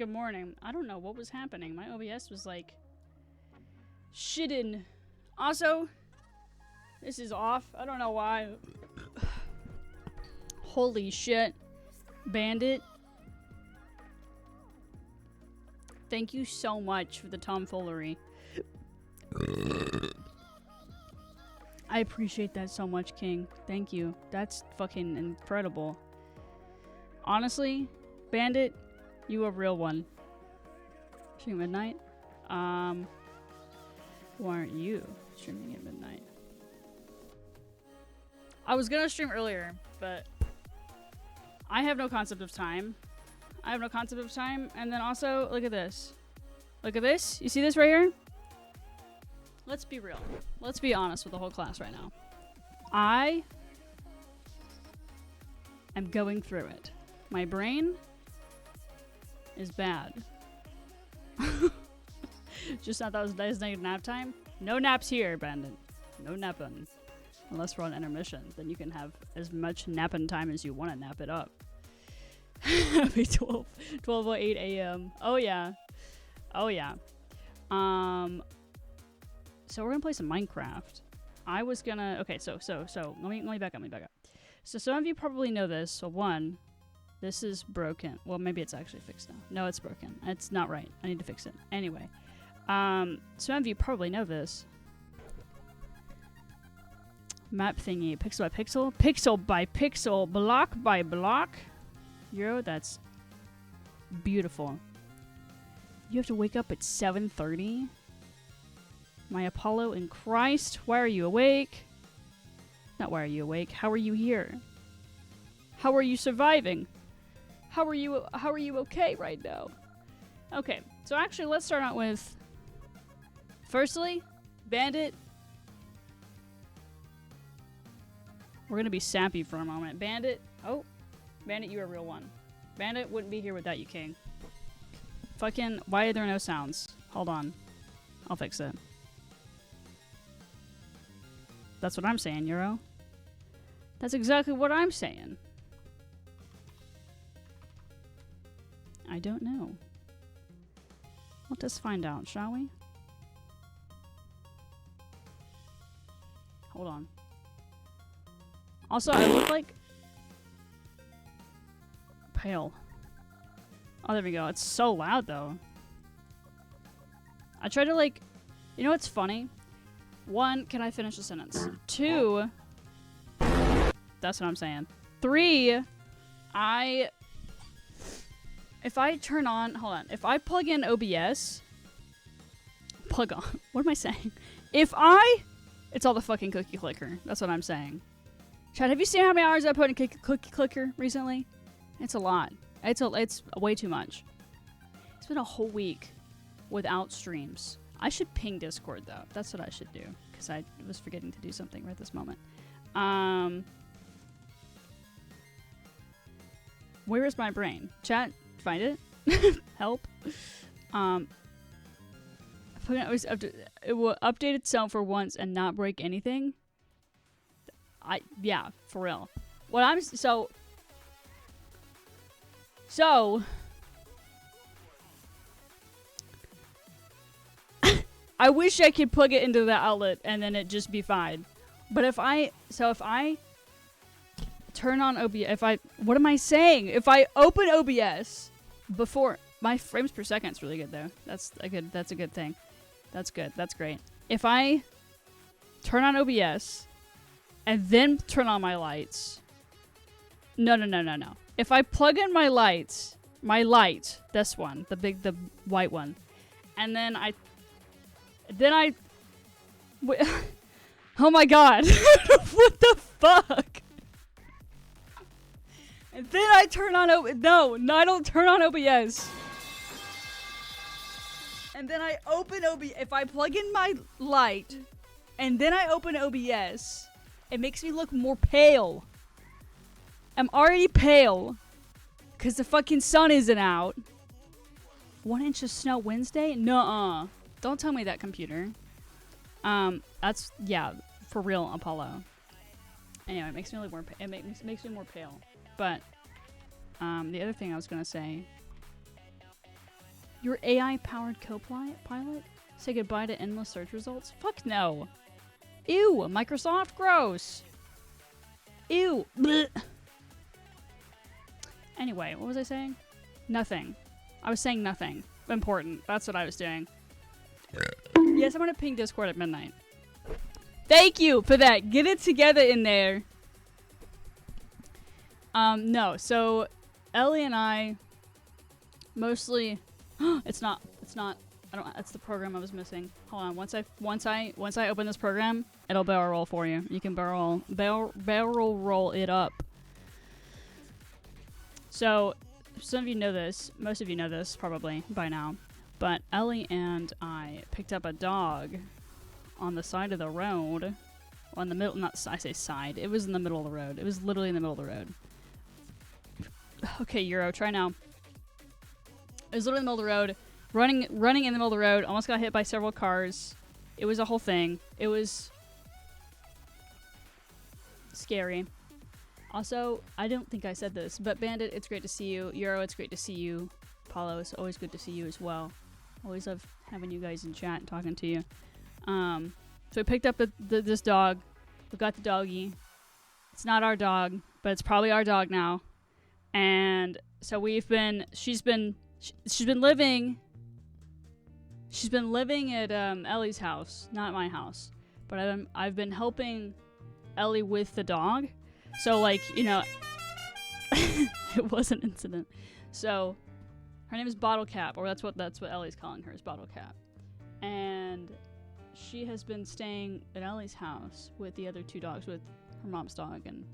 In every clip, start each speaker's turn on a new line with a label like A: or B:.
A: Good morning. I don't know what was happening. My OBS was like shitting. Also, this is off. I don't know why. Holy shit. Bandit. Thank you so much for the tomfoolery. I appreciate that so much, King. Thank you. That's fucking incredible. Honestly, Bandit, you a real one. Stream midnight? Why aren't you streaming at midnight? I was gonna stream earlier, but I have no concept of time. And then also, look at this. Look at this. You see this right here? Let's be real. Let's be honest with the whole class right now. I am going through it. My brain is bad. Just thought that was designated nap time. No naps here, Bandit. No napping. Unless we're on intermission. Then you can have as much napping time as you want to nap it up. Happy 12:08 a.m. Oh yeah. Oh yeah. So we're gonna play some Minecraft. I was gonna so let me back up. So some of you probably know this. So one, this is broken. Well, maybe it's actually fixed now. No, it's broken. It's not right. I need to fix it. Anyway. Some of you probably know this. Map thingy, pixel by pixel, block by block. Yo, that's beautiful. You have to wake up at 7:30? My Apollo in Christ, why are you awake? Not why are you awake, how are you here? How are you surviving? How are you okay right now? Okay, so actually let's start out with, firstly, Bandit. We're gonna be sappy for a moment. Bandit, Bandit, you're a real one. Bandit wouldn't be here without you, King. Fucking, why are there no sounds? Hold on. I'll fix it. That's what I'm saying, Euro. That's exactly what I'm saying. I don't know. Let us find out, shall we? Hold on. Also, I look like pale. Oh, there we go. It's so loud, though. I try to, like... You know what's funny? One, can I finish the sentence? Two... That's what I'm saying. Three, if I turn on... Hold on. If I plug in OBS... Plug on. What am I saying? It's all the fucking cookie clicker. That's what I'm saying. Chad, have you seen how many hours I put in cookie clicker recently? It's a lot. It's way too much. It's been a whole week without streams. I should ping Discord though. That's what I should do because I was forgetting to do something right this moment. Where is my brain? Chat, find it. Help. It will update itself for once and not break anything. Yeah, for real. What I'm so I wish I could plug it into the outlet and then it just be fine. But if I turn on OBS, what am I saying? If I open OBS before, my frames per second is really good though. That's a good thing. That's good. That's great. If I turn on OBS and then turn on my lights. No. If I plug in my light, this one, the white one, and then oh my god. What the fuck? And then I turn on no, I don't turn on OBS. And then I open OBS. If I plug in my light and then I open OBS, it makes me look more pale. I'm already pale because the fucking sun isn't out. 1 inch of snow Wednesday? Nuh-uh. Don't tell me that, computer. That's, yeah, for real, Apollo. Anyway, it makes me look more. It makes me more pale. But the other thing I was gonna say Your AI-powered co-pilot? Say goodbye to endless search results? Fuck no. Ew, Microsoft, gross. Ew. Blech. Anyway, what was I saying? Nothing. I was saying nothing. Important. That's what I was doing. Yes, I'm gonna ping Discord at midnight. Thank you for that. Get it together in there. No. So, Ellie and I mostly. It's not. I don't. That's the program I was missing. Hold on. Once I open this program, it'll barrel roll for you. You can barrel roll it up. So, some of you know this. Most of you know this probably by now. But Ellie and I picked up a dog on the side of the road. On the middle, not I say side. It was in the middle of the road. It was literally in the middle of the road. Okay, Euro, try now. It was literally in the middle of the road. Running in the middle of the road. Almost got hit by several cars. It was a whole thing. It was scary. Also, I don't think I said this, but Bandit, it's great to see you. Euro, it's great to see you. Paulo, it's always good to see you as well. Always love having you guys in chat and talking to you. So we picked up this dog. We got the doggy. It's not our dog, but it's probably our dog now. And so she's been living at Ellie's house, not my house. But I've been helping Ellie with the dog. So like, you know, it was an incident. So her name is Bottle Cap, or that's what Ellie's calling her, is Bottle Cap. And she has been staying at Ellie's house with the other two dogs, with her mom's dog and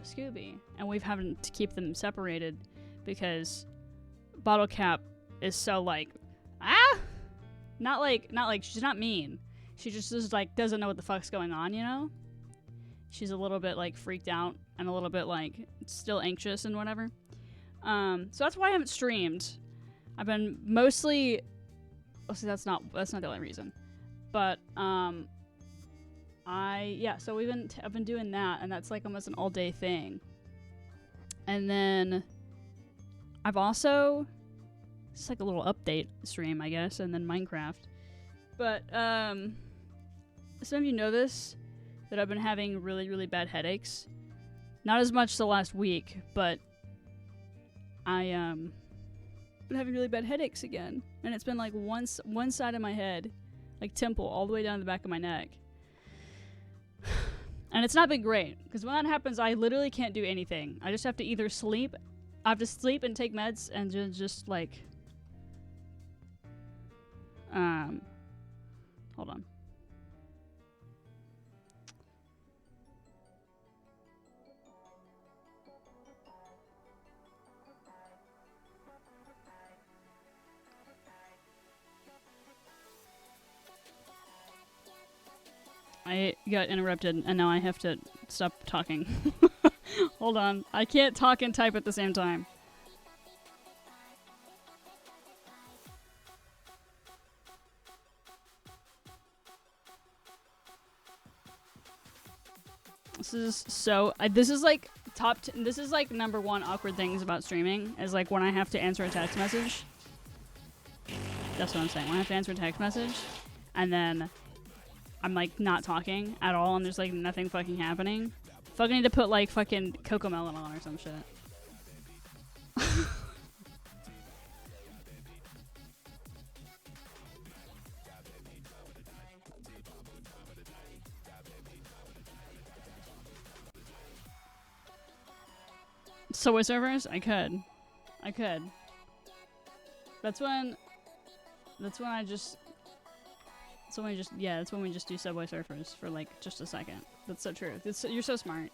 A: Scooby. And we've having to keep them separated because Bottle Cap is so like, not like she's not mean. She just is like doesn't know what the fuck's going on, you know? She's a little bit like freaked out and a little bit like still anxious and whatever. So that's why I haven't streamed. I've been mostly. Oh, see, that's not the only reason. But so I've been doing that, and that's like almost an all day thing. And then I've also, it's like a little update stream, I guess, and then Minecraft. But some of you know this, that I've been having really, really bad headaches. Not as much the last week, but I been having really bad headaches again, and it's been like one side of my head, like temple, all the way down the back of my neck. And it's not been great, because when that happens, I literally can't do anything. I just have to either sleep. I have to sleep and take meds and just like hold on. I got interrupted, and now I have to stop talking. Hold on. I can't talk and type at the same time. This is so... this is like this is like number one awkward things about streaming, is like when I have to answer a text message. That's what I'm saying. When I have to answer a text message, and then I'm like not talking at all, and there's like nothing fucking happening. Fucking need to put like fucking Cocomelon on or some shit. Subway servers? I could. That's when we just do Subway Surfers for like just a second. That's so true. You're so smart.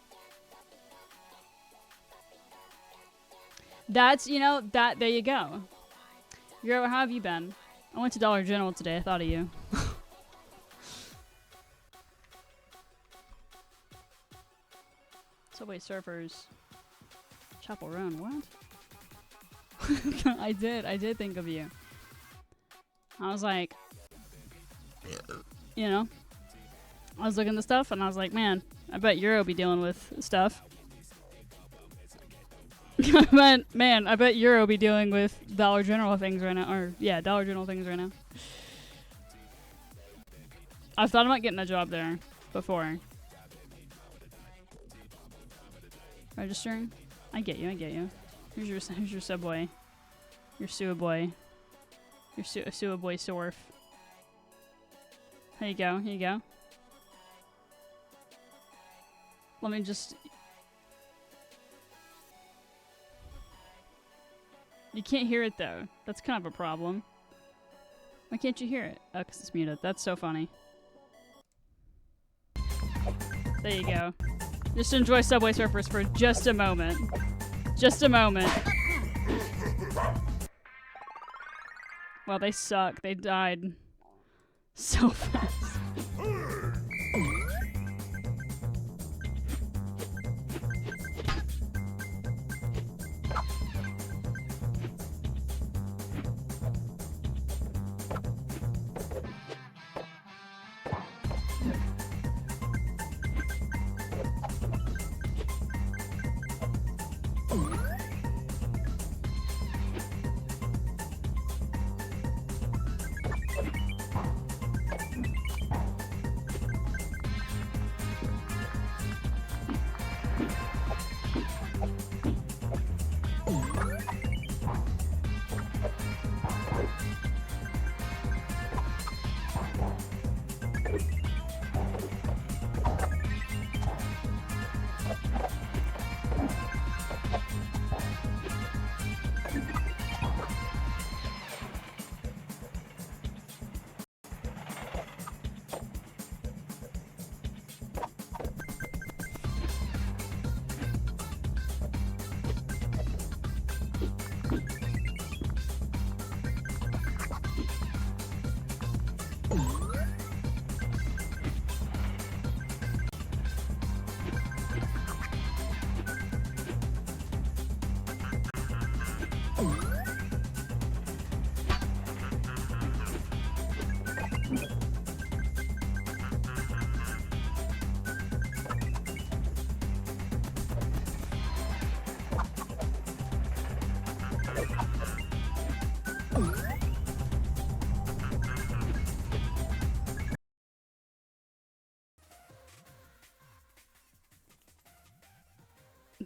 A: That's, you know, there you go. How have you been? I went to Dollar General today. I thought of you. Subway Surfers. Chapel Run. What? I did think of you. I was like, you know, I was looking at the stuff and I was like, man, I bet Euro be dealing with stuff. But man, I bet Euro be dealing with Dollar General things right now. Or yeah, Dollar General things right now. I've thought about getting a job there before. Registering? I get you, I get you. Here's your subway. Your sewer boy. Your sewer boy Sorf. Here you go, here you go. Let me just... You can't hear it though. That's kind of a problem. Why can't you hear it? Oh, 'cause it's muted. That's so funny. There you go. Just enjoy Subway Surfers for just a moment. Just a moment. Well, they suck. They died so fast.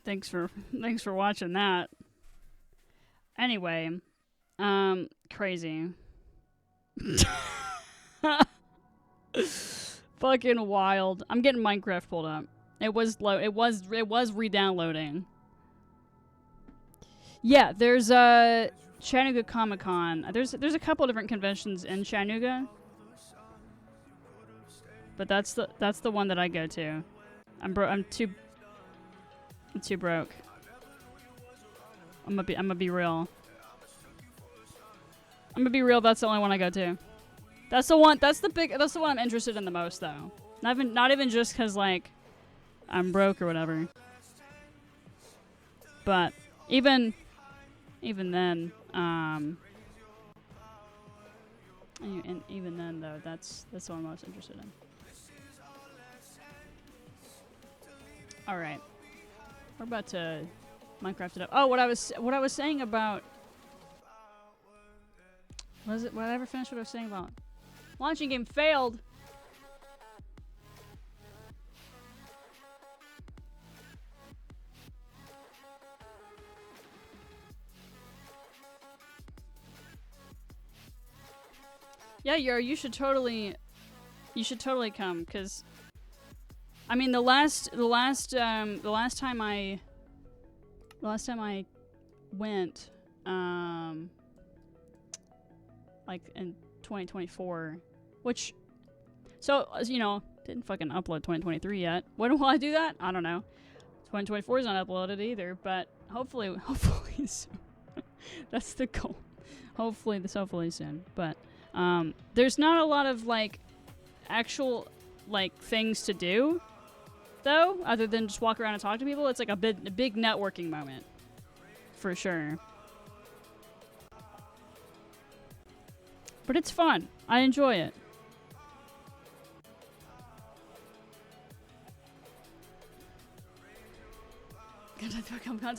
A: Thanks for watching that. Anyway, crazy. Fucking wild. I'm getting Minecraft pulled up. It was re-downloading. Yeah, there's Chattanooga Comic-Con. There's a couple different conventions in Chattanooga. But that's the one that I go to. I'm too broke. I'm gonna be real. I'm gonna be real. That's the only one I go to. That's the one. That's the one I'm interested in the most, though. Not even just because like I'm broke or whatever. But even then, and even then though, that's the one I'm most interested in. All right. We're about to Minecraft it up. Oh, what I was saying about... Was it... Whatever finished what I was saying about... Launching game failed! Yeah, you should totally come, because... I mean, the last time I went, like in 2024, which, so, you know, didn't fucking upload 2023 yet. When will I do that? I don't know. 2024 is not uploaded either, but hopefully soon. That's the goal. Hopefully soon. But, there's not a lot of, like, actual, like, things to do, though, other than just walk around and talk to people. It's like a big networking moment, for sure. But it's fun. I enjoy it.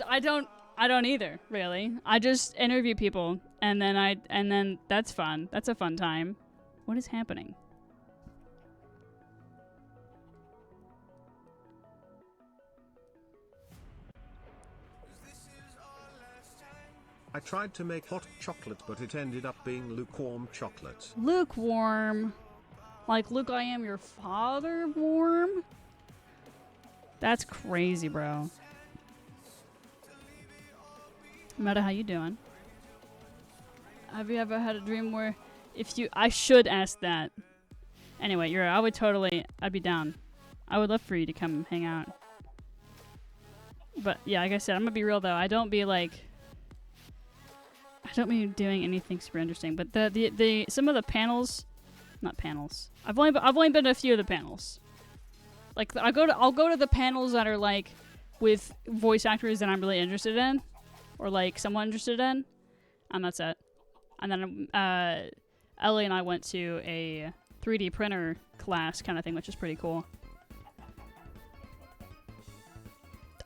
A: I don't I don't either, really. I just interview people, and then that's fun. That's a fun time. What is happening?
B: I tried to make hot chocolate, but it ended up being lukewarm chocolate.
A: Lukewarm. Like, Luke, I am your father warm? That's crazy, bro. Meta, how you doing? Have you ever had a dream where I should ask that. Anyway, I'd be down. I would love for you to come hang out. But yeah, like I said, I'm gonna be real though. I don't be doing anything super interesting. But the some of the panels, not panels. I've only been to a few of the panels. Like I'll go to the panels that are like with voice actors that I'm really interested in, or like someone interested in, and that's it. And then Ellie and I went to a 3D printer class kind of thing, which is pretty cool.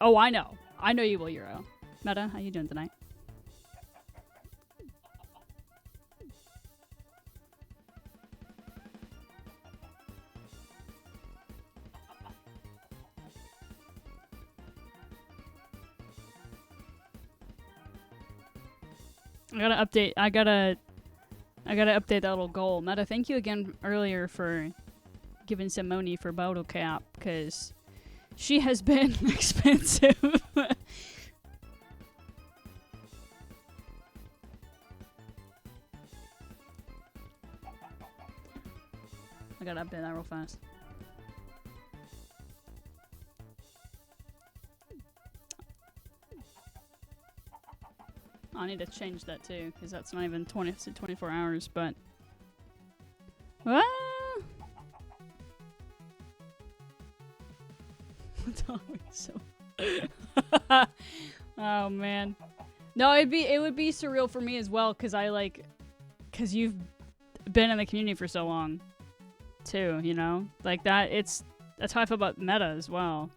A: Oh, I know you will, Euro. Meta, how you doing tonight? I gotta update that little goal. Meta, thank you again earlier for giving some money for Bottle Cap, because she has been expensive. I gotta update that real fast. I need to change that too, because that's not even 24 hours, but... Ah! Oh man. No, it would be surreal for me as well, because because you've been in the community for so long too, you know? Like that's how I feel about Meta as well.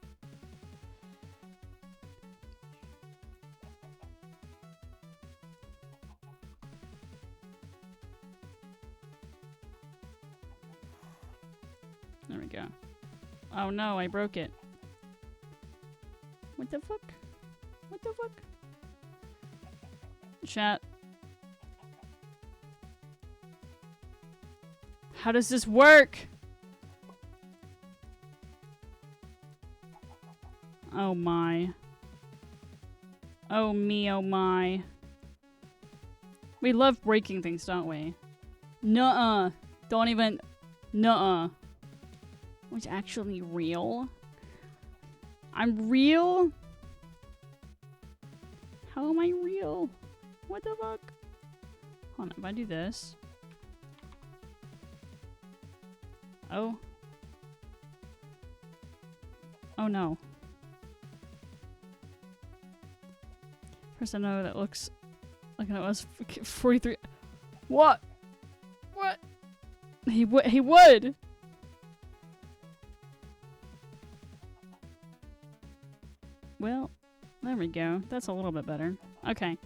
A: There we go. Oh no, I broke it. What the fuck? What the fuck? Chat. How does this work? Oh my. Oh me, oh my. We love breaking things, don't we? Nuh-uh. Don't even... Nuh-uh. Was actually real? I'm real? How am I real? What the fuck? Hold on, if I do this. Oh. Oh no. First I know that looks like it was 43. What? What? He would! Well, there we go. That's a little bit better. Okay.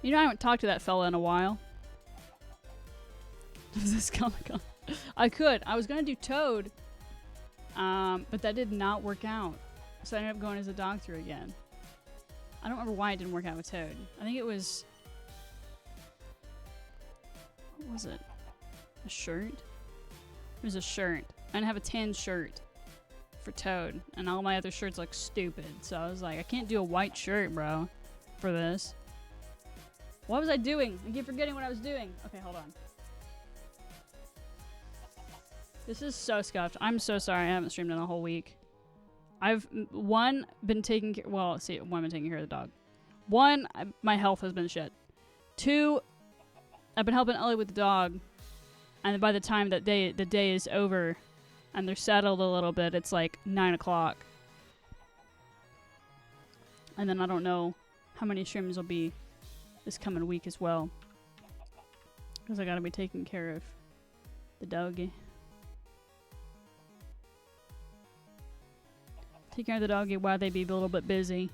A: You know, I haven't talked to that fella in a while. Does this Comic-Con? I could. I was gonna do Toad, but that did not work out. So I ended up going as a doctor again. I don't remember why it didn't work out with Toad. I think it was... What was it? A shirt? It was a shirt. I didn't have a tan shirt for Toad, and all my other shirts look stupid. So I was like, I can't do a white shirt, bro, for this. What was I doing? I keep forgetting what I was doing. Okay, hold on. This is so scuffed. I'm so sorry I haven't streamed in a whole week. I've, one, been taking care... Well, see, one, been taking care of the dog. One, my health has been shit. Two, I've been helping Ellie with the dog. And by the time that the day is over and they're settled a little bit, it's like 9 o'clock. And then I don't know how many streams will be this coming week as well. Because I gotta be taking care of the doggy. Take care of the doggy while they be a little bit busy.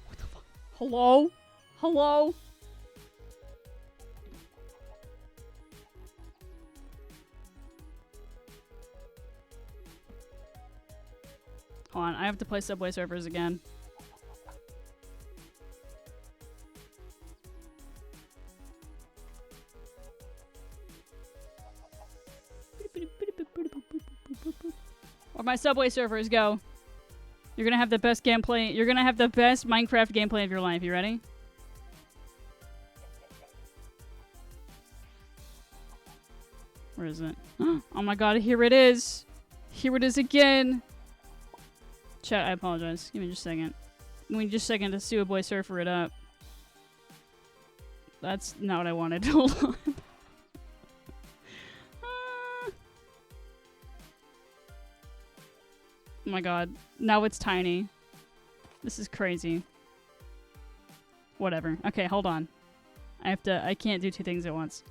A: What the fuck? Hello? Hello? Hold on, I have to play Subway Surfers again. Where'd my Subway Surfers go? You're gonna have the best gameplay. You're gonna have the best Minecraft gameplay of your life. You ready? Where is it? Oh my god, here it is. Here it is again. Chat, I apologize. Give me just a second. Give me just a second to Subway Surfer it up. That's not what I wanted. Hold on. Oh my god. Now it's tiny. This is crazy. Whatever. Okay, hold on. I can't do two things at once.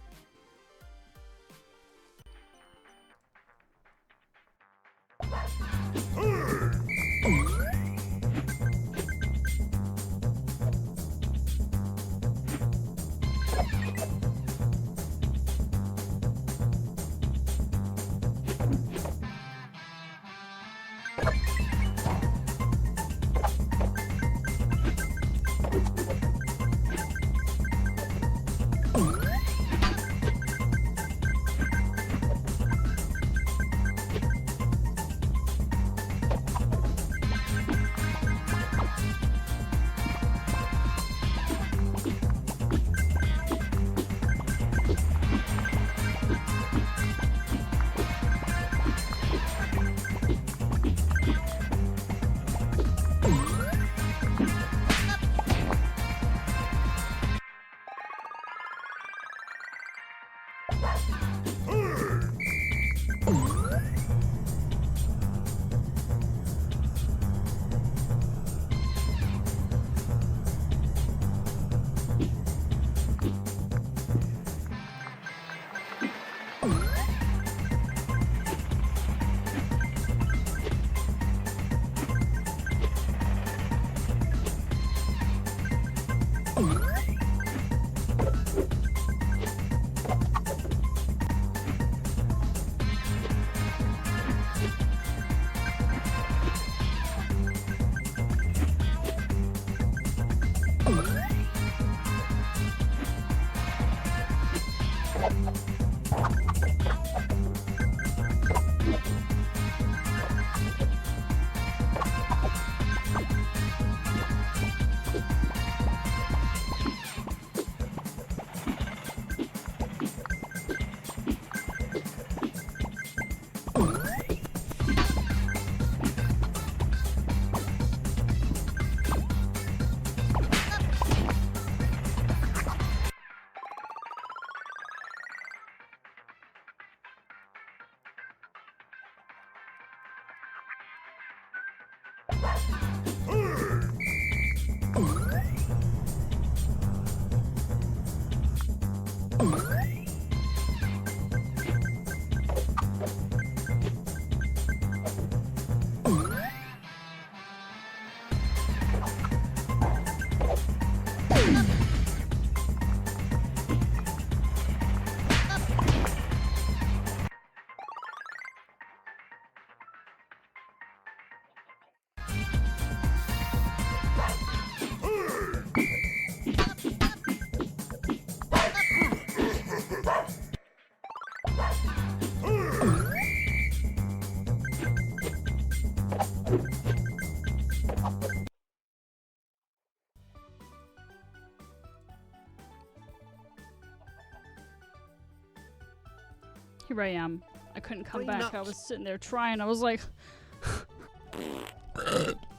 A: Here I am. I couldn't come back. I was sitting there trying. I was like...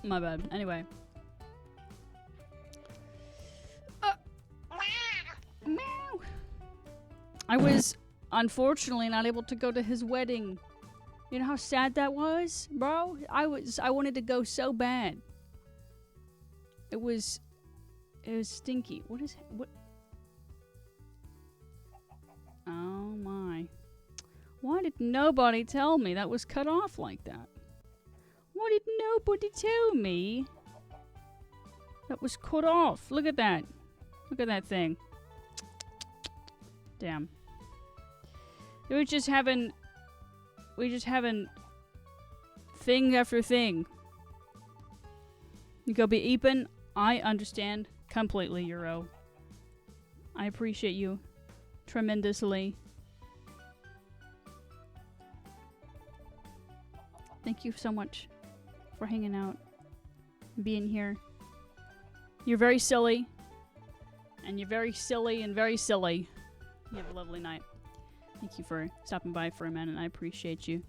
A: My bad. Anyway. I was unfortunately not able to go to his wedding. You know how sad that was, bro? I wanted to go so bad. It was stinky. What? Oh my. Why did nobody tell me that was cut off like that? Why did nobody tell me that was cut off? Look at that. Look at that thing. Damn. We just having thing after thing. You go be eeping. I understand completely, Euro. I appreciate you tremendously. Thank you so much for hanging out, being here. You're very silly. And you're very silly and very silly. You have a lovely night. Thank you for stopping by for a minute. I appreciate you.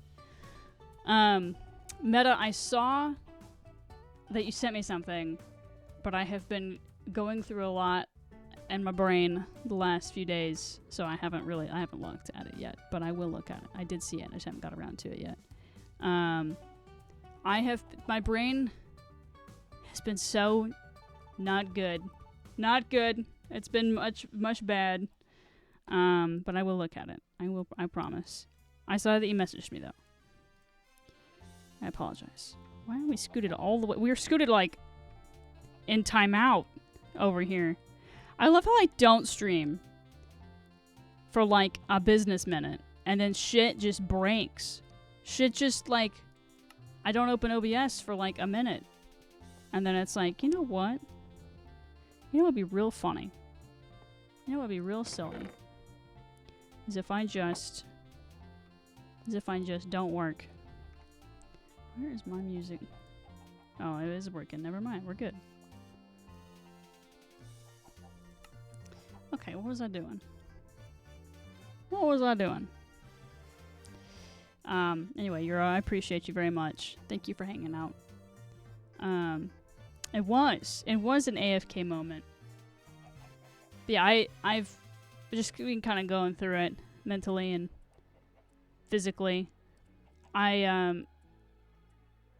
A: Meta, I saw that you sent me something, but I have been going through a lot in my brain the last few days, so I haven't looked at it yet, but I will look at it. I did see it. I just haven't got around to it yet. My brain has been so not good. Not good. It's been much bad. But I will look at it. I promise. I saw that you messaged me though. I apologize. Why are we scooted all the way? We were scooted like in timeout over here. I love how I don't stream for like a business minute and then shit just breaks. Shit just like, I don't open OBS for like a minute. And then it's like, you know what? You know what would be real funny? You know what would be real silly? Is if I just don't work. Where is my music? Oh, it is working. Never mind. We're good. Okay, what was I doing? Anyway, Euro, I appreciate you very much. Thank you for hanging out. It was an AFK moment. But yeah, I've just been kind of going through it mentally and physically. I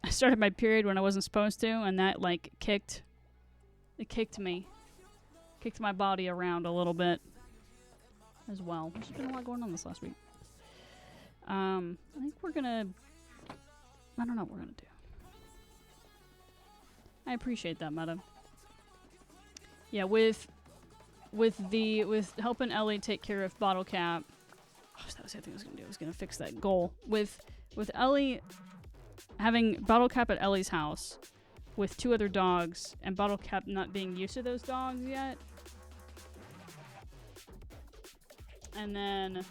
A: started my period when I wasn't supposed to, and that like kicked my body around a little bit as well. There's been a lot going on this last week. I think I don't know what we're gonna do. I appreciate that, Meta. Yeah, with helping Ellie take care of Bottle Cap. Oh, that was the other thing I was gonna do. I was gonna fix that goal. With Ellie having Bottle Cap at Ellie's house with 2 other dogs and Bottle Cap not being used to those dogs yet. And then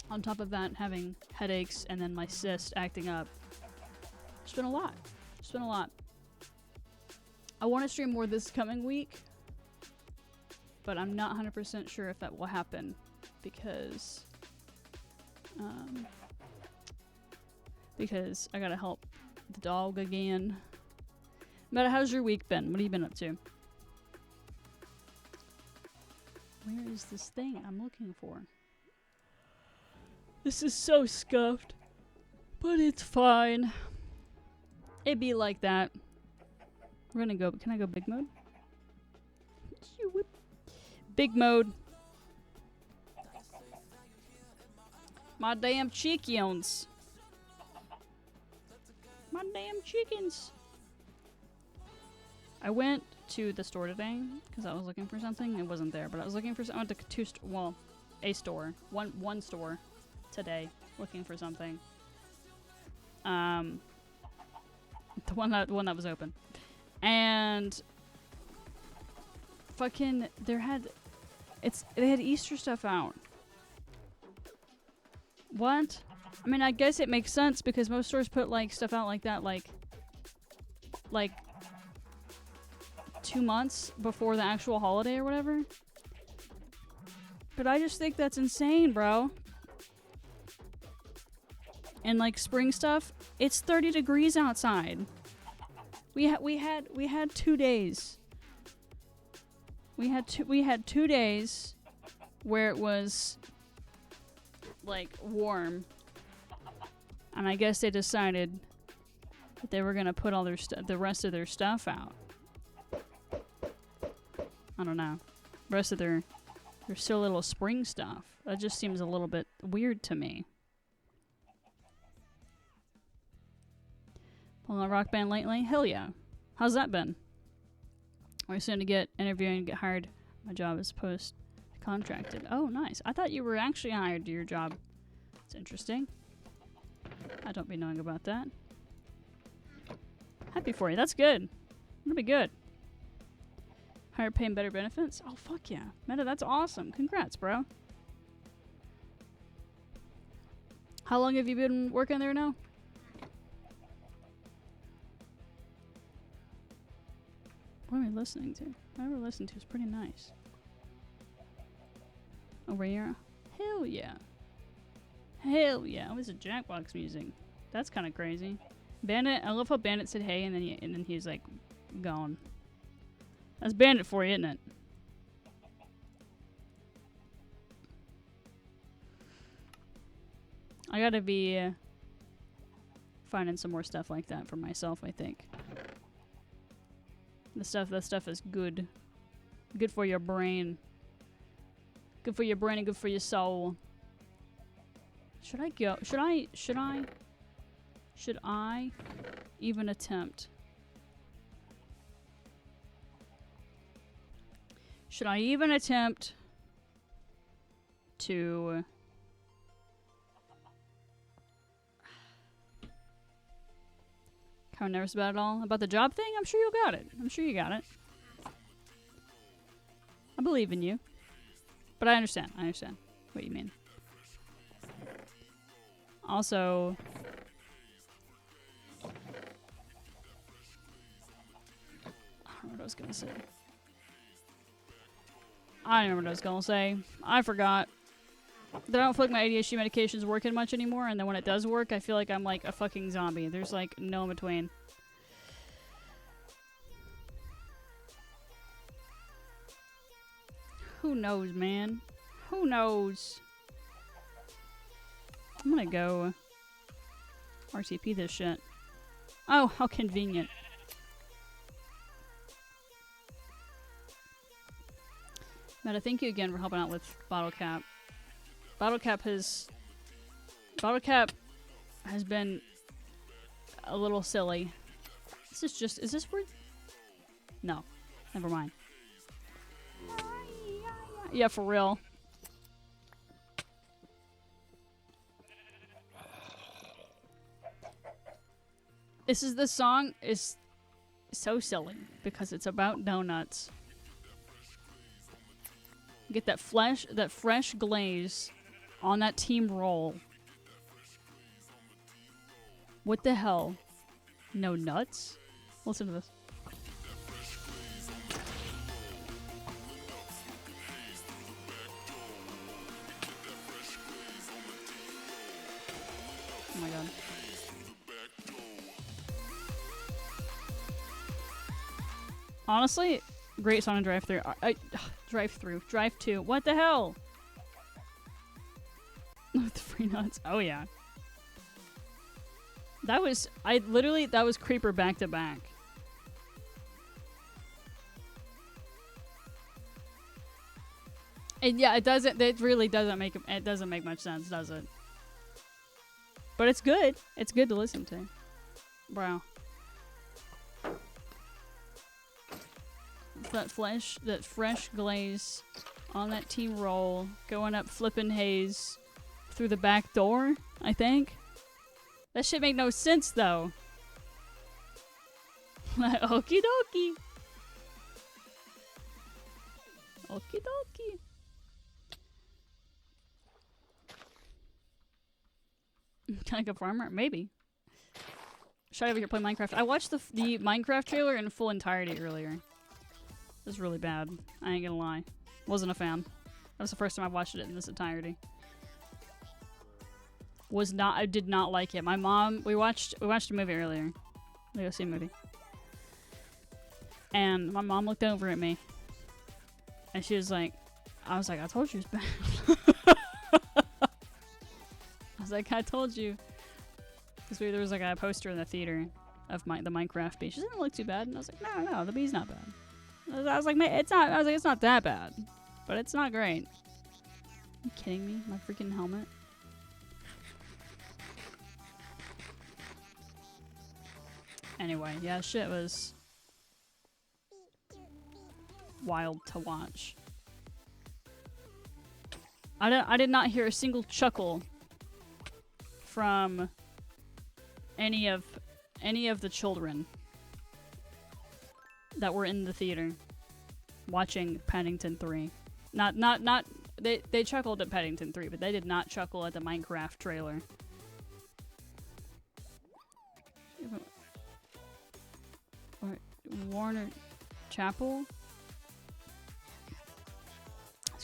A: on top of that, having headaches and then my cyst acting up. It's been a lot. I want to stream more this coming week, but I'm not 100% sure if that will happen because I gotta help the dog again. Meta, how's your week been? What have you been up to? Where is this thing I'm looking for? This is so scuffed, but it's fine. It be like that. We're gonna go. Can I go big mode? Big mode. My damn chickens. My damn chickens. I went to the store today because I was looking for something. It wasn't there, but I was looking for. I went to a store. One store today, looking for something. The one that was open, and fucking they had Easter stuff out. What? I mean, I guess it makes sense because most stores put like stuff out like that, like 2 months before the actual holiday or whatever. But I just think that's insane, bro. And like spring stuff, it's 30 degrees outside. We had 2 days We had 2 days where it was like warm, and I guess they decided that they were gonna put all their the rest of their stuff out. I don't know. The rest of their still little spring stuff. That just seems a little bit weird to me. Pulling a rock band lately? Hell yeah. How's that been? Are you soon to get interviewing and get hired? My job is post-contracted. Oh, nice. I thought you were actually hired to your job. It's interesting. I don't be knowing about that. Happy for you. That's good. That'll be good. Higher pay and better benefits? Oh, fuck yeah. Meta, that's awesome. Congrats, bro. How long have you been working there now? What am I listening to? Whatever I listened to is pretty nice. Over here? Hell yeah. Hell yeah. Oh, this is Jackbox music. That's kind of crazy. Bandit, I love how Bandit said hey and then he's like gone. That's Bandit for you, isn't it? I gotta be finding some more stuff like that for myself, I think. That stuff is good. Good for your brain. Good for your brain and good for your soul. Should I go? Should I even attempt? Should I even attempt to kind of nervous about it all? About the job thing? I'm sure you got it. I'm sure you got it. I believe in you. But I understand. I understand what you mean. Also, I don't know what I was going to say. I don't remember what I was going to say. I forgot. That I don't feel like my ADHD medication's working much anymore, and then when it does work, I feel like I'm like a fucking zombie. There's like no in between. Who knows, man? Who knows? I'm gonna go RTP this shit. Oh, how convenient. Meta, thank you again for helping out with Bottle Cap. Bottle Cap has been a little silly. Is this where? No, never mind. Yeah, for real. This song is so silly because it's about donuts. Get that fresh glaze on that team roll. What the hell? No nuts? Listen to this. Oh my god. Honestly, great song to drive through. Drive to. What the hell? With the free nuts. Oh yeah. That was Creeper back to back. And yeah, it really doesn't make much sense, does it? But it's good. It's good to listen to. Bro. That fresh glaze on that team roll, going up flippin' haze through the back door, I think. That shit make no sense though. Like, okie dokie. Okie dokie. Kind of like a farmer? Maybe. Should I over here play Minecraft? I watched the Minecraft trailer in full entirety earlier. It was really bad. I ain't gonna lie. Wasn't a fan. That was the first time I watched it in this entirety. I did not like it. My mom, we watched a movie earlier. We go see a movie. And my mom looked over at me. And she was like, I was like, I told you it's bad. I was like, I told you. Because there was like a poster in the theater of the Minecraft bee. She doesn't look too bad. And I was like, no, the bee's not bad. I was like, it's not. I was like, it's not that bad, but it's not great. Are you kidding me? My freaking helmet. Anyway, yeah, shit was wild to watch. I did not hear a single chuckle from any of the children that were in the theater watching Paddington 3. They chuckled at Paddington 3, but they did not chuckle at the Minecraft trailer. Warner Chapel?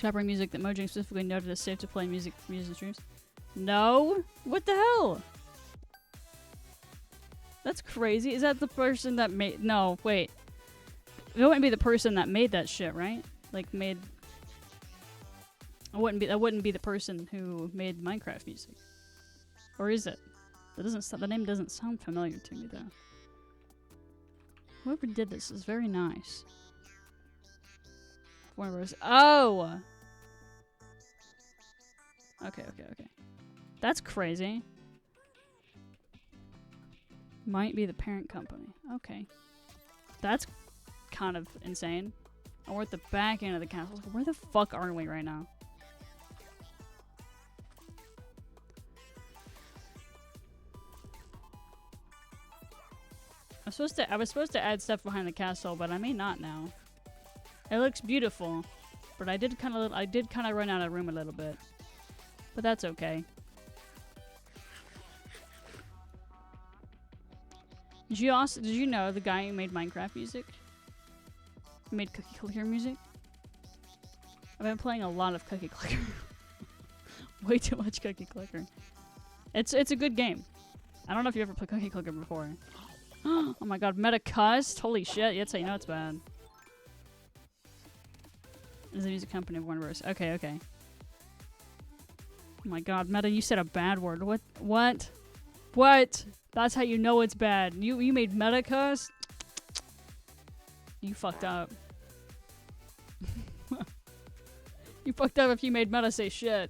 A: Copyright music that Mojang specifically noted is safe to play music streams. No? What the hell? That's crazy. Is that the person that made... No, wait. It wouldn't be the person that made that shit, right? Like, made... That wouldn't be the person who made Minecraft music. Or is it? The name doesn't sound familiar to me, though. Whoever did this is very nice. Oh! Okay. That's crazy. Might be the parent company. Okay. That's kind of insane. And we're at the back end of the castle. Where the fuck are we right now? I was supposed to add stuff behind the castle, but I may not now. It looks beautiful, but I did kind of run out of room a little bit. But that's okay. Did you know the guy who made Minecraft music? Who made Cookie Clicker music? I've been playing a lot of Cookie Clicker. Way too much Cookie Clicker. It's a good game. I don't know if you ever played Cookie Clicker before. Oh my god, meta cussed? Holy shit, that's how you know it's bad. Is a music company of Warner Bros. Okay. Oh my god, Meta, you said a bad word. What? That's how you know it's bad. You made Meta cuss? You fucked up. You fucked up if you made Meta say shit.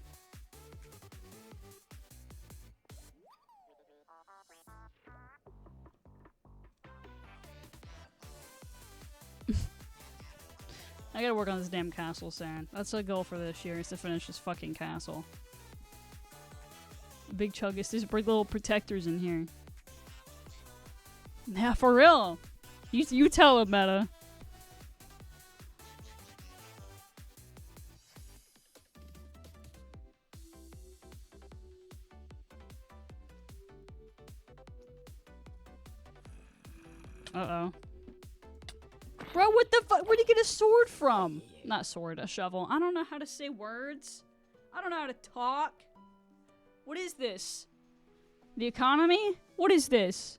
A: I gotta work on this damn castle soon. That's the goal for this year, is to finish this fucking castle. Big Chuggus, these big little protectors in here. Yeah, for real. You tell him, Meta. Uh-oh. Bro, what the fuck? Where'd you get a sword from? Not sword, a shovel. I don't know how to say words. I don't know how to talk. What is this? The economy? What is this?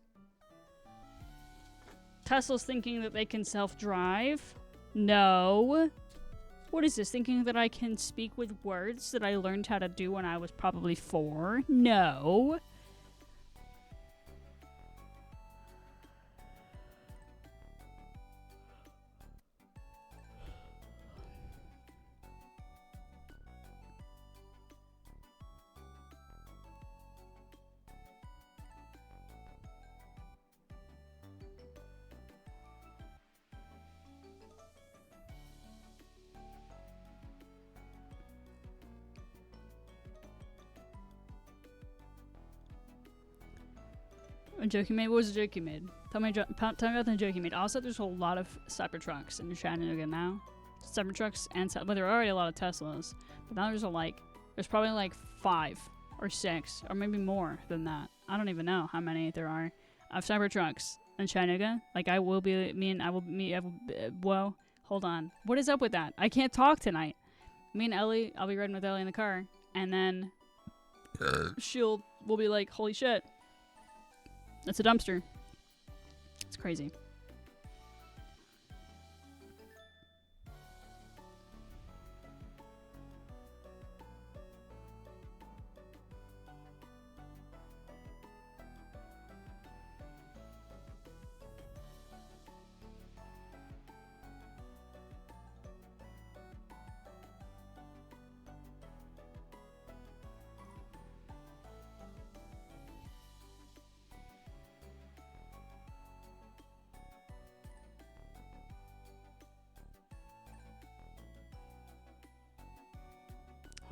A: Tesla's thinking that they can self-drive? No. What is this? Thinking that I can speak with words that I learned how to do when I was probably 4? No. A joke you made? What was the joke you made? Tell me about the joke you made. Also, there's a lot of Cybertrucks in Chattanooga now. Cybertrucks and but there are already a lot of Teslas. But now there's probably like 5 or 6 or maybe more than that. I don't even know how many there are of Cybertrucks in Chattanooga. Like whoa, hold on. What is up with that? I can't talk tonight. Me and Ellie, I'll be riding with Ellie in the car, and then we'll be like, holy shit. That's a dumpster. It's crazy.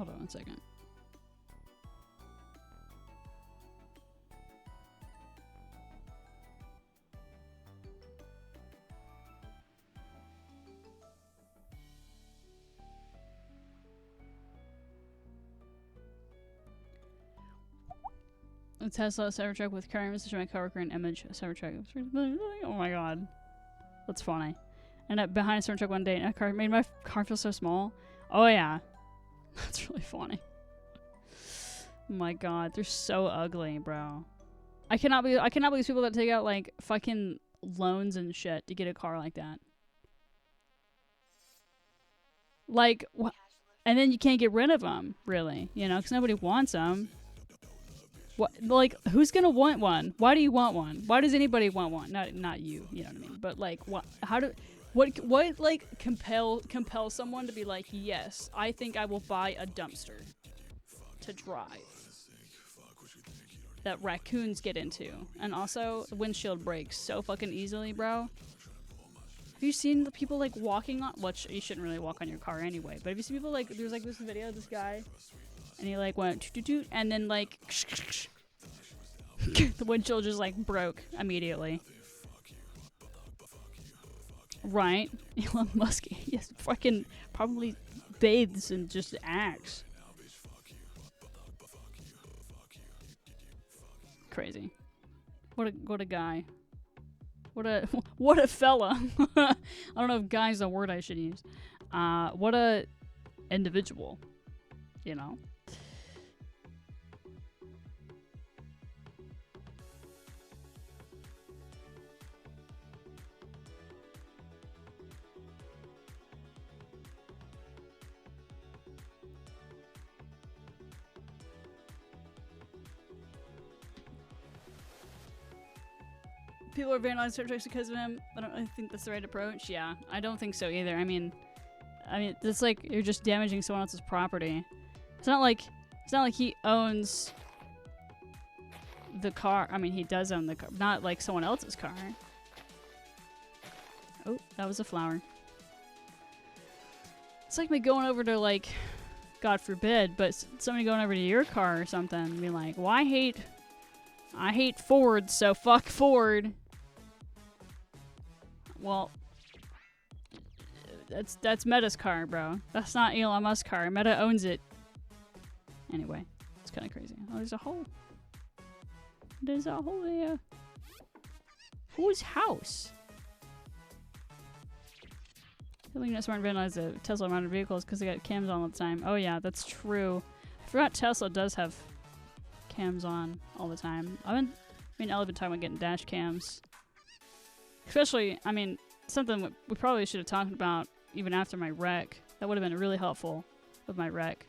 A: Hold on 1 second. A Tesla Cybertruck with car message to my coworker and image Cybertruck. Oh my god. That's funny. And up behind a Cybertruck one day and a car made my car feel so small. Oh yeah. That's really funny. Oh my god, they're so ugly, bro. I cannot believe people that take out like fucking loans and shit to get a car like that. Like, and then you can't get rid of them, really, you know, because nobody wants them. What, like, who's gonna want one? Why do you want one? Why does anybody want one? Not you, you know what I mean? But like, what like compel someone to be like, yes, I think I will buy a dumpster to drive that raccoons get into, and also the windshield breaks so fucking easily, bro. Have you seen the people like walking on? Which you shouldn't really walk on your car anyway. But have you seen people like? There's like this video of this guy. And he like went toot toot toot, and then like the windshield just like broke immediately. Right? Elon Musk, yes, fucking probably bathes and just acts. Crazy. What a guy. What a fella. I don't know if guy's a word I should use. What a individual. You know? People are vandalizing Cybertrucks because of him. I don't really think that's the right approach. Yeah, I don't think so either. I mean, it's like you're just damaging someone else's property. It's not like he owns the car. I mean, he does own the car, not like someone else's car. Oh, that was a flower. It's like me going over to like, God forbid, but somebody going over to your car or something and be like, well, I hate Ford, so fuck Ford. Well, that's Meta's car, bro. That's not Elon Musk's car. Meta owns it. Anyway, it's kind of crazy. Oh, there's a hole. There's a hole there. Whose house? I think that's smart vandalize the Tesla mounted vehicles because they got cams on all the time. Oh yeah, that's true. I forgot Tesla does have cams on all the time. I've been talking about getting dash cams. Especially, I mean, something we probably should have talked about even after my wreck. That would have been really helpful with my wreck.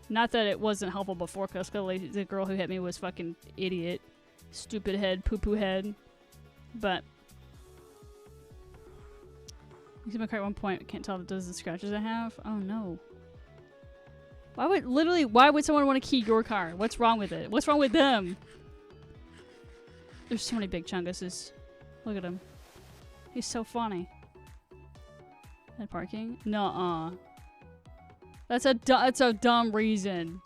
A: Not that it wasn't helpful before, because the girl who hit me was fucking idiot. Stupid head, poo-poo head. But you see my car at one point, I can't tell the dozens of scratches I have. Oh no. Why would someone want to key your car? What's wrong with it? What's wrong with them? There's so many big chunguses. Look at him. He's so funny. That parking? Nuh-uh. That's a dumb reason.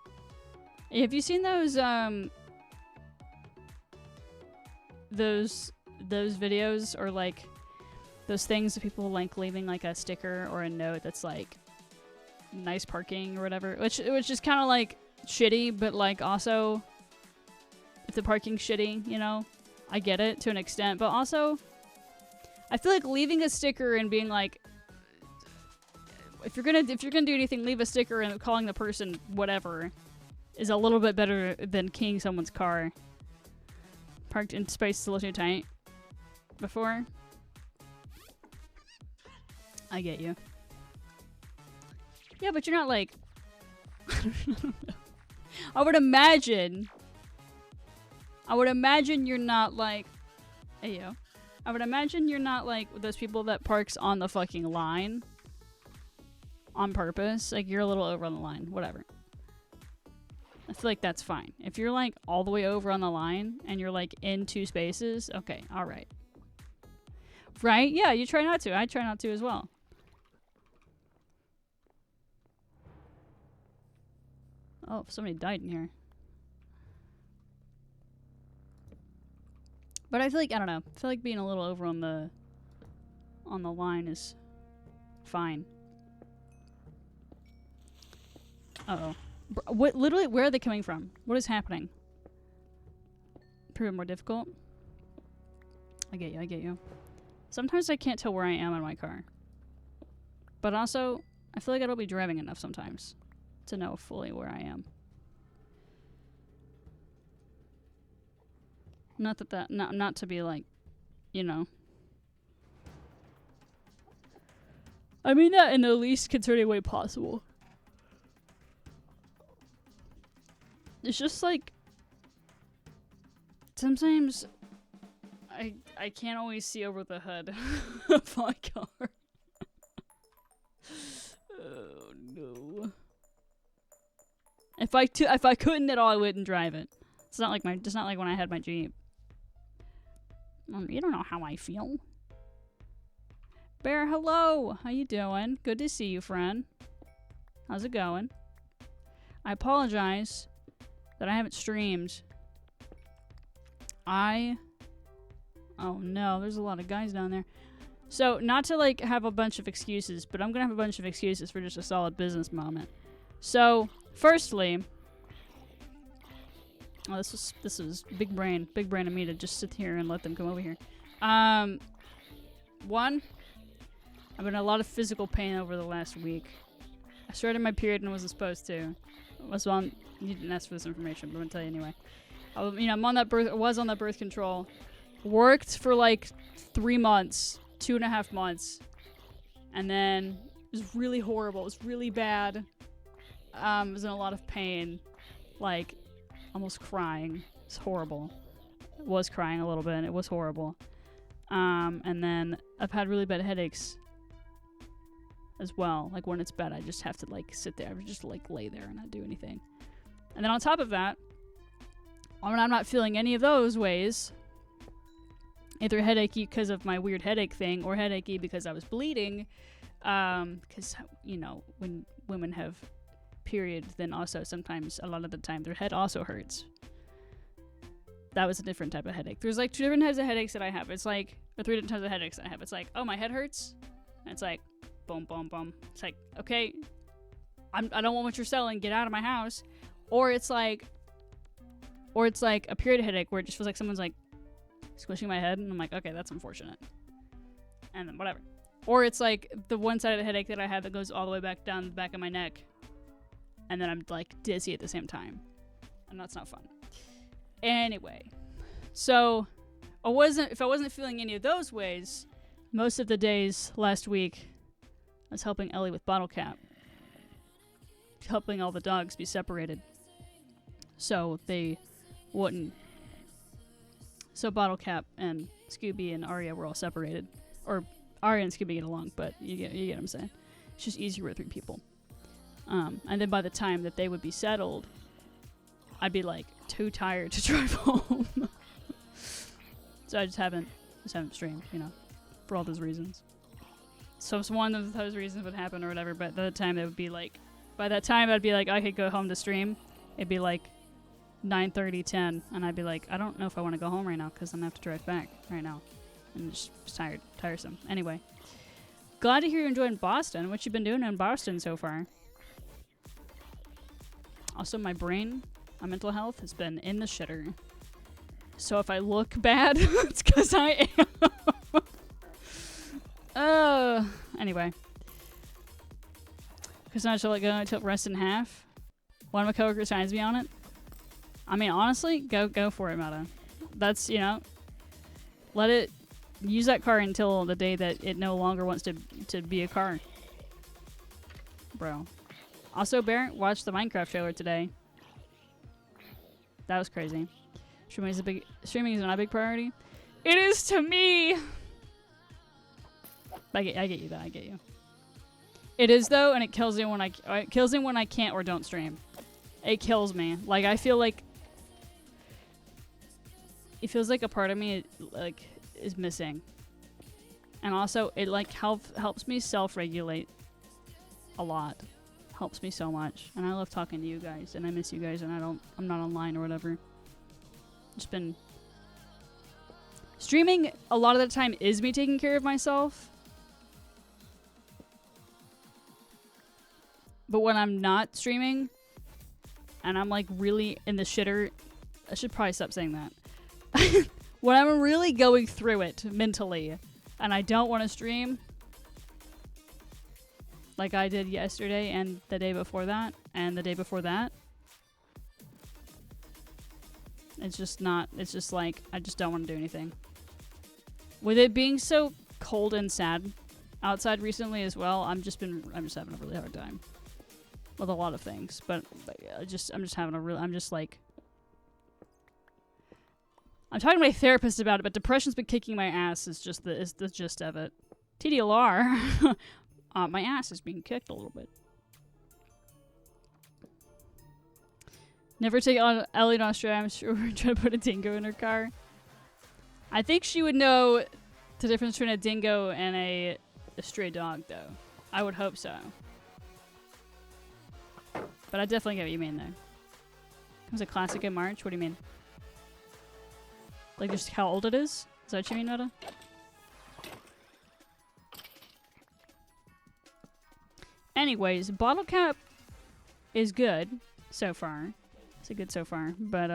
A: Have you seen those videos or like those things that people like leaving like a sticker or a note that's like nice parking or whatever, which is kind of like shitty, but like also if the parking's shitty, you know, I get it to an extent, but also I feel like leaving a sticker and being like, if you're gonna do anything, leave a sticker and calling the person whatever is a little bit better than keying someone's car. Parked in space a little too tight before. I get you. Yeah, but you're not like I would imagine you're not like Ayo. I would imagine you're not like those people that parks on the fucking line on purpose. Like, you're a little over on the line. Whatever. I feel like that's fine. If you're like all the way over on the line and you're like in two spaces, okay, alright. Right? Yeah, you try not to. I try not to as well. Oh, somebody died in here. But I feel like, I don't know. I feel like being a little over on the line is fine. Uh-oh. What, literally, where are they coming from? What is happening? Prove it more difficult? I get you. Sometimes I can't tell where I am in my car. But also, I feel like I don't be driving enough sometimes to know fully where I am. Not to be like, you know. I mean that in the least concerning way possible. It's just like sometimes I can't always see over the hood of my car. Oh no. If I couldn't at all, I wouldn't drive it. It's not like when I had my Jeep. You don't know how I feel. Bear, hello. How you doing? Good to see you, friend. How's it going? I apologize that I haven't streamed. Oh no, there's a lot of guys down there. So, not to like have a bunch of excuses, but I'm gonna have a bunch of excuses for just a solid business moment. So, firstly, oh, this was big brain of me to just sit here and let them come over here. One, I've been in a lot of physical pain over the last week. I started my period and wasn't supposed to. You didn't ask for this information, but I'm gonna tell you anyway. I'm on that was on that birth control. Worked for like 3 months, 2.5 months, and then it was really horrible. It was really bad. I was in a lot of pain, like almost crying. It's horrible. I was crying a little bit. And it was horrible. And then I've had really bad headaches as well. Like when it's bad, I just have to like sit there. I would just like lay there and not do anything. And then on top of that, when I'm not feeling any of those ways, either headachy because of my weird headache thing or headachy because I was bleeding, because, you know, when women have period, then also sometimes a lot of the time their head also hurts. That was a different type of headache. There's like 2 different types of headaches that I have. It's like, or 3 different types of headaches that I have. It's like, oh, my head hurts. And it's like, boom, boom, boom. It's like, okay, I don't want what you're selling. Get out of my house. Or it's like a period headache where it just feels like someone's like squishing my head, and I'm like, okay, that's unfortunate. And then whatever. Or it's like the one-sided headache that I have that goes all the way back down the back of my neck, and then I'm like dizzy at the same time, and that's not fun. Anyway, so if I wasn't feeling any of those ways, most of the days last week, I was helping Ellie with bottle cap, helping all the dogs be separated, so they wouldn't. So Bottle Cap and Scooby and Arya were all separated. Or Arya and Scooby get along, but you get what I'm saying. It's just easier with 3 people. And then by the time that they would be settled, I'd be like too tired to drive home. So I just haven't streamed, you know, for all those reasons. So if one of those reasons would happen or whatever, but by that time I'd be like, I could go home to stream. It'd be like 9:30, 10, and I'd be like, I don't know if I want to go home right now because I'm gonna have to drive back right now. I'm just tiresome. Anyway, glad to hear you're enjoying Boston. What you been doing in Boston so far? Also, my mental health has been in the shitter. So if I look bad, it's because I am. Anyway. Because I should go tilt rest in half. One of my coworkers signs me on it. I mean, honestly, go for it, Meta. That's, you know, let it use that car until the day that it no longer wants to be a car. Bro. Also, Barrett watched the Minecraft trailer today. That was crazy. Streaming is not a big priority. It is to me. I get you though. I get you. It is though, and it kills me when I can't or don't stream. It kills me. Like I feel like it feels like a part of me like is missing. And also it like helps me self-regulate a lot. helps me so much. And I love talking to you guys, and I miss you guys, and I'm not online or whatever. Just been streaming a lot of the time is me taking care of myself. But when I'm not streaming and I'm like really in the shitter, I should probably stop saying that. When I'm really going through it mentally and I don't want to stream, like I did yesterday and the day before that and the day before that, it's just like I just don't want to do anything. With it being so cold and sad outside recently as well, I'm just having a really hard time with a lot of things. But I'm just having a real, I'm talking to my therapist about it, but depression's been kicking my ass is the gist of it. TDLR, my ass is being kicked a little bit. Never take on Ellie in Australia. I'm sure we're trying to put a dingo in her car. I think she would know the difference between a dingo and a stray dog, though. I would hope so. But I definitely get what you mean, though. It was a classic in March? What do you mean? Like, just how old it is? Is that what you mean, Meta? Anyways, Bottle Cap is good so far. It's a good so far. But,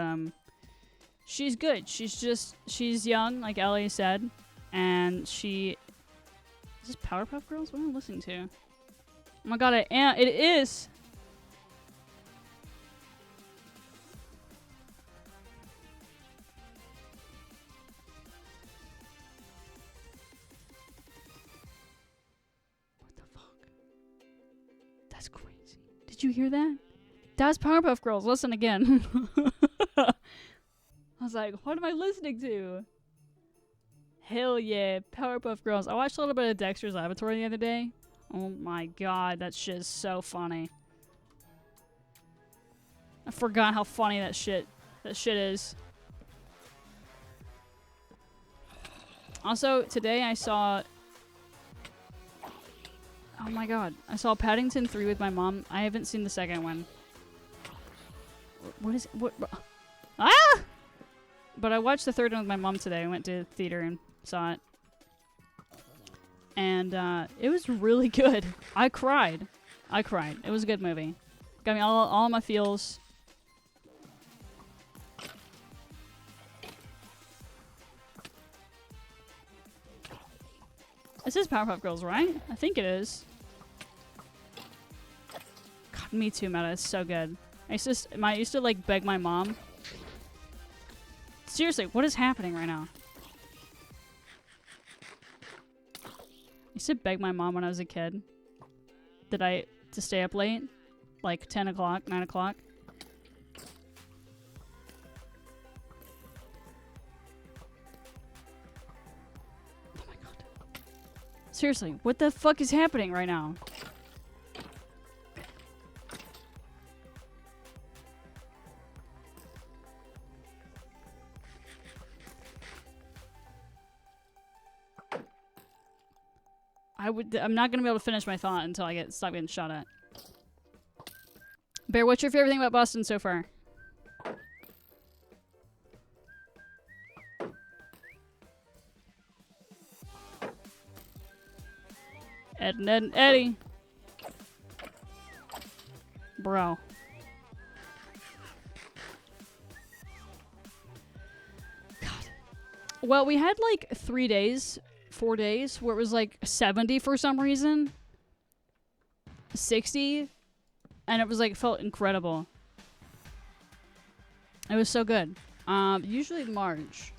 A: she's good. She's young, like Ellie said. And she... Is this Powerpuff Girls? What am I listening to? Oh my god, it is... Did you hear that? That's Powerpuff Girls. Listen again. I was like, what am I listening to? Hell yeah, Powerpuff Girls. I watched a little bit of Dexter's Laboratory the other day. Oh my god, that shit is so funny. I forgot how funny that shit is. Also, today I saw... Oh my god. I saw Paddington 3 with my mom. I haven't seen the second one. What is... What? Ah! But I watched the third one with my mom today. I went to the theater and saw it. And it was really good. I cried. It was a good movie. Got me all my feels. This is Powerpuff Girls, right? I think it is. God, me too, Meta. It's so good. I used to like beg my mom. Seriously, what is happening right now? I used to beg my mom when I was a kid to stay up late, like 10 o'clock, 9 o'clock. Seriously, what the fuck is happening right now? I'm not gonna be able to finish my thought until I stop getting shot at. Bear, what's your favorite thing about Boston so far? Ed and Eddie. Bro. God. Well, we had like 4 days where it was like 70 for some reason. 60. And it was like, felt incredible. It was so good. Usually March.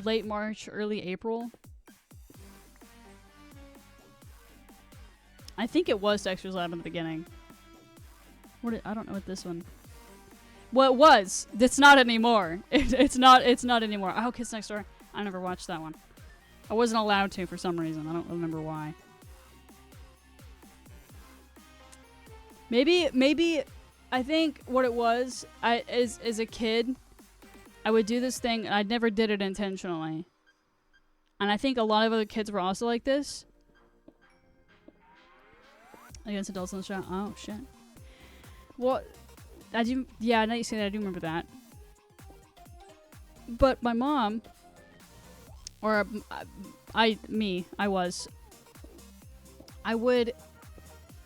A: Late March, early April. I think it was Dexter's Lab in the beginning. I don't know what this one... Well, it was. It's not anymore. It's not anymore. Oh, Kids Next Door. I never watched that one. I wasn't allowed to for some reason. I don't remember why. Maybe I think what it was, as a kid, I would do this thing, and I never did it intentionally. And I think a lot of other kids were also like this. against adults in the show. Oh shit. Well, I do. Yeah, now you say that, I do remember that. But my mom, or I would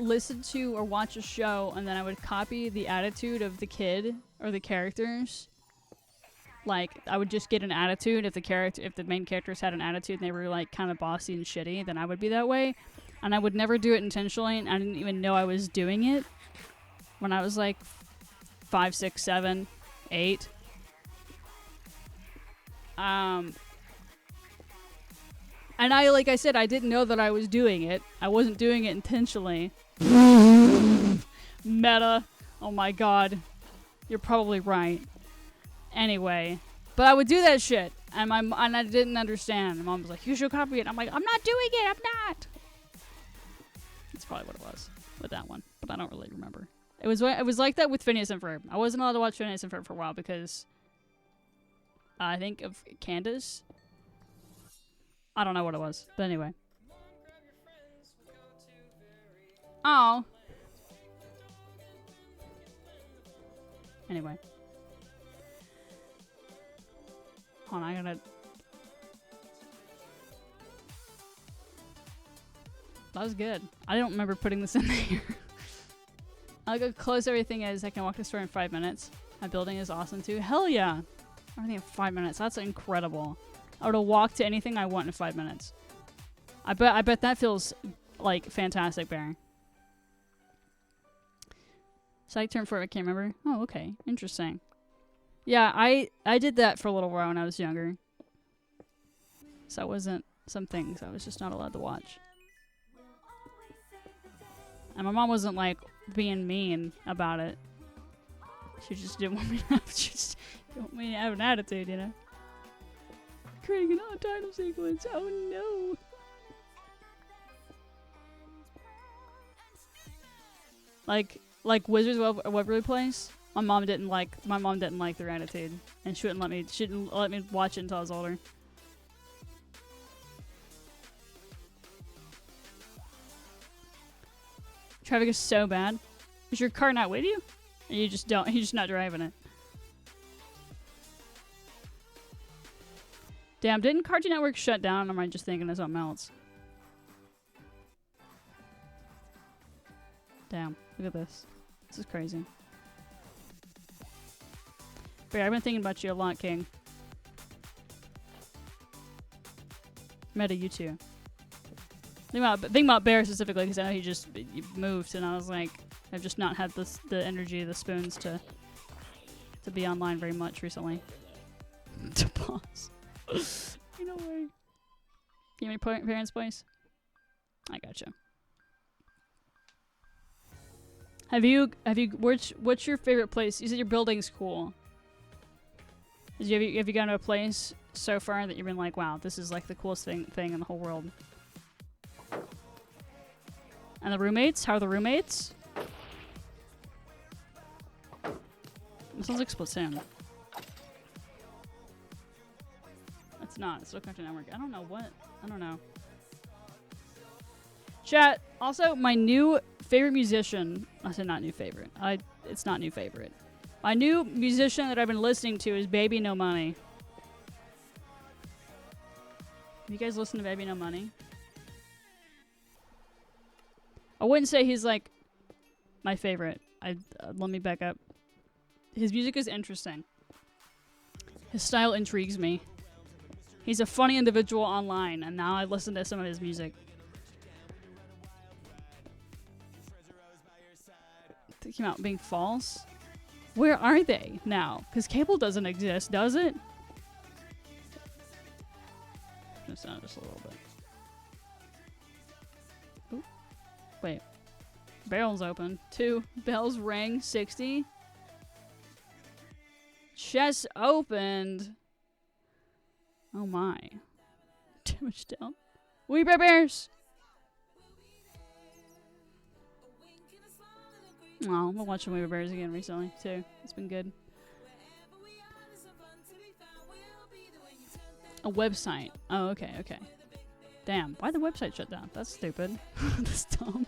A: listen to or watch a show, and then I would copy the attitude of the kid or the characters. Like, I would just get an attitude. If the main characters had an attitude and they were like kind of bossy and shitty, then I would be that way. And I would never do it intentionally, and I didn't even know I was doing it when I was like 5, 6, 7, 8. And like I said, I didn't know that I was doing it. I wasn't doing it intentionally. Meta. Oh my god. You're probably right. Anyway. But I would do that shit. And I didn't understand. My mom was like, you should copy it. I'm like, I'm not doing it. I'm not. That's probably what it was with that one. But I don't really remember. It was like that with Phineas and Ferb. I wasn't allowed to watch Phineas and Ferb for a while because I think of Candace. I don't know what it was. But anyway. Oh. Anyway. Hold on, I gotta... That was good. I don't remember putting this in there. I'll go close everything as I can walk the store in 5 minutes. My building is awesome too. Hell yeah! Everything in 5 minutes. That's incredible. I would have walked to anything I want in 5 minutes. I bet that feels like fantastic, Baron. Psych term for it, I can't remember. Oh, okay. Interesting. Yeah, I did that for a little while when I was younger. So it wasn't some things I was just not allowed to watch. And my mom wasn't like being mean about it. She just didn't want me to have an attitude, you know? Creating an odd title sequence. Oh no. Like Wizards of Waverly Place. My mom didn't like their attitude, and she didn't let me watch it until I was older. Traffic is so bad. Is your car not with you? Or you're just not driving it. Damn, didn't Cartoon Network shut down, or am I just thinking of something else? Damn, look at this. This is crazy. Bear, I've been thinking about you a lot, King. Meta, you too. Think about Bear specifically, because I know he moved, and I was like, I've just not had the energy, the spoons to be online very much recently. To pause. You know way. You have any parents' place? I gotcha. Have you what's your favorite place? You said your building's cool. Have you gone to a place so far that you've been like, wow, this is like the coolest thing in the whole world? And the roommates? How are the roommates? It sounds like Splatoon. It's not. It's still Cartoon Network. I don't know. Chat. Also, my new favorite musician. I said not new favorite. It's not new favorite. My new musician that I've been listening to is Baby No Money. Have you guys listened to Baby No Money? I wouldn't say he's like my favorite. Let me back up. His music is interesting. His style intrigues me. He's a funny individual online, and now I listen to some of his music. They came out being false. Where are they now? Because cable doesn't exist, does it? Just a little bit. Ooh. Wait. Barrel's open. 2. Bells ring. 60. Chest opened. Oh my. Damage down. We Bears! Oh, I've been watching We Bears again recently, too. It's been good. A website. Oh, okay. Damn, why'd the website shut down? That's stupid. That's dumb.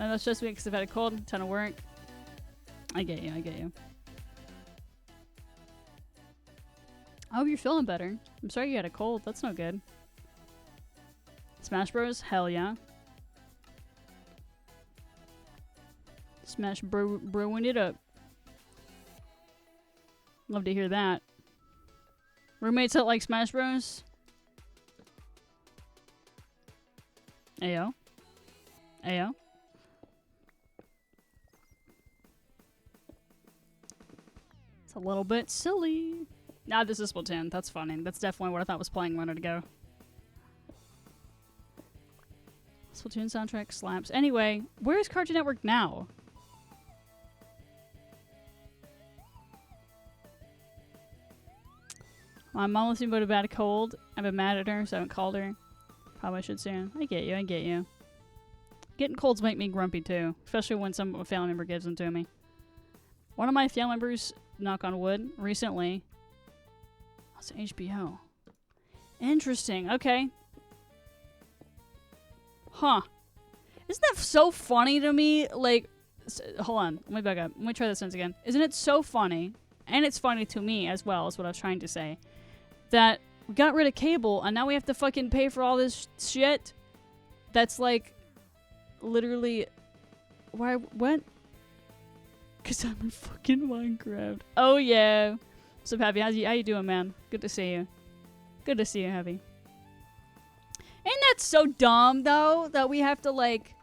A: And that's just because I've had a cold, ton of work. I get you, I get you. I hope you're feeling better. I'm sorry you had a cold. That's no good. Smash Bros? Hell yeah. Smash brewing it up. Love to hear that. Roommates that like Smash Bros? Ayo. Ayo. It's a little bit silly. Nah, this is Splatoon. That's funny. That's definitely what I thought was playing a minute ago. Splatoon soundtrack slaps. Anyway, where is Cartoon Network now? My mom wants me to go to bed cold. I've been mad at her, so I haven't called her. Probably should soon. I get you, I get you. Getting colds make me grumpy too, especially when some family member gives them to me. One of my family members, knock on wood, recently... It's HBO. Interesting, okay. Huh. Isn't that so funny to me? Like, hold on, let me back up. Let me try this sentence again. Isn't it so funny, and it's funny to me as well, is what I was trying to say, that we got rid of cable, and now we have to fucking pay for all this shit that's like, literally, why, what? Because I'm in fucking Minecraft. Oh yeah. What's up, Heavy? How you doing, man? Good to see you. Good to see you, Heavy. Ain't that so dumb, though, that we have to, like...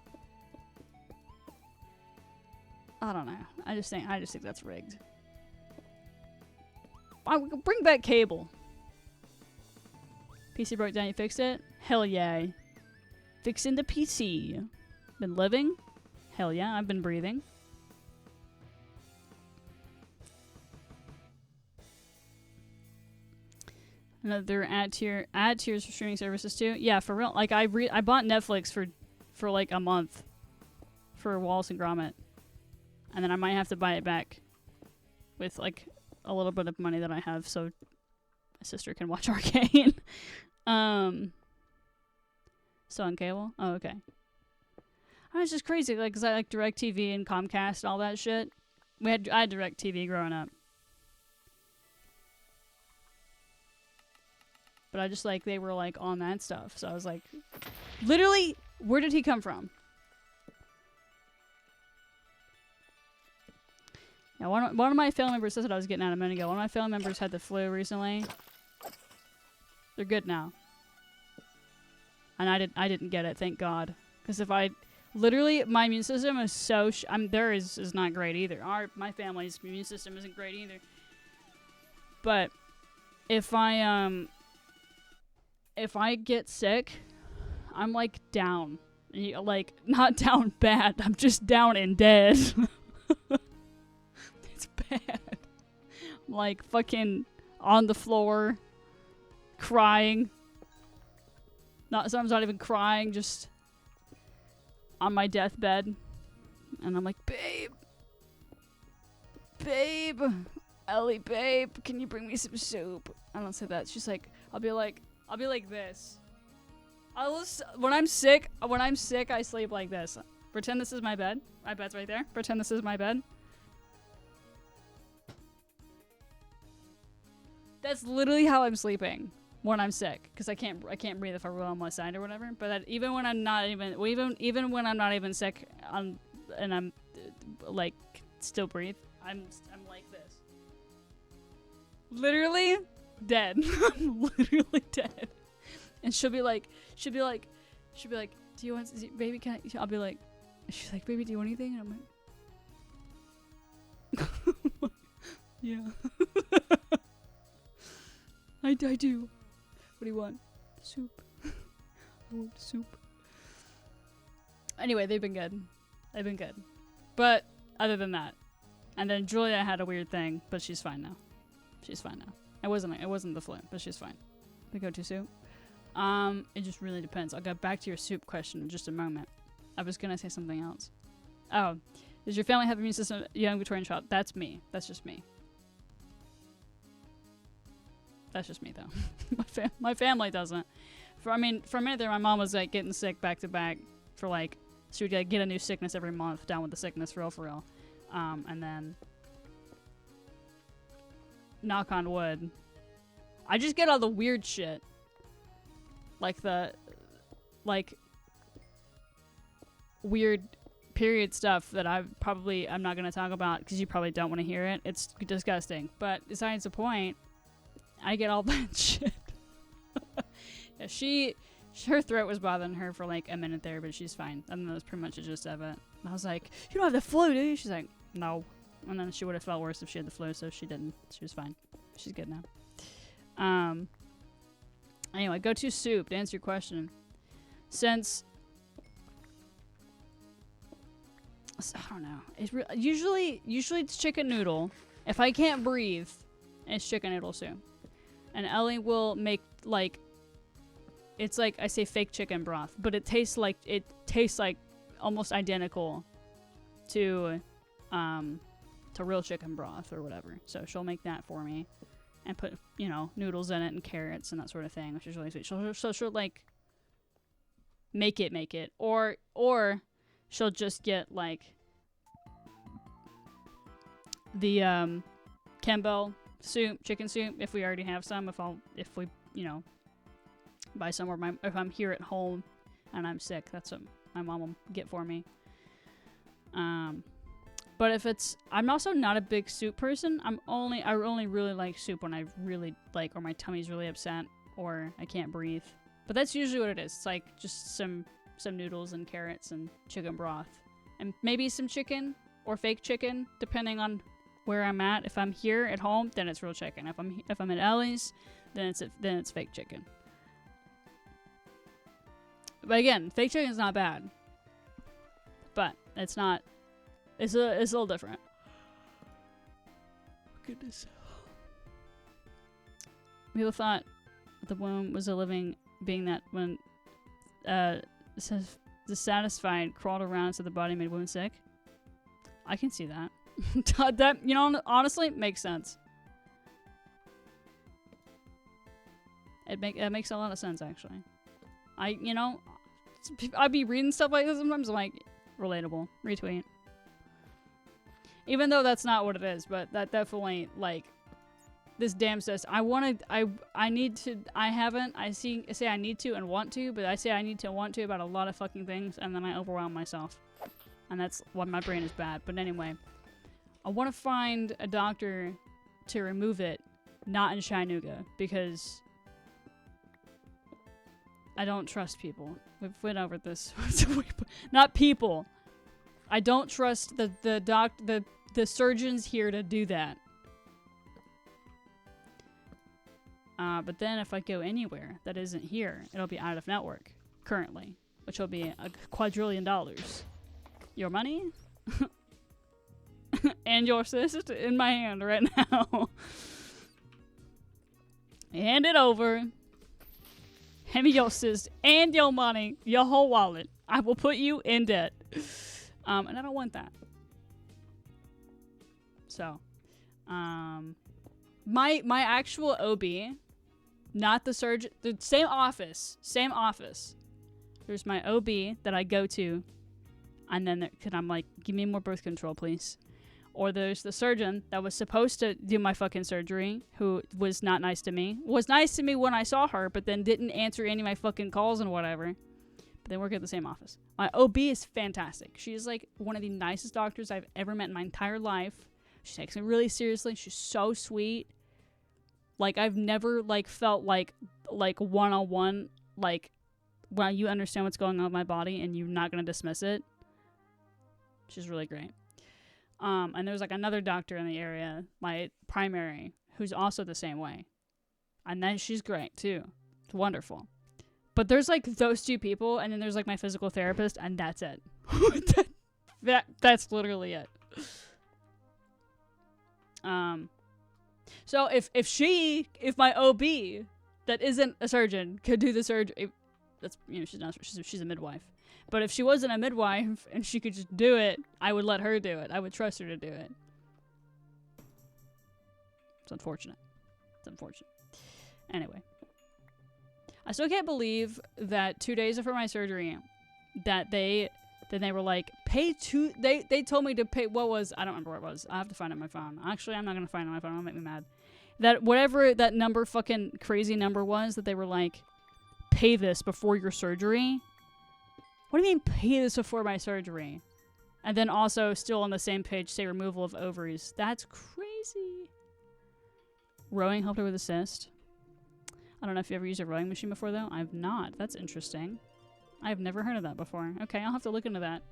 A: I don't know. I just think that's rigged. Bring back cable. PC broke down, you fixed it? Hell yeah. Fixing the PC. Been living? Hell yeah, I've been breathing. Another ad tiers for streaming services too. Yeah, for real. Like I bought Netflix for like a month for Wallace and Gromit, and then I might have to buy it back with like a little bit of money that I have, so my sister can watch Arcane. Still on cable? Oh, okay. I was just crazy, like, cause I like DirecTV and Comcast and all that shit. I had DirecTV growing up. But I just, like, they were, like, on that stuff. So I was like, literally, where did he come from? Yeah, one of my family members, that's what I was getting at a minute ago. One of my family members had the flu recently. They're good now. And I didn't get it, thank God. Because if I... Literally, my immune system is so... theirs is not great either. My family's immune system isn't great either. But if I get sick, I'm, like, down. Like, not down bad. I'm just down and dead. It's bad. I'm, like, fucking on the floor, crying. Sometimes not even crying, just on my deathbed. And I'm like, babe, Ellie, babe, can you bring me some soup? I don't say that. She's like, I'll be like this. When I'm sick, I sleep like this. Pretend this is my bed. My bed's right there. Pretend this is my bed. That's literally how I'm sleeping when I'm sick, because I can't breathe if I roll on my side or whatever. But even when I'm not even when I'm not even sick, and I'm like still breathe, I'm like this. Literally dead. I'm literally dead. And she'll be like, do you want, baby, can I? I'll be like, she's like, baby, do you want anything? And I'm like, yeah. I do. What do you want? Soup. I want soup. Anyway, they've been good. But other than that, and then Julia had a weird thing, but she's fine now. It wasn't the flu, but she's fine. The go-to soup. It just really depends. I'll get back to your soup question in just a moment. I was gonna say something else. Oh, does your family have an immune system? Young Victorian child. That's me. That's just me. That's just me, though. My family doesn't. For a minute there, my mom was like getting sick back to back for like She would get a new sickness every month, down with the sickness, for real. And then, knock on wood, I just get all the weird shit. Like weird period stuff that I'm not going to talk about because you probably don't want to hear it. It's disgusting. But besides the point, I get all that shit. Yeah, her throat was bothering her for like a minute there, but she's fine. And that was pretty much the gist of it. And I was like, you don't have the flu, do you? She's like, no. And then she would have felt worse if she had the flu, so she didn't. She was fine. She's good now. Anyway, go-to soup, to answer your question. Since, I don't know. It's usually it's chicken noodle. If I can't breathe, it's chicken noodle soup. And Ellie will make, like, it's like, I say fake chicken broth, but it tastes like almost identical to real chicken broth or whatever. So she'll make that for me and put, noodles in it and carrots and that sort of thing, which is really sweet. She'll like make it, or she'll just get like the Campbell soup, chicken soup, if we already have some. If we buy somewhere. If I'm here at home and I'm sick, that's what my mom will get for me. But if I'm also not a big soup person. I only really like soup when I really like, or my tummy's really upset, or I can't breathe. But that's usually what it is. It's like just some noodles and carrots and chicken broth, and maybe some chicken or fake chicken, depending on where I'm at. If I'm here at home, then it's real chicken. If I'm at Ellie's, then it's fake chicken. But again, fake chicken is not bad. But it's not. It's a little different. Goodness. People thought the womb was a living being that when dissatisfied crawled around so the body made women sick. I can see that. That honestly makes sense. It makes a lot of sense actually. I'd be reading stuff like this sometimes. I'm like, relatable. Retweet. Even though that's not what it is, but that definitely, like, this damn says, I need to, I say I need to and want to, but I say I need to and want to about a lot of fucking things, and then I overwhelm myself. And that's why my brain is bad. But anyway, I want to find a doctor to remove it, not in Chattanooga, because I don't trust people. We've went over this. Not people. I don't trust the surgeons here to do that. But then if I go anywhere that isn't here, it'll be out of network currently, which will be a quadrillion dollars. Your money and your assist in my hand right now. Hand it over. Hand me your assist and your money, your whole wallet. I will put you in debt. And I don't want that. So, my actual OB, not the surgeon, the same office. There's my OB that I go to, and then I'm like, give me more birth control, please. Or there's the surgeon that was supposed to do my fucking surgery, who was not nice to me. Was nice to me when I saw her, but then didn't answer any of my fucking calls and whatever. But they work at the same office. My OB is fantastic. She is like one of the nicest doctors I've ever met in my entire life. She takes me really seriously. She's so sweet. Like, I've never, like, felt like one-on-one, like, well, you understand what's going on with my body and you're not going to dismiss it. She's really great. And there's, like, another doctor in the area, my primary, who's also the same way. And then she's great, too. It's wonderful. But there's, like, those two people, and then there's, like, my physical therapist, and that's it. That's literally it. So if my OB that isn't a surgeon could do the surgery, that's, she's a midwife. But if she wasn't a midwife and she could just do it, I would let her do it. I would trust her to do it. It's unfortunate. Anyway. I still can't believe that 2 days before my surgery that they Then they were like, pay two. They told me to pay. What was? I don't remember what it was. I have to find it on my phone. Actually, I'm not gonna find it on my phone. It'll make me mad. That whatever that number, fucking crazy number was, that they were like, pay this before your surgery. What do you mean pay this before my surgery? And then also still on the same page say removal of ovaries. That's crazy. Rowing helped her with a cyst. I don't know if you ever used a rowing machine before though. I've not. That's interesting. I've never heard of that before. Okay, I'll have to look into that.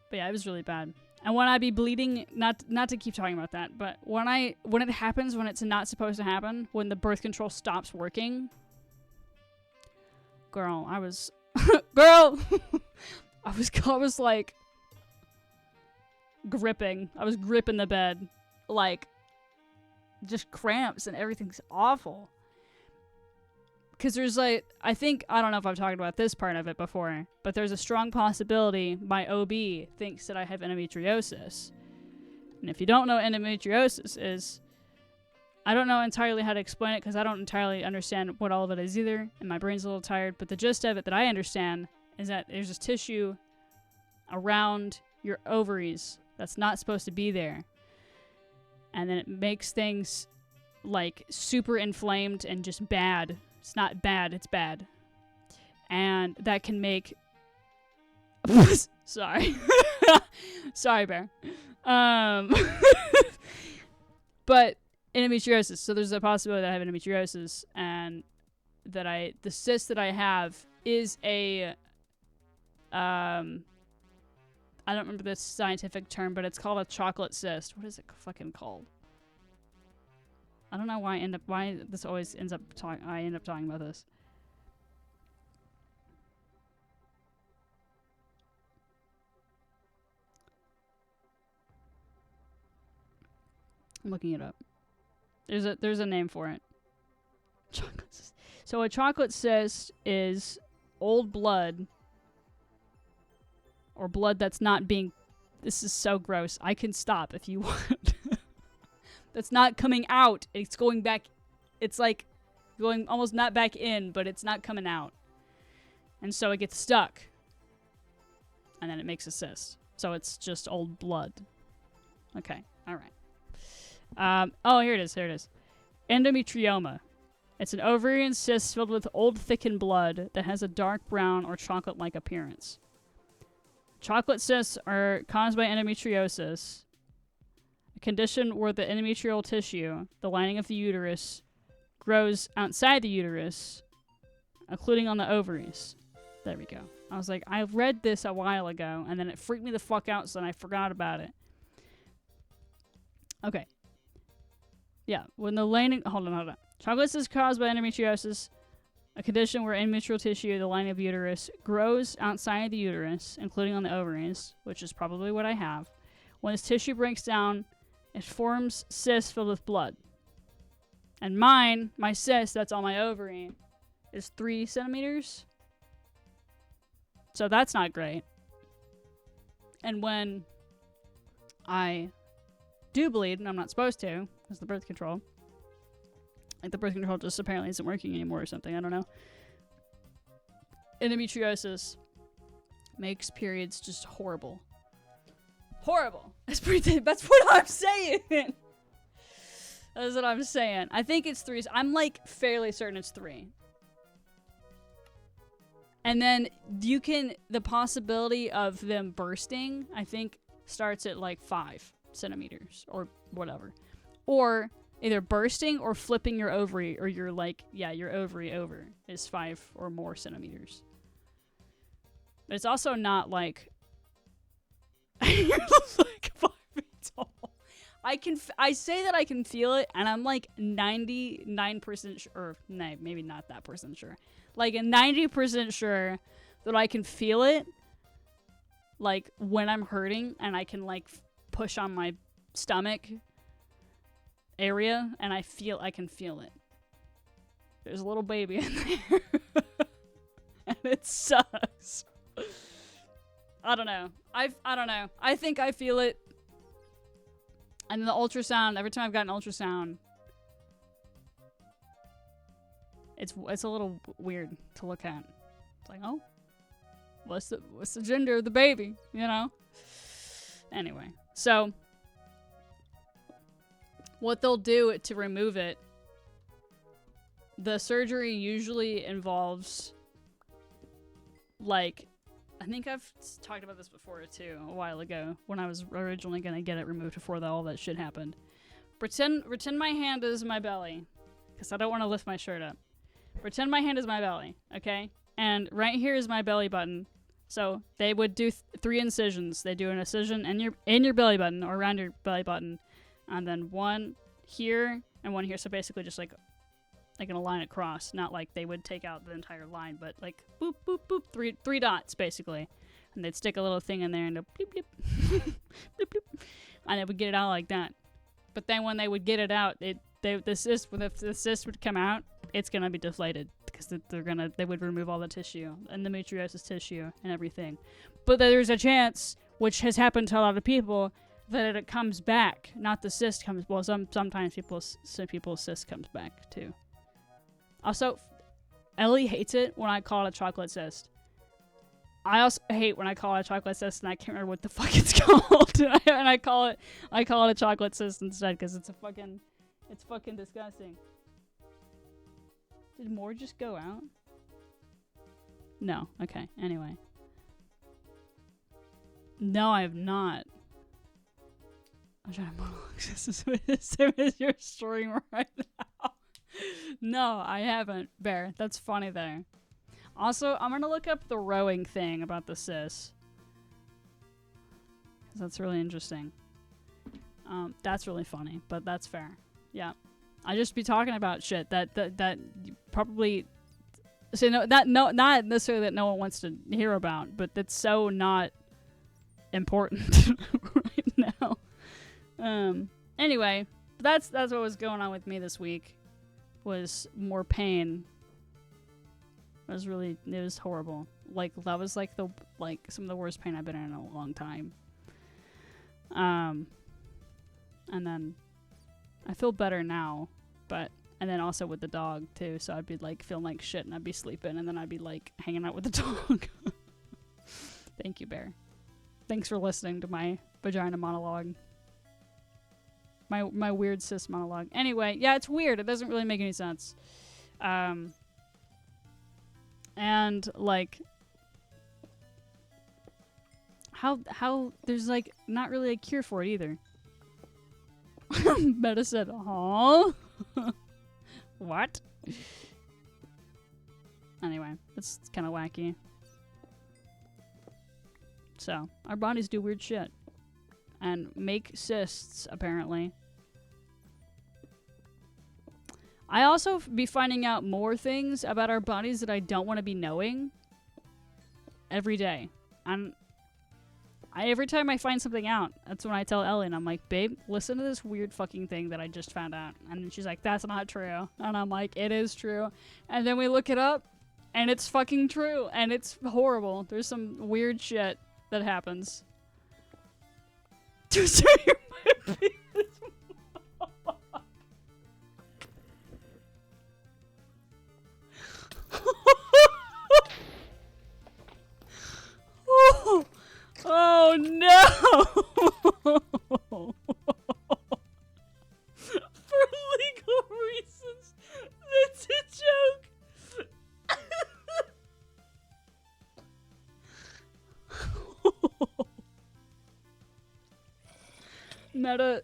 A: But yeah, it was really bad. And when I be bleeding, not to keep talking about that, but when it happens when it's not supposed to happen, when the birth control stops working, girl, I was girl I was like gripping. I was gripping the bed, like just cramps and everything's awful. Because there's like, I don't know if I've talked about this part of it before, but there's a strong possibility my OB thinks that I have endometriosis. And if you don't know what endometriosis is, I don't know entirely how to explain it because I don't entirely understand what all of it is either, and my brain's a little tired, but the gist of it that I understand is that there's this tissue around your ovaries that's not supposed to be there. And then it makes things like super inflamed and just bad. It's not bad, it's bad. And that can make... Sorry. Sorry, Bear. But endometriosis. So there's a possibility that I have endometriosis and that the cyst that I have is a... I don't remember the scientific term, but it's called a chocolate cyst. What is it fucking called? I don't know why this always ends up I end up talking about this. I'm looking it up. There's a name for it. Chocolate cyst. So a chocolate cyst is old blood or blood that's not being... This is so gross. I can stop if you want. That's not coming out. It's going back. It's like going almost not back in, but it's not coming out. And so it gets stuck. And then it makes a cyst. So it's just old blood. Okay. All right. Oh, here it is. Here it is. Endometrioma. It's an ovarian cyst filled with old thickened blood that has a dark brown or chocolate-like appearance. Chocolate cysts are caused by endometriosis, a condition where the endometrial tissue, the lining of the uterus, grows outside the uterus, including on the ovaries. There we go. I was like, I read this a while ago, and then it freaked me the fuck out, so then I forgot about it. Okay. Yeah, when the lining... Hold on. Chocolate cysts caused by endometriosis, a condition where endometrial tissue, the lining of the uterus, grows outside the uterus, including on the ovaries, which is probably what I have. When this tissue breaks down, it forms cysts filled with blood. And my cyst, that's on my ovary, is 3 centimeters. So that's not great. And when I do bleed, and I'm not supposed to, because the birth control... Like, the birth control just apparently isn't working anymore or something. I don't know. Endometriosis makes periods just horrible. Horrible. That's what I'm saying. That's what I'm saying. I think it's 3. I'm, like, fairly certain it's 3. And then the possibility of them bursting, I think, starts at, like, 5 centimeters or whatever. Or... either bursting or flipping your ovary, or your ovary over is 5 or more centimeters. But it's also not like you're like 5 feet tall. I say that I can feel it, and I'm like 99% sure, or no, maybe not that percent sure. Like 90% sure that I can feel it, like when I'm hurting, and I can like push on my stomach area, and I can feel it. There's a little baby in there. And it sucks. I don't know. I don't know. I think I feel it. And the ultrasound, every time I've got an ultrasound, it's a little weird to look at. It's like, oh, what's the gender of the baby, you know? Anyway, so what they'll do to remove it, the surgery usually involves, like, I think I've talked about this before too, a while ago, when I was originally gonna get it removed before all that shit happened. Pretend my hand is my belly, because I don't want to lift my shirt up. Pretend my hand is my belly, okay? And right here is my belly button. So they would do 3 incisions. They do an incision in your belly button, or around your belly button, and then one here and one here. So basically just like in a line across, not like they would take out the entire line, but like boop boop boop, three dots basically, and they'd stick a little thing in there and a bleep bleep, bleep bleep, and they would get it out like that. But then when they would get it out, if the cyst would come out, it's gonna be deflated because they would remove all the tissue and the endometriosis tissue and everything. But there's a chance, which has happened to a lot of people, that it comes back. Not the cyst comes. Well, sometimes people's cyst comes back too. Also, Ellie hates it when I call it a chocolate cyst. I also hate when I call it a chocolate cyst and I can't remember what the fuck it's called. And I call it a chocolate cyst instead because it's fucking disgusting. Did more just go out? No. Okay. Anyway. No, I have not. I'm trying to monologue. This is your story right now. No, I haven't, Bear. That's funny there. Also, I'm gonna look up the rowing thing about the cis. Because that's really interesting. That's really funny, but that's fair. Yeah. I just be talking about shit that probably... So not necessarily that no one wants to hear about, but that's so not important right now. Anyway, that's what was going on with me this week. Was more pain. It was horrible. Like, that was like some of the worst pain I've been in a long time. And then I feel better now, and then also with the dog too, so I'd be like feeling like shit and I'd be sleeping and then I'd be like hanging out with the dog. Thank you, Bear. Thanks for listening to my vagina monologue. My weird cis monologue. Anyway, yeah, it's weird. It doesn't really make any sense. And like how there's like not really a cure for it either. Meta said, "Huh?" What? Anyway, it's kind of wacky. So, our bodies do weird shit. And make cysts, apparently. I also be finding out more things about our bodies that I don't want to be knowing every day. And every time I find something out, that's when I tell Ellie, and I'm like, babe, listen to this weird fucking thing that I just found out. And she's like, that's not true. And I'm like, it is true. And then we look it up, and it's fucking true. And it's horrible. There's some weird shit that happens. To say my penis. Oh no! For legal reasons, that's a joke. Meta,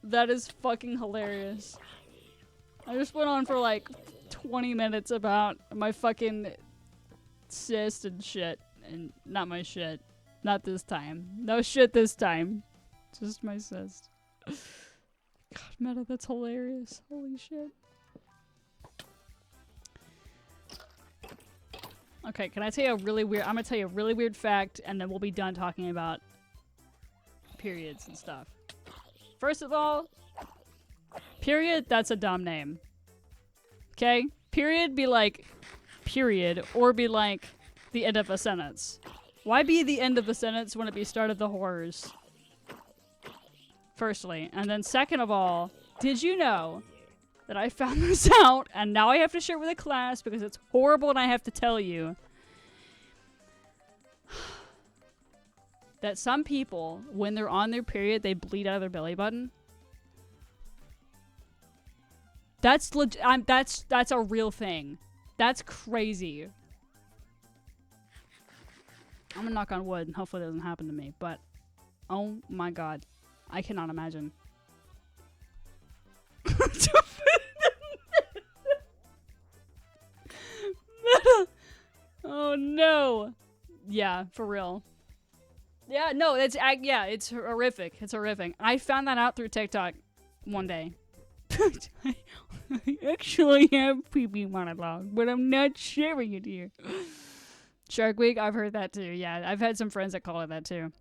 A: that is fucking hilarious. I just went on for like 20 minutes about my fucking cyst and shit. And not my shit. Not this time. No shit this time. Just my cyst. God, Meta, that's hilarious. Holy shit. Okay, can I tell you a really weird... I'm gonna tell you a really weird fact, and then we'll be done talking about periods and stuff. First of all, period, that's a dumb name. Okay? Period be like, period, or be like the end of a sentence. Why be the end of the sentence when it be start of the horrors? Firstly. And then second of all, did you know that I found this out, and now I have to share it with the class because it's horrible and I have to tell you. that some people, when they're on their period, they bleed out of their belly button. That's that's a real thing. That's crazy. I'm gonna knock on wood and hopefully it doesn't happen to me, but oh my god. I cannot imagine. Oh no. Yeah, for real. Yeah, no, it's horrific. It's horrific. I found that out through TikTok one day. I actually have pee-pee monologue, but I'm not sharing it here. Shark Week, I've heard that too. Yeah, I've had some friends that call it that too.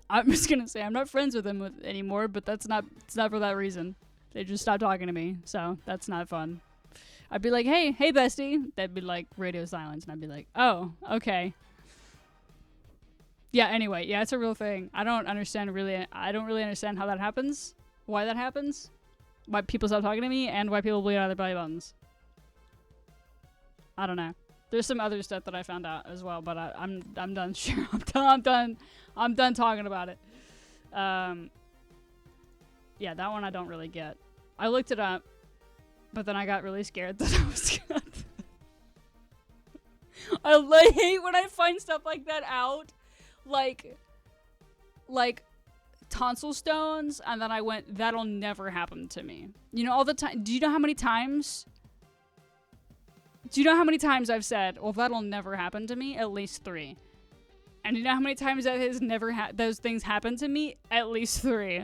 A: I'm just gonna say I'm not friends with them anymore, but it's not for that reason. They just stopped talking to me, so that's not fun. I'd be like, hey bestie. They'd be like radio silence, and I'd be like, oh, okay. Yeah, anyway, yeah, it's a real thing. I don't really understand how that happens, why that happens, why people stop talking to me, and why people bleed out of their belly buttons. I don't know. There's some other stuff that I found out as well, but I'm done. Sure, I'm done talking about it. Yeah, that one I don't really get. I looked it up, but then I got really scared that I was gonna. I hate when I find stuff like that out, like tonsil stones, and then I went, that'll never happen to me. You know, all the time. Do you know how many times I've said, well, that'll never happen to me? At least 3. And you know how many times that has never those things happen to me? At least 3.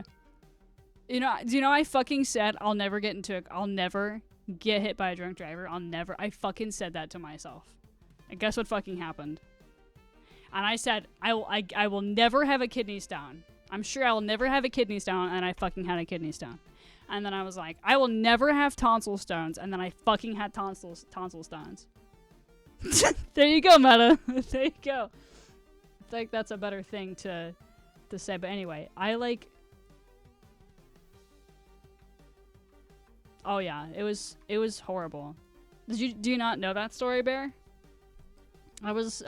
A: You know, do you know I fucking said I'll never get hit by a drunk driver. I fucking said that to myself. And guess what fucking happened? And I said, I will never have a kidney stone. I'm sure I will never have a kidney stone, and I fucking had a kidney stone. And then I was like, I will never have tonsil stones, and then I fucking had tonsil stones. There you go, Meta. There you go. I think that's a better thing to say. But anyway, oh yeah, it was horrible. Do you not know that story, Bear? That was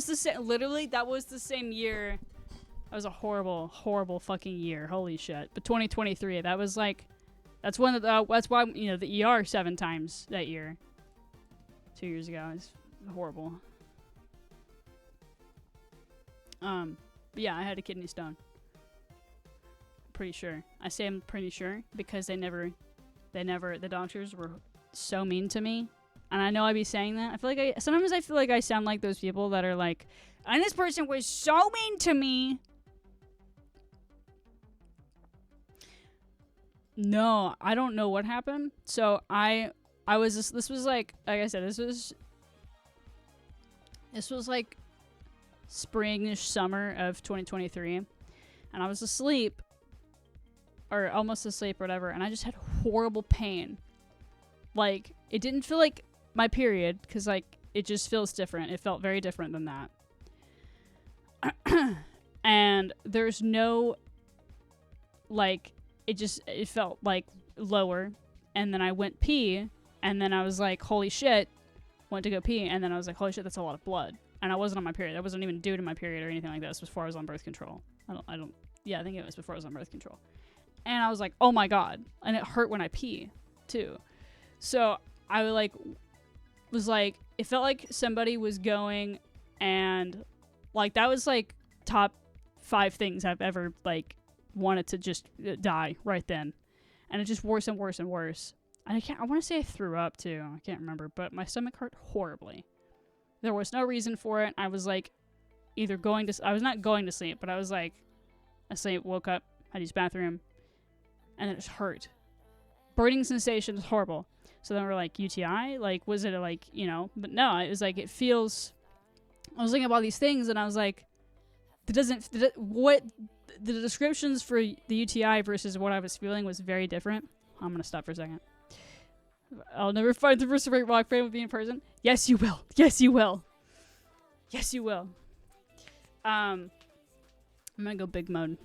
A: the same year. That was a horrible, horrible fucking year. Holy shit. But 2023, that's why, the ER 7 times that year. 2 years ago. It's horrible. But yeah, I had a kidney stone. Pretty sure. I say I'm pretty sure because the doctors were so mean to me. And I know I be saying that. Sometimes I feel like I sound like those people that are like, and this person was so mean to me. No, I don't know what happened. So this was like I said, this was like spring-ish summer of 2023. And I was asleep, or almost asleep or whatever, and I just had horrible pain. Like, it didn't feel like my period, because like it just feels different. It felt very different than that. And there's no, like, it felt like lower, and then I went pee, and then I was like, holy shit, went to go pee, and then I was like, holy shit, that's a lot of blood. And I wasn't on my period. I wasn't even due to my period or anything like that. This was before I was on birth control. I think it was before I was on birth control. And I was like, oh my god. And it hurt when I pee too. So I was like, it felt like somebody was going, and like that was like top 5 things I've ever like wanted to just die right then. And it just worse and worse and worse. And I want to say I threw up too. I can't remember, but my stomach hurt horribly. There was no reason for it. I was like I was not going to sleep, but I was like asleep, woke up, had to use the bathroom, and it just hurt. Burning sensation is horrible. So then we're like, UTI? Like, was it like, but no, it was like, it feels, I was thinking about these things, and I was like, the descriptions for the UTI versus what I was feeling was very different. I'm going to stop for a second. I'll never find the first right rock frame with me in person. Yes, you will. Yes, you will. Yes, you will. I'm going to go big mode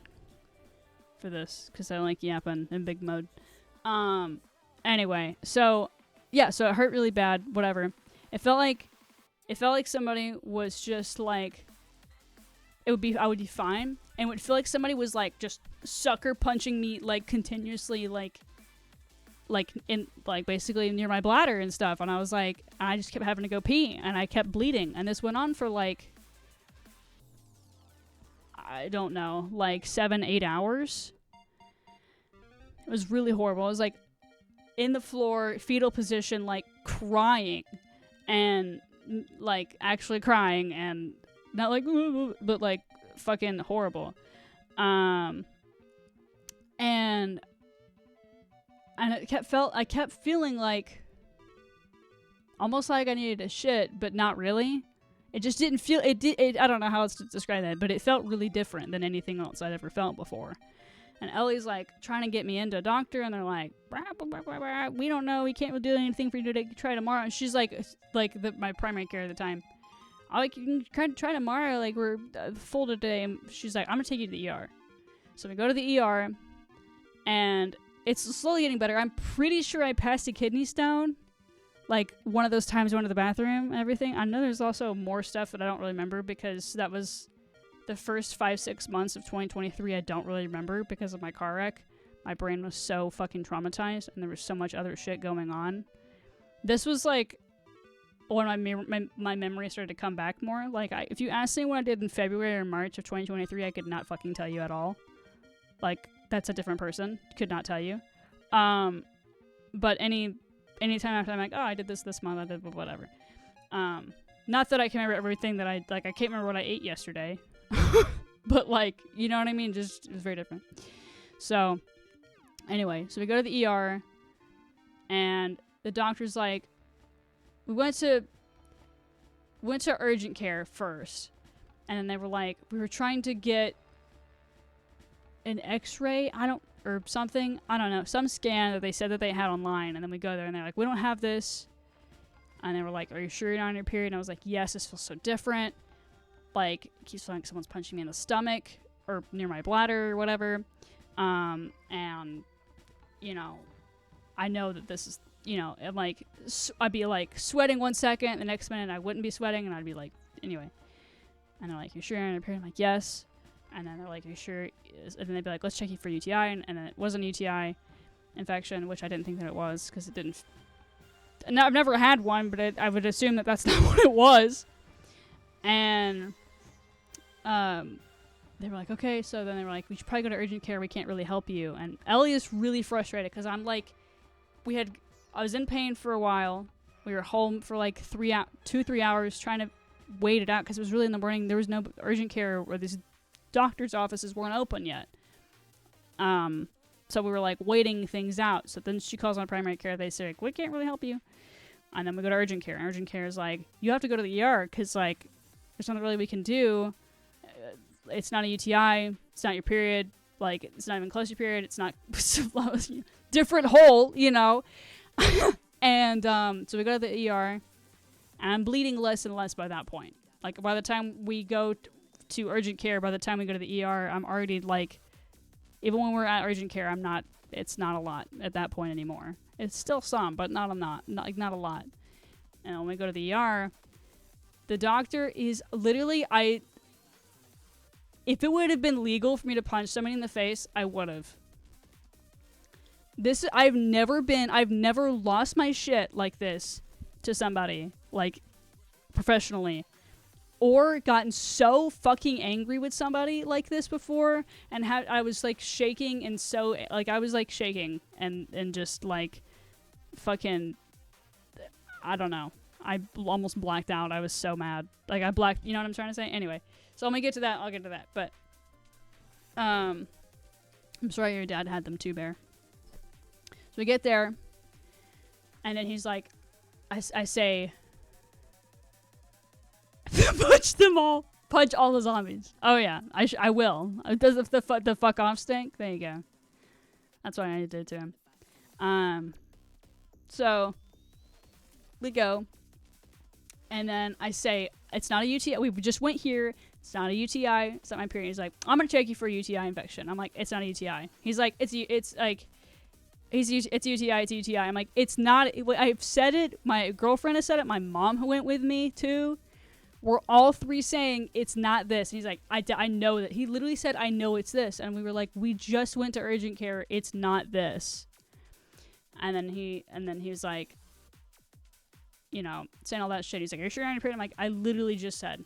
A: for this, because I like yapping in big mode. Anyway, so it hurt really bad, whatever. It felt like It felt like somebody was just like, I would be fine, and it would feel like somebody was like just sucker punching me like continuously, like in like basically near my bladder and stuff. And I was like, I just kept having to go pee, and I kept bleeding, and this went on for like, I don't know, like 7-8 hours. It was really horrible. I was like in the floor, fetal position, like crying, and like actually crying, and not like, but like fucking horrible. And I kept feeling like almost like I needed a shit, but not really. It just didn't feel, I don't know how else to describe that, but it felt really different than anything else I'd ever felt before. And Ellie's like trying to get me into a doctor, and they're like, we don't know, we can't do anything for you to try tomorrow. And she's like my primary care at the time, I'm like, you can try tomorrow, like we're full today. And she's like, I'm gonna take you to the ER. So we go to the ER, and it's slowly getting better. I'm pretty sure I passed a kidney stone, like one of those times I went to the bathroom and everything. I know there's also more stuff that I don't really remember, because that was the first 5-6 months of 2023. I don't really remember because of my car wreck. My brain was so fucking traumatized, and there was so much other shit going on. This was like when my memory started to come back more. Like, if you asked me what I did in February or March of 2023, I could not fucking tell you at all. Like, that's a different person. Could not tell you. But anytime after, I'm like, oh, I did this month, I did whatever. Not that I can remember everything that I can't remember what I ate yesterday. But like, you know what I mean? Just, it was very different. So anyway, so we go to the ER, and the doctor's like, we went to urgent care first, and then they were like, we were trying to get an x-ray, or something, I don't know, some scan that they said that they had online. And then we go there, and they're like, we don't have this. And they were like, are you sure you're not on your period? And I was like, yes, this feels so different. Like, it keeps feeling like someone's punching me in the stomach or near my bladder or whatever. And, you know, I know that this is, you know, and like, I'd be like sweating 1 second, the next minute I wouldn't be sweating, and I'd be like, anyway. And they're like, you sure you're on your period? I'm like, yes. And then they're like, are you sure? And then they'd be like, let's check you for UTI. And then it wasn't a UTI infection, which I didn't think that it was, because it didn't. And I've never had one, but I would assume that that's not what it was. And they were like, okay. So then they were like, we should probably go to urgent care. We can't really help you. And Ellie is really frustrated, because I'm like, I was in pain for a while. We were home for like 2-3 hours trying to wait it out, because it was really in the morning. There was no urgent care, or these doctor's offices weren't open yet. So we were like waiting things out. So then she calls on primary care. They say, like, we can't really help you. And then we go to urgent care. And urgent care is like, you have to go to the ER, because like there's nothing really we can do. It's not a UTI. It's not your period. Like, it's not even close to your period. It's not different hole, you know. And so we go to the ER, and I'm bleeding less and less by that point. Like, by the time we go to urgent care, by the time we go to the ER, I'm already like, even when we're at urgent care, it's not a lot at that point anymore. It's still some, but not a lot. And when we go to the ER, the doctor is literally, if it would have been legal for me to punch somebody in the face, I would have. I've never lost my shit like this to somebody, like, professionally, or gotten so fucking angry with somebody like this before, and I was like shaking, and so like I was like shaking and just like fucking, I don't know, I almost blacked out. I was so mad, like I blacked, you know what I'm trying to say? Anyway, so when we get to that, I'll get to that. But I'm sorry your dad had them too, Bear. So we get there, and then he's like, I say, punch them all. Punch all the zombies. Oh yeah, I will. Does the fuck off stink? There you go. That's what I did to him. So we go, and then I say, it's not a UTI. We just went here. It's not a UTI. It's not my period. He's like, I'm gonna check you for a UTI infection. I'm like, it's not a UTI. He's like, it's like, it's UTI, it's UTI. I'm like, it's not. I've said it. My girlfriend has said it. My mom who went with me too. We're all three saying it's not this. And he's like, I know that. He literally said, I know it's this. And we were like, we just went to urgent care. It's not this. And then he was like, you know, saying all that shit. He's like, are you sure you're on your period? I'm like, I literally just said.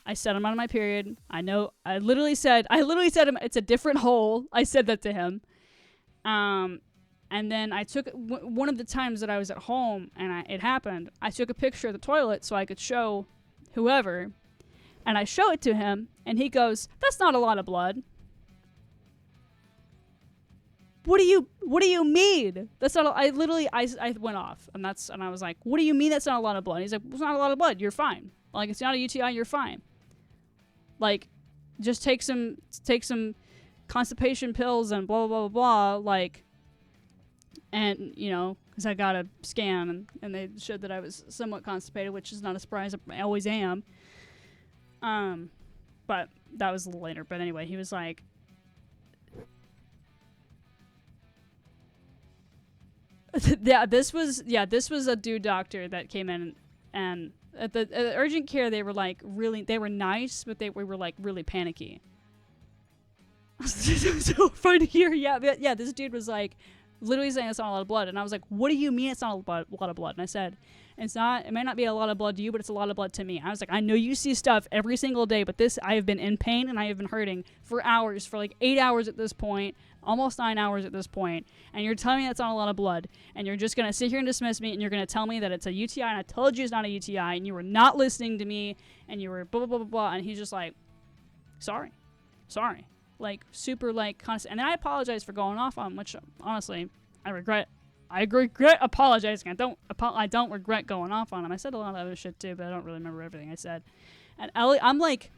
A: I said I'm on my period. I know. I literally said it's a different hole. I said that to him. And then I took one of the times that I was at home and it happened. I took a picture of the toilet so I could show whoever, and I show it to him, and he goes, "That's not a lot of blood." What do you mean? That's not. I went off, and I was like, "What do you mean that's not a lot of blood?" And he's like, "It's not a lot of blood. You're fine. Like, it's not a UTI. You're fine. Like, just take some constipation pills and blah blah blah blah blah." Like, and you know, because I got a scan and they showed that I was somewhat constipated, which is not a surprise. I always am. But that was a little later. But anyway, he was like, this was a dude doctor that came in, and at the urgent care they were nice, but we were like really panicky. So funny to hear. Yeah, this dude was like literally saying it's not a lot of blood, and I was like, what do you mean it's not a lot of blood? And I said, it may not be a lot of blood to you, but it's a lot of blood to me. I was like, I know you see stuff every single day, but I have been in pain and I have been hurting for hours, for like 8 hours at this point, almost 9 hours at this point, and you're telling me that's not a lot of blood, and you're just going to sit here and dismiss me, and you're going to tell me that it's a UTI, and I told you it's not a UTI, and you were not listening to me, and you were blah, blah, blah, blah, blah, and he's just like, sorry, like, super, like, constant, and then I apologize for going off on him, which, honestly, I regret apologizing. I don't regret going off on him. I said a lot of other shit too, but I don't really remember everything I said. And Ellie, I'm like,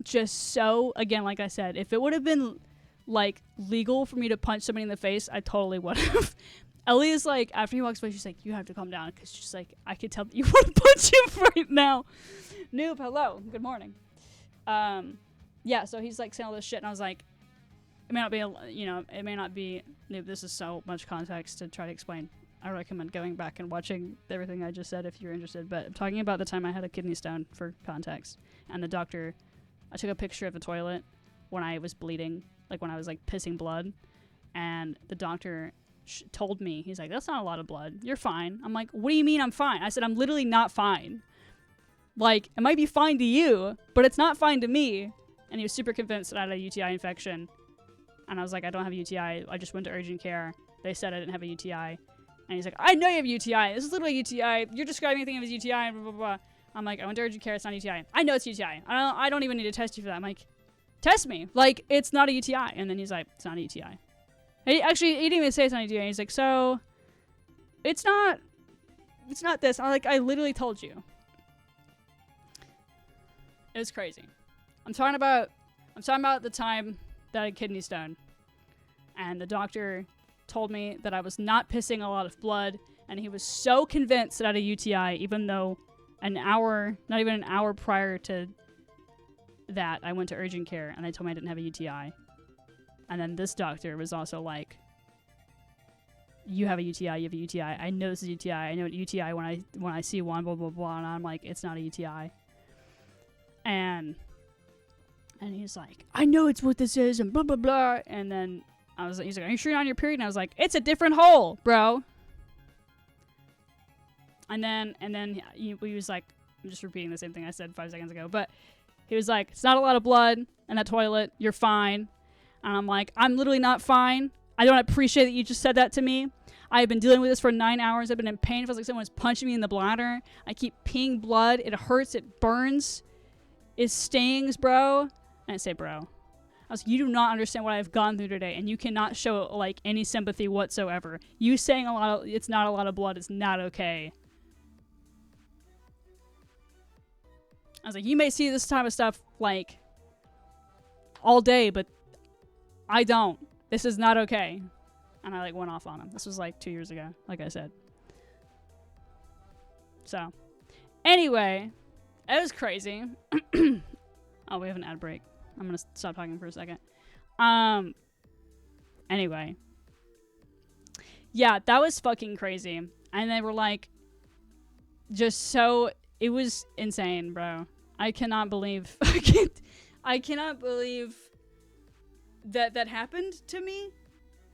A: just so, again, like I said, if it would have been, like, legal for me to punch somebody in the face, I totally would have. Ellie is like, after he walks away, she's like, you have to calm down, because she's like, I can tell that you want to punch him right now. Noob, hello, good morning. Yeah, so he's like saying all this shit, and I was like, it may not be, Noob, this is so much context to try to explain. I recommend going back and watching everything I just said if you're interested, but I'm talking about the time I had a kidney stone for context, and the doctor, I took a picture of the toilet when I was bleeding, like when I was like pissing blood, and the doctor told me, he's like, that's not a lot of blood, you're fine. I'm like, what do you mean I'm fine? I said, I'm literally not fine. Like, it might be fine to you, but it's not fine to me. And he was super convinced that I had a UTI infection. And I was like, I don't have a UTI. I just went to urgent care. They said I didn't have a UTI. And he's like, I know you have a UTI. This is literally a UTI. You're describing anything as UTI, blah, blah, blah. I'm like, I went to urgent care. It's not a UTI. I know it's UTI. I don't even need to test you for that. I'm like, test me. Like, it's not a UTI. And then he's like, it's not a UTI. He didn't even say it's not a UTI. He's like, so, it's not this. I'm like, I literally told you. It was crazy. I'm talking about the time that I had kidney stone, and the doctor told me that I was not pissing a lot of blood, and he was so convinced that I had a UTI, even though not even an hour prior to that, I went to urgent care, and they told me I didn't have a UTI. And then this doctor was also like, you have a UTI, you have a UTI. I know this is a UTI. I know a UTI when I see one, blah, blah, blah. And I'm like, it's not a UTI. And he's like, I know it's what this is, and blah, blah, blah. And then he's like, are you sure you're on your period? And I was like, it's a different hole, bro. And then he was like, I'm just repeating the same thing I said 5 seconds ago, but he was like, it's not a lot of blood in that toilet. You're fine. And I'm like, I'm literally not fine. I don't appreciate that you just said that to me. I've been dealing with this for 9 hours. I've been in pain. It feels like someone's punching me in the bladder. I keep peeing blood. It hurts. It burns. It stings, bro. And I say, bro. I was like, you do not understand what I've gone through today, and you cannot show, like, any sympathy whatsoever. You saying it's not a lot of blood is not okay. I was like, you may see this type of stuff, like, all day, but I don't. This is not okay. And I, like, went off on him. This was, like, 2 years ago, like I said. So, anyway, it was crazy. Oh, we have an ad break. I'm going to stop talking for a second. Anyway. Yeah, that was fucking crazy. And they were like, just so, it was insane, bro. I cannot believe, I cannot believe that happened to me.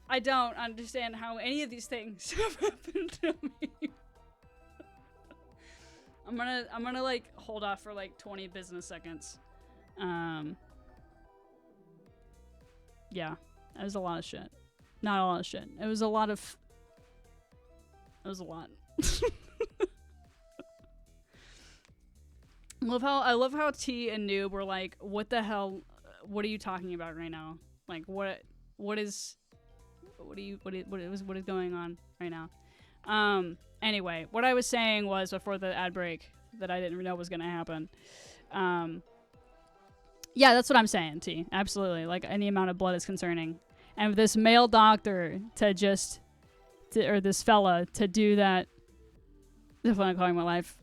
A: I don't understand how any of these things have happened to me. I'm gonna like hold off for like 20 business seconds. Yeah, that was a lot of shit. Not a lot of shit. It was a lot. I love how T and Noob were like, what the hell, what are you talking about right now? Like, what is going on right now? Anyway, what I was saying was before the ad break that I didn't know was gonna happen. Yeah, that's what I'm saying, T. Absolutely. Like, any amount of blood is concerning. And this male doctor or this fella to do that, that's what I'm calling my life.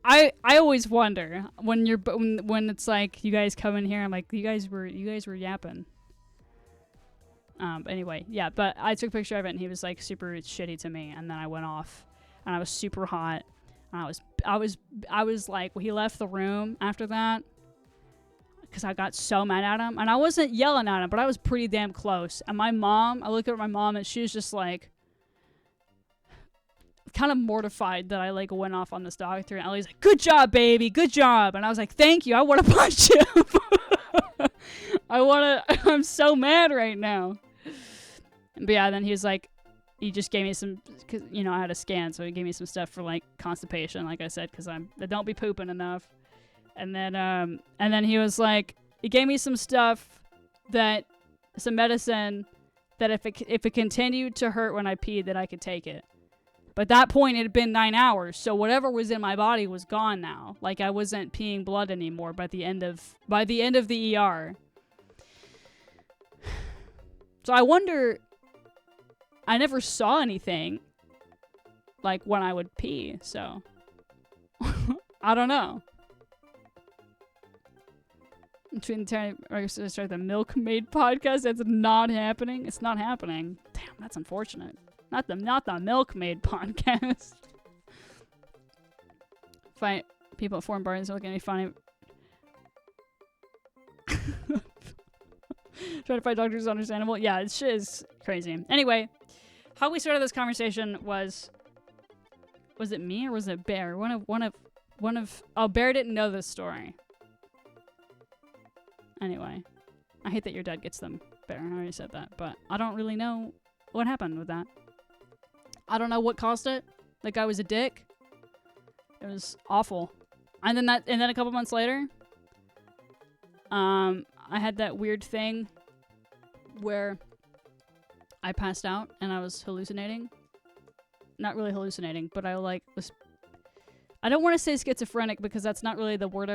A: I always wonder when it's like you guys come in here, I'm like, you guys were yapping. Anyway, yeah, but I took a picture of it and he was like super shitty to me, and then I went off and I was super hot. And I was like, well, he left the room after that because I got so mad at him, and I wasn't yelling at him, but I was pretty damn close. And I looked at my mom and she was just like kind of mortified that I like went off on this doctor, and Ellie's like, good job, baby, good job. And I was like, thank you, I want to punch him. I'm so mad right now. But yeah, then he was like, he just gave me some, cause, you know, I had a scan, so he gave me some stuff for like constipation, like I said, because I don't be pooping enough. And then he was like, he gave me some stuff some medicine that if it continued to hurt when I peed, that I could take it. But at that point, it had been 9 hours, so whatever was in my body was gone now. Like, I wasn't peeing blood anymore by the end of the ER. So I wonder, I never saw anything, like, when I would pee, so I don't know. Between start the Milkmaid podcast, that's not happening. It's not happening. Damn, that's unfortunate. Not the Milkmaid podcast. Fight people at foreign bars looking at me funny. Trying to fight doctors is understandable. Yeah, this shit is crazy. Anyway, how we started this conversation was it me or was it Bear? Oh, Bear didn't know this story. Anyway, I hate that your dad gets them, Bear. I already said that, but I don't really know what happened with that. I don't know what caused it. The guy was a dick. It was awful. And then a couple months later, I had that weird thing where I passed out and I was hallucinating. Not really hallucinating, but I don't want to say schizophrenic because that's not really the word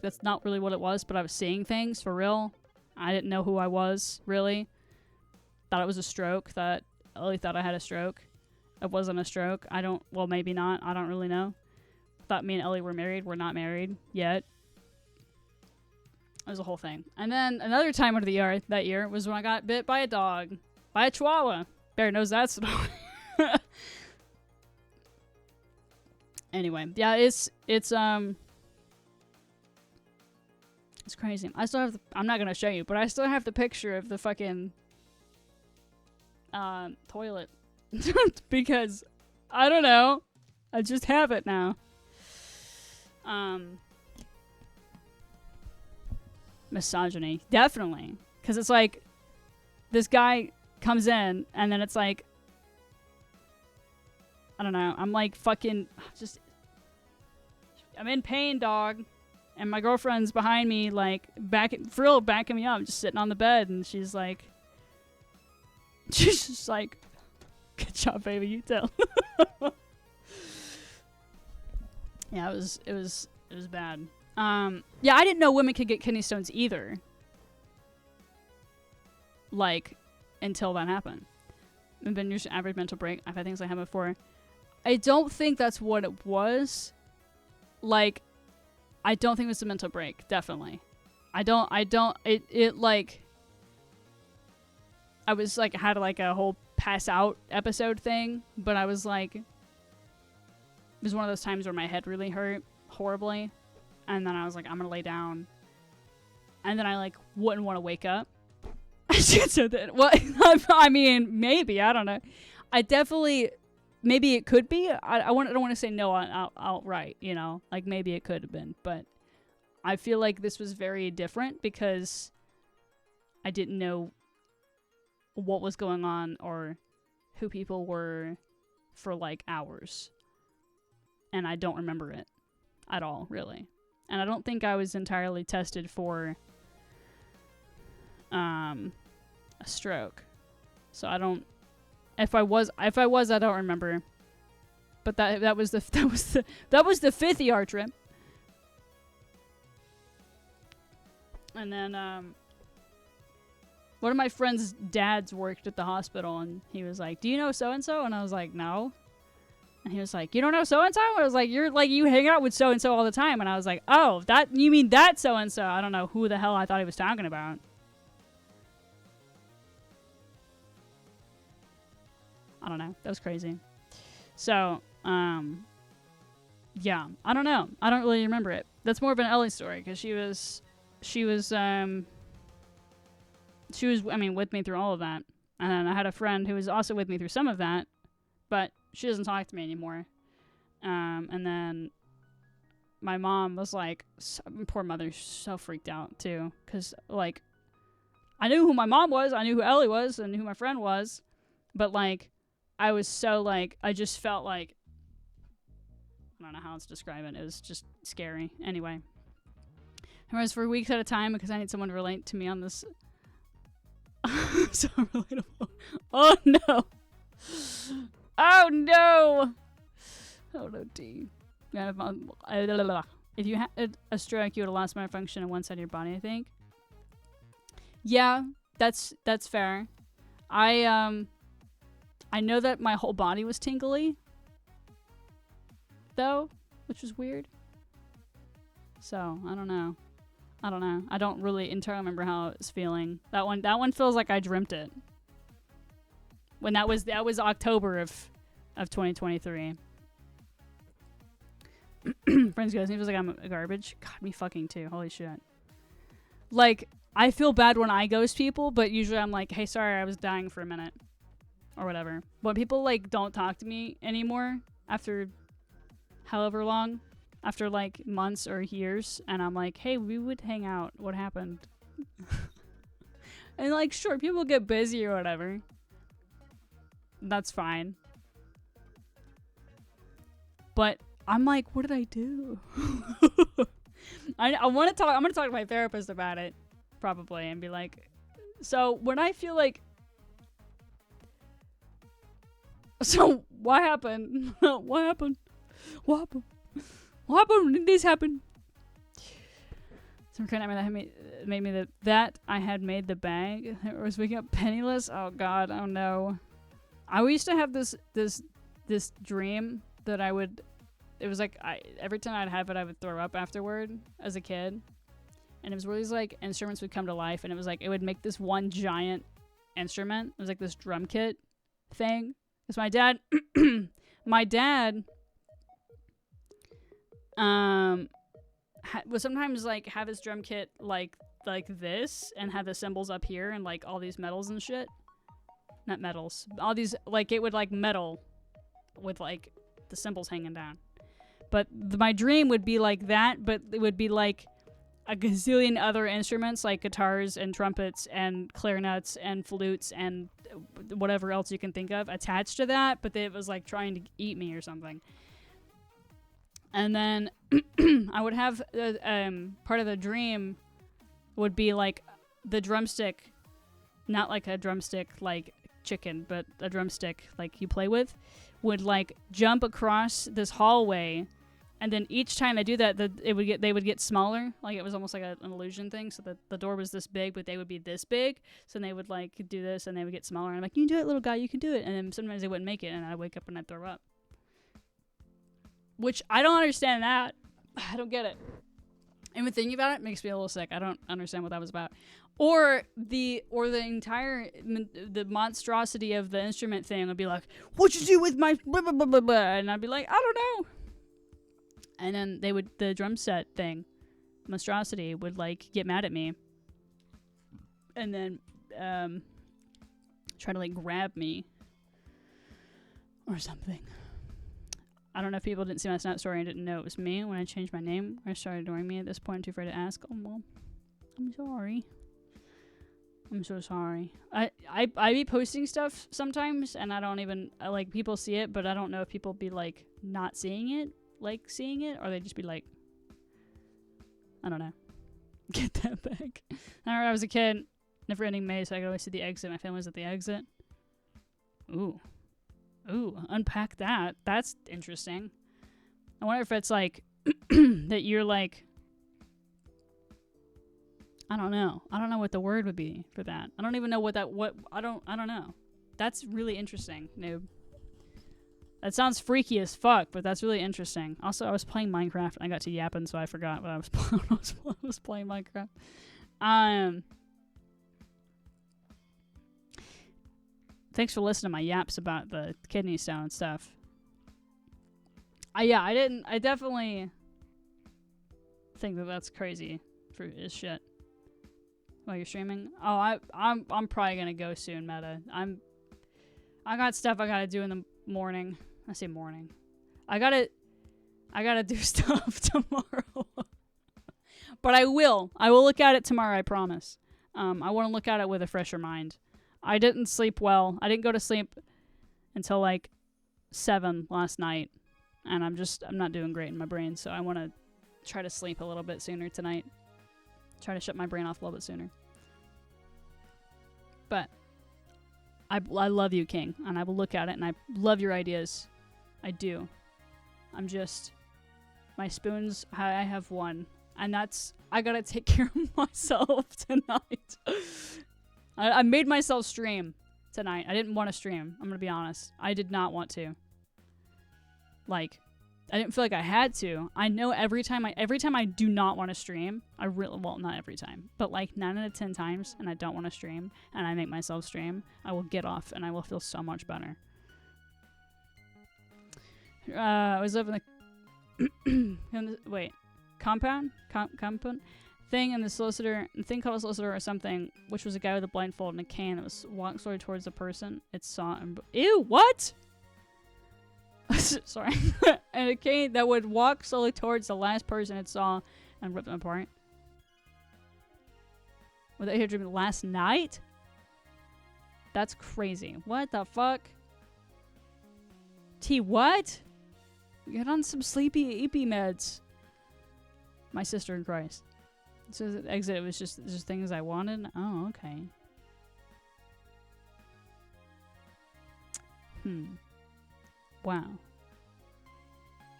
A: that's not really what it was, but I was seeing things for real. I didn't know who I was, really. Thought it was a stroke. Ellie thought I had a stroke. It wasn't a stroke. Well, maybe not. I don't really know. Thought me and Ellie were married. We're not married yet. It was a whole thing. And then another time out of the ER that year was when I got bit by a dog. By a chihuahua. Bear knows that story. Anyway, yeah, it's crazy. I still have I'm not gonna show you, but I still have the picture of the fucking toilet. Because I don't know. I just have it now. Misogyny. Definitely. Because it's like this guy comes in and then it's like, I don't know. I'm like fucking I'm in pain, dog. And my girlfriend's behind me, like backing me up, just sitting on the bed, and she's just like, good job, baby, you tell. Yeah, it was bad. Yeah, I didn't know women could get kidney stones either. Like, until that happened. I've been used to average mental break. I've had things like that before. I don't think that's what it was. Like, I don't think it was a mental break. Definitely. It like, I was like, had like a whole pass out episode thing, but I was like, it was one of those times where my head really hurt horribly. And then I was like, I'm gonna lay down. And then I like wouldn't want to wake up. So that, well, I mean, maybe, I don't know. I definitely, maybe it could be. I don't want to say no outright, you know, like maybe it could have been, but I feel like this was very different because I didn't know what was going on or who people were for like hours. And I don't remember it at all, really. And I don't think I was entirely tested for a stroke. So I don't, if I was, I don't remember. But that was the 5th ER trip. And then one of my friend's dads worked at the hospital, and he was like, "Do you know so and so?" And I was like, "No." And he was like, "You don't know so and so?" I was like, "You're like, you hang out with so and so all the time." And I was like, "Oh, that, you mean that so and so?" I don't know who the hell I thought he was talking about. I don't know. That was crazy. So, yeah, I don't know. I don't really remember it. That's more of an Ellie story because she was, I mean, with me through all of that. And then I had a friend who was also with me through some of that, but she doesn't talk to me anymore. And then my mom was like, poor mother, so freaked out too. Because, like, I knew who my mom was, I knew who Ellie was, and who my friend was. But, like, I was so, like, I just felt like, I don't know how else to describe it. It was just scary. Anyway. I was for weeks at a time because I need someone to relate to me on this. So relatable. Oh no. Oh no. Oh no, D. If you had a stroke, you would have lost motor function in one side of your body, I think. Yeah, that's fair. I know that my whole body was tingly, though, which was weird. So I don't know. I don't really entirely remember how it was feeling. That one feels like I dreamt it. When that was October of 2023. Friends goes, he feels like I'm a garbage. God, me fucking too. Holy shit. Like, I feel bad when I ghost people, but usually I'm like, hey, sorry, I was dying for a minute. Or whatever. When people, like, don't talk to me anymore after however long, after, like, months or years, and I'm like, hey, we would hang out. What happened? And, like, sure, people get busy or whatever. That's fine. But I'm like, what did I do? I want to talk. I'm going to talk to my therapist about it, probably, and be like, so when I feel like, so what happened? What happened? What happened? What happened? When did this happen? Some kind of nightmare that made me that I had made the bag. I was waking up penniless. Oh God. Oh no. I used to have this dream that I would. It was like every time I'd have it, I would throw up afterward as a kid, and it was where these like instruments would come to life, and it was like it would make this one giant instrument. It was like this drum kit thing. Because my dad would sometimes like have his drum kit like this and have the cymbals up here and like all these metals and shit. Not metals. All these, like, it would like metal with like the cymbals hanging down. But my dream would be like that, but it would be like a gazillion other instruments like guitars and trumpets and clarinets and flutes and whatever else you can think of attached to that, but it was like trying to eat me or something. And then I would have part of the dream would be like the drumstick, not like a drumstick like chicken, but a drumstick like you play with, would like jump across this hallway, and then each time I do that, they would get smaller. Like it was almost like an illusion thing. So that the door was this big, but they would be this big. So they would like do this, and they would get smaller. And I'm like, you can do it, little guy, you can do it. And then sometimes they wouldn't make it, and I'd wake up and I'd throw up. Which I don't understand that. I don't get it. Even thinking about it makes me a little sick. I don't understand what that was about. Or the entire the monstrosity of the instrument thing would be like, "What'd you do with my blah blah blah blah blah?" And I'd be like, "I don't know." And then the drum set thing, monstrosity, would like get mad at me, and then try to like grab me or something. I don't know if people didn't see my Snap story and didn't know it was me when I changed my name or started ignoring me at this point. Too afraid to ask. Oh well, I'm sorry. I'm so sorry. I be posting stuff sometimes and I don't even like people see it, but I don't know if people be like not seeing it, like seeing it, or they just be like, I don't know. Get that back. I remember I was a kid, never ending maze, so I could always see the exit. My family was at the exit. Ooh, unpack that. That's interesting. I wonder if it's like that you're like, I don't know. I don't know what the word would be for that. I don't even know I don't know. That's really interesting, noob. That sounds freaky as fuck, but that's really interesting. Also, I was playing Minecraft and I got to yapping, so I forgot what I was playing. I was playing Minecraft. Thanks for listening to my yaps about the kidney stone stuff. I definitely think that that's crazy for is shit. While you're streaming? Oh, I'm probably gonna go soon, Meta. I got stuff I gotta do in the morning. I say morning. I gotta do stuff tomorrow. But I will look at it tomorrow, I promise. I want to look at it with a fresher mind. I didn't sleep well. I didn't go to sleep until like 7 last night. And I'm not doing great in my brain, so I want to try to sleep a little bit sooner tonight. Try to shut my brain off a little bit sooner. But I love you, King, and I will look at it, and I love your ideas. I do. I'm just... My spoons, I have one. And that's... I gotta take care of myself tonight. I made myself stream tonight. I didn't want to stream. I'm gonna be honest. I did not want to. Like... I didn't feel like I had to. I know every time I do not want to stream, well, not every time, but like 9 out of 10 times, and I don't want to stream, and I make myself stream, I will get off, and I will feel so much better. I was living compound thing, and the thing called a solicitor or something, which was a guy with a blindfold and a cane that was walking slowly towards the person. It saw and ew, what? Sorry. And a cane that would walk slowly towards the last person it saw and rip them apart. Were they here dreaming last night? That's crazy. What the fuck? T, what? Get on some sleepy EP meds. My sister in Christ. It says at exit it was just things I wanted. Oh, okay. Wow.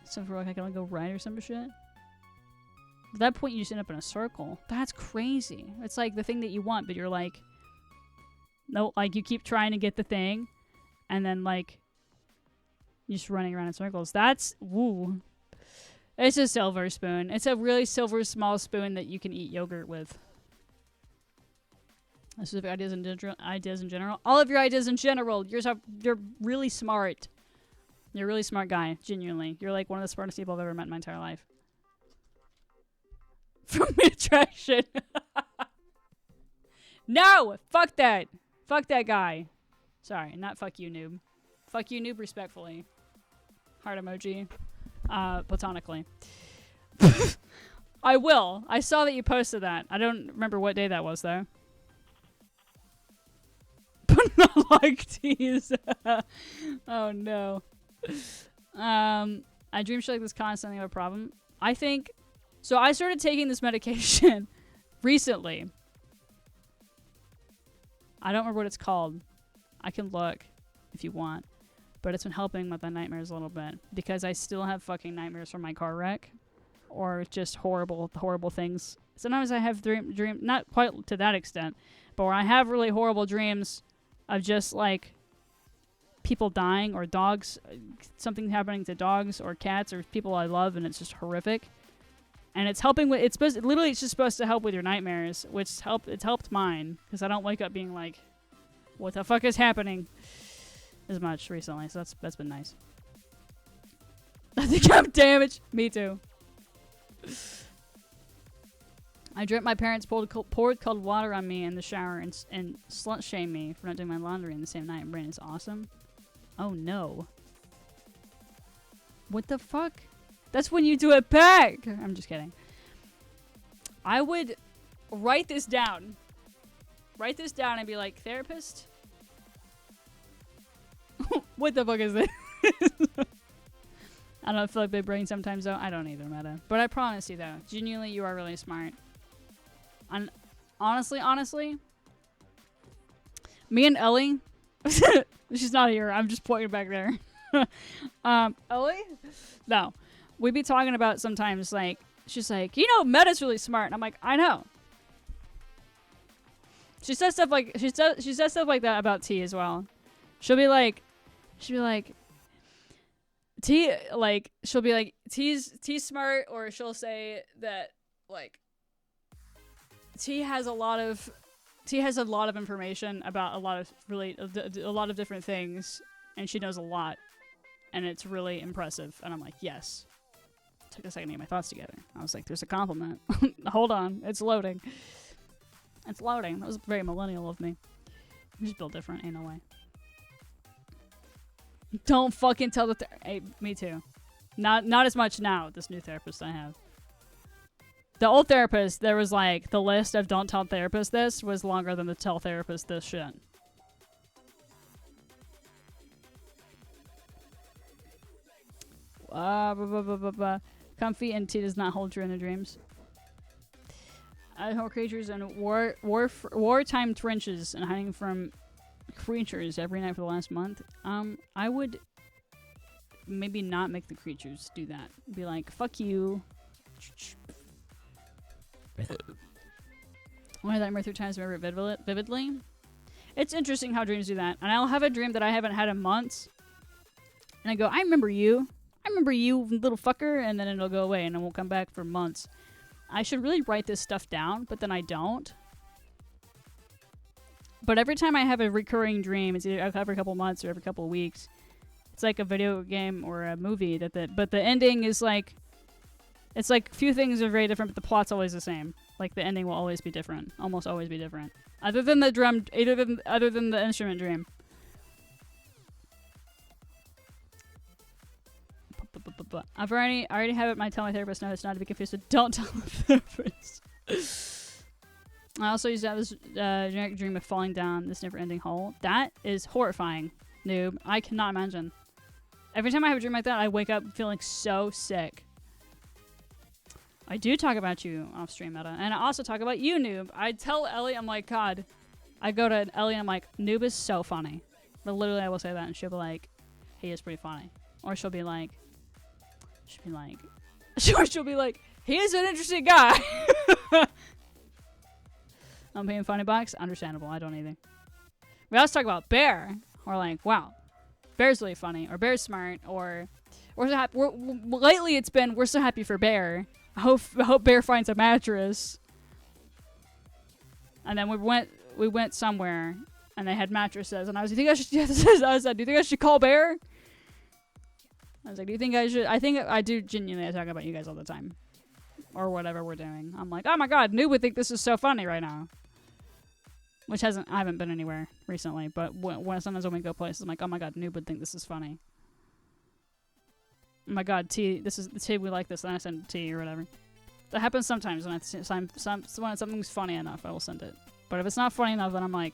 A: So for like I can only go right or some shit. At that point you just end up in a circle. That's crazy. It's like the thing that you want, but you're like, no, like you keep trying to get the thing, and then like you're just running around in circles. That's woo. It's a silver spoon. It's a really silver small spoon that you can eat yogurt with. Specific ideas in general. All of your ideas in general. You're really smart. You're a really smart guy, genuinely. You're like one of the smartest people I've ever met in my entire life. From attraction. No! Fuck that! Fuck that guy. Sorry, not fuck you, noob. Fuck you, noob, respectfully. Heart emoji. Platonically. I will. I saw that you posted that. I don't remember what day that was, though. But not like tease. Oh, no. I dream shit like this constantly, have a problem. I think so. I started taking this medication recently. I don't remember what it's called. I can look if you want, but it's been helping with the nightmares a little bit because I still have fucking nightmares from my car wreck or just horrible things. Sometimes I have dream not quite to that extent, but where I have really horrible dreams of just like people dying or dogs, something happening to dogs or cats or people I love, and it's just horrific. and it's helping with. It's supposed literally it's just supposed to help with your nightmares, which it's helped mine because I don't wake up being like, what the fuck is happening, as much recently. So that's been nice. I think I'm damaged. Me too. I dreamt my parents poured cold water on me in the shower and slut shamed me for not doing my laundry in the same night. Brain is awesome. Oh no. What the fuck? That's when you do it back. I'm just kidding. I would write this down. Write this down and be like, therapist? What the fuck is this? I don't feel like big brain sometimes though. I don't either, Meta. But I promise you though, genuinely you are really smart. And honestly, me and Ellie, she's not here. I'm just pointing back there. Ellie? No. We'd be talking about sometimes, like, she's like, you know, Meta's really smart. And I'm like, I know. She says stuff like, she says stuff like that about T as well. She'll be like, T, like, she'll be like, T's smart, or she'll say that, like, T has a lot of information about a lot of different things, and she knows a lot, and it's really impressive. And I'm like, yes. Took a second to get my thoughts together. I was like, there's a compliment. Hold on, it's loading. It's loading. That was very millennial of me. I'm just built different, ain't no way. Don't fucking tell the hey, me too. Not as much now, this new therapist I have. The old therapist, there was like, the list of don't tell therapist this was longer than the tell therapist this shit. Comfy and T does not hold true in the dreams. I hold creatures in wartime trenches and hiding from creatures every night for the last month. I would maybe not make the creatures do that. Be like, fuck you. One of nightmare 3 times remember it vividly. It's interesting how dreams do that. And I'll have a dream that I haven't had in months. And I go, I remember you, little fucker. And then it'll go away and it won't come back for months. I should really write this stuff down, but then I don't. But every time I have a recurring dream, it's either every couple months or every couple of weeks. It's like a video game or a movie but the ending is like, it's like few things are very different, but the plot's always the same. Like the ending will always be different, almost always be different. Other than the instrument dream. I already have it. Tell my therapist no, it's not to be confused with don't tell the therapist. I also used to have this generic dream of falling down this never-ending hole. That is horrifying, noob. I cannot imagine. Every time I have a dream like that, I wake up feeling so sick. I do talk about you off stream, Meta, and I also talk about you, noob. I tell Ellie, I'm like, God. I go to Ellie and I'm like, noob is so funny. But literally, I will say that, and she'll be like, he is pretty funny. Or she'll be like, he is an interesting guy. I'm paying funny box. Understandable. I don't either. We also talk about Bear. Or like, wow, Bear's really funny, or Bear's smart, or we're so happy. Lately, it's been we're so happy for Bear. I hope Bear finds a mattress. And then we went somewhere, and they had mattresses, and I was like, do you think I should call Bear? I was like, do you think I should? I think I do genuinely. I talk about you guys all the time. Or whatever we're doing. I'm like, oh my god, Noob would think this is so funny right now. Which I haven't been anywhere recently, but sometimes when we go places, I'm like, oh my god, Noob would think this is funny. Oh my god, T, this is the T, we like this, and I send T or whatever. That happens sometimes when when something's funny enough, I will send it. But if it's not funny enough, then I'm like,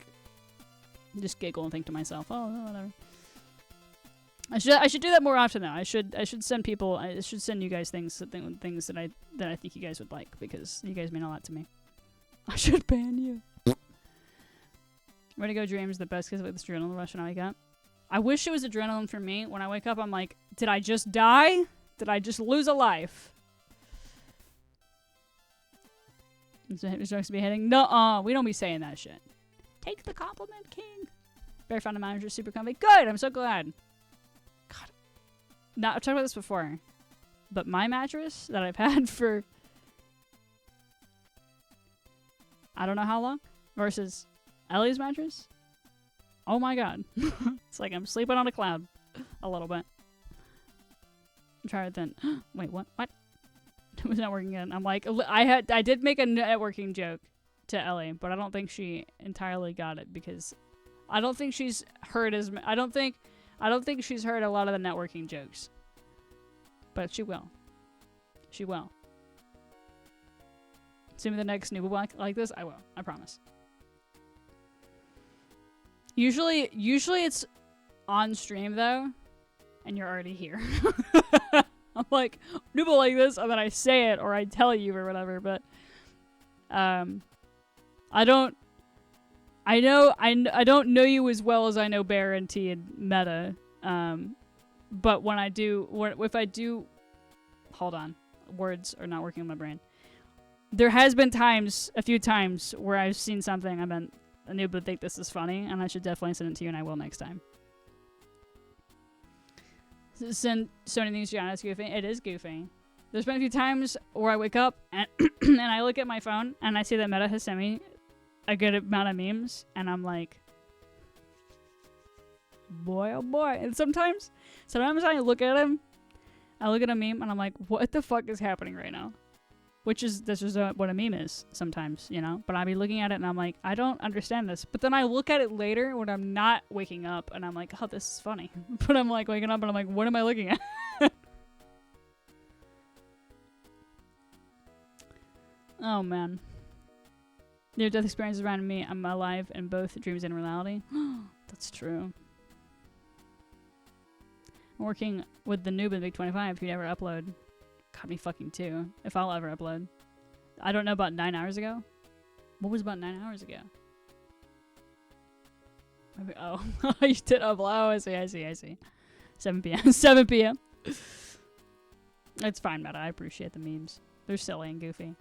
A: just giggle and think to myself, oh, whatever. I should do that more often though. I should send people. I should send you guys things that I think you guys would like, because you guys mean a lot to me. I should ban you. Way to go, dreams. The best because with this adrenaline rush when I wake up. I wish it was adrenaline for me. When I wake up, I'm like, did I just die? Did I just lose a life? It starts to be hitting. Nuh-uh. We don't be saying that shit. Take the compliment, king. Bear found a manager super comfy. Good. I'm so glad. God. Now, I've talked about this before, but my mattress that I've had for I don't know how long, versus Ellie's mattress. Oh my god. It's like I'm sleeping on a cloud a little bit. Try it then. Wait, what? What? It was not working again. I'm like, I did make a networking joke to Ellie, but I don't think she entirely got it because I don't think she's heard I don't think she's heard a lot of the networking jokes. But she will. She will. See me the next new like this? I will. I promise. Usually it's on stream though, and you're already here. I'm like, nooble like this, and then I say it or I tell you or whatever, but I don't know you as well as I know Bear and T and Meta. But when I do, if I do, hold on, words are not working in my brain. There has been a few times where I've seen something I noob would think this is funny, and I should definitely send it to you, and I will next time. Send Sony thinks Gianna's goofy. It is goofy. There's been a few times where I wake up and and I look at my phone and I see that Meta has sent me a good amount of memes, and I'm like, boy, oh boy. And sometimes I look at a meme and I'm like, what the fuck is happening right now? This is what a meme is sometimes, you know? But I'll be looking at it and I'm like, I don't understand this. But then I look at it later when I'm not waking up and I'm like, oh, this is funny. But I'm like waking up and I'm like, what am I looking at? Oh, man. Near-death experiences around me. I'm alive in both dreams and reality. That's true. I'm working with the noob in Big 25 who never upload. Got me fucking too. If I'll ever upload. I don't know about 9 hours ago. What was about 9 hours ago? Maybe, oh. You did upload. Oh, I see. 7 p.m. 7 p.m. It's fine, Meta. I appreciate the memes. They're silly and goofy.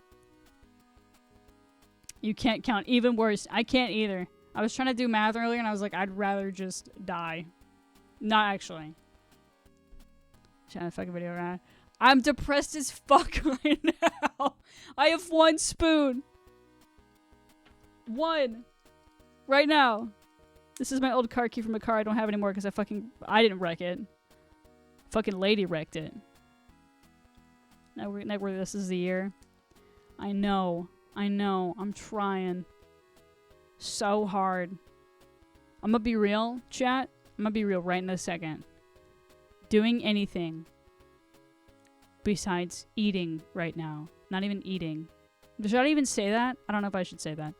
A: You can't count. Even worse. I can't either. I was trying to do math earlier and I was like, I'd rather just die. Not actually. Trying to fucking video around. I'm depressed as fuck right now. I have 1 spoon. 1. Right now. This is my old car key from a car I don't have anymore because I didn't wreck it. Fucking lady wrecked it. Now this is the year. I know. I'm trying so hard. I'm gonna be real, chat. I'm gonna be real right in a second. Doing anything besides eating right now. Not even eating. Should I even say that? I don't know if I should say that.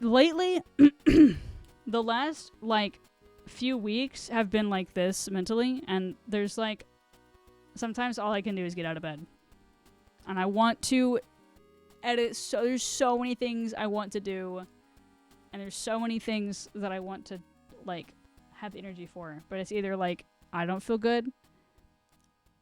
A: Lately, the last, few weeks have been like this mentally, and there's, sometimes all I can do is get out of bed. And I want to edit, so there's so many things I want to do, and there's so many things that I want to, have energy for. But it's either, I don't feel good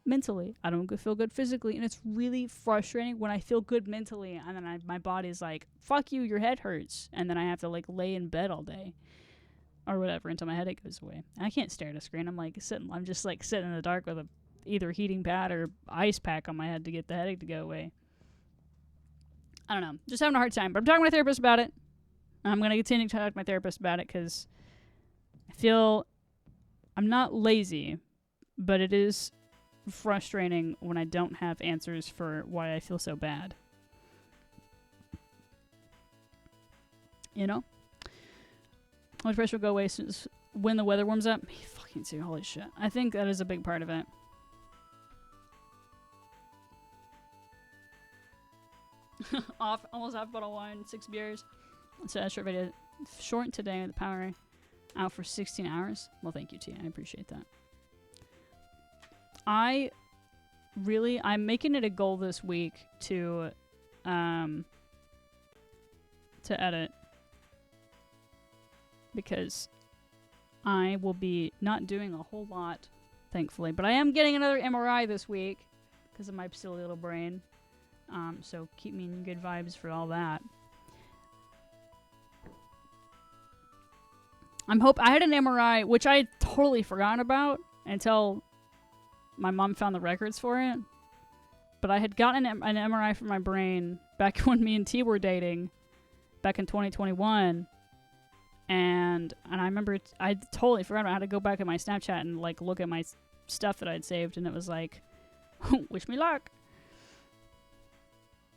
A: mentally, I don't feel good physically, and it's really frustrating when I feel good mentally, and then my body's like, fuck you, your head hurts, and then I have to, lay in bed all day, or whatever, until my headache goes away. And I can't stare at a screen, I'm just, sitting in the dark with either heating pad or ice pack on my head to get the headache to go away. I don't know. Just having a hard time. But I'm talking to my therapist about it. I'm going to continue to talk to my therapist about it because I feel I'm not lazy, but it is frustrating when I don't have answers for why I feel so bad. You know? How much pressure will go away when the weather warms up? Me fucking too. Holy shit. I think that is a big part of it. Almost off bottle of wine, 6 beers. So a short video. Short today, the power out for 16 hours. Well, thank you, T. I appreciate that. I'm making it a goal this week to edit. Because I will be not doing a whole lot, thankfully. But I am getting another MRI this week because of my silly little brain. So keep me in good vibes for all that. I had an MRI, which I had totally forgotten about until my mom found the records for it. but I had gotten an MRI for my brain back when me and T were dating, back in 2021. And I remember I totally forgot about how to go back at my Snapchat and like look at my stuff that I'd saved, and it was like, wish me luck.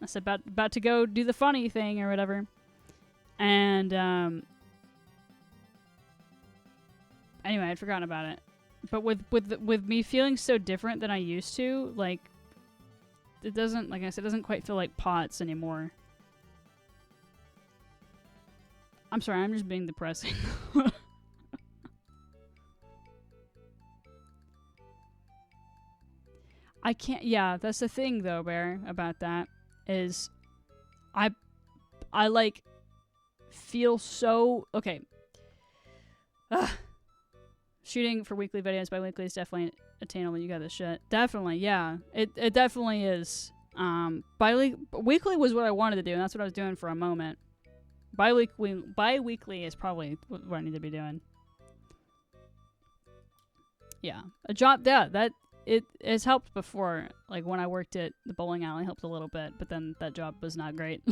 A: I said about to go do the funny thing or whatever. And anyway, I'd forgotten about it. But with me feeling so different than I used to, like, it doesn't, like I said, it doesn't quite feel like POTS anymore. I'm sorry, I'm just being depressing. I can't, yeah, that's the thing though, Bear, about that, is I like feel so, okay. Ugh. Shooting for weekly videos bi-weekly is definitely attainable. You got this shit. Definitely, yeah. It definitely is. Weekly was what I wanted to do, and that's what I was doing for a moment. Bi-weekly is probably what I need to be doing. Yeah. A job, yeah, that, it has helped before. Like, when I worked at the bowling alley, helped a little bit, but then that job was not great.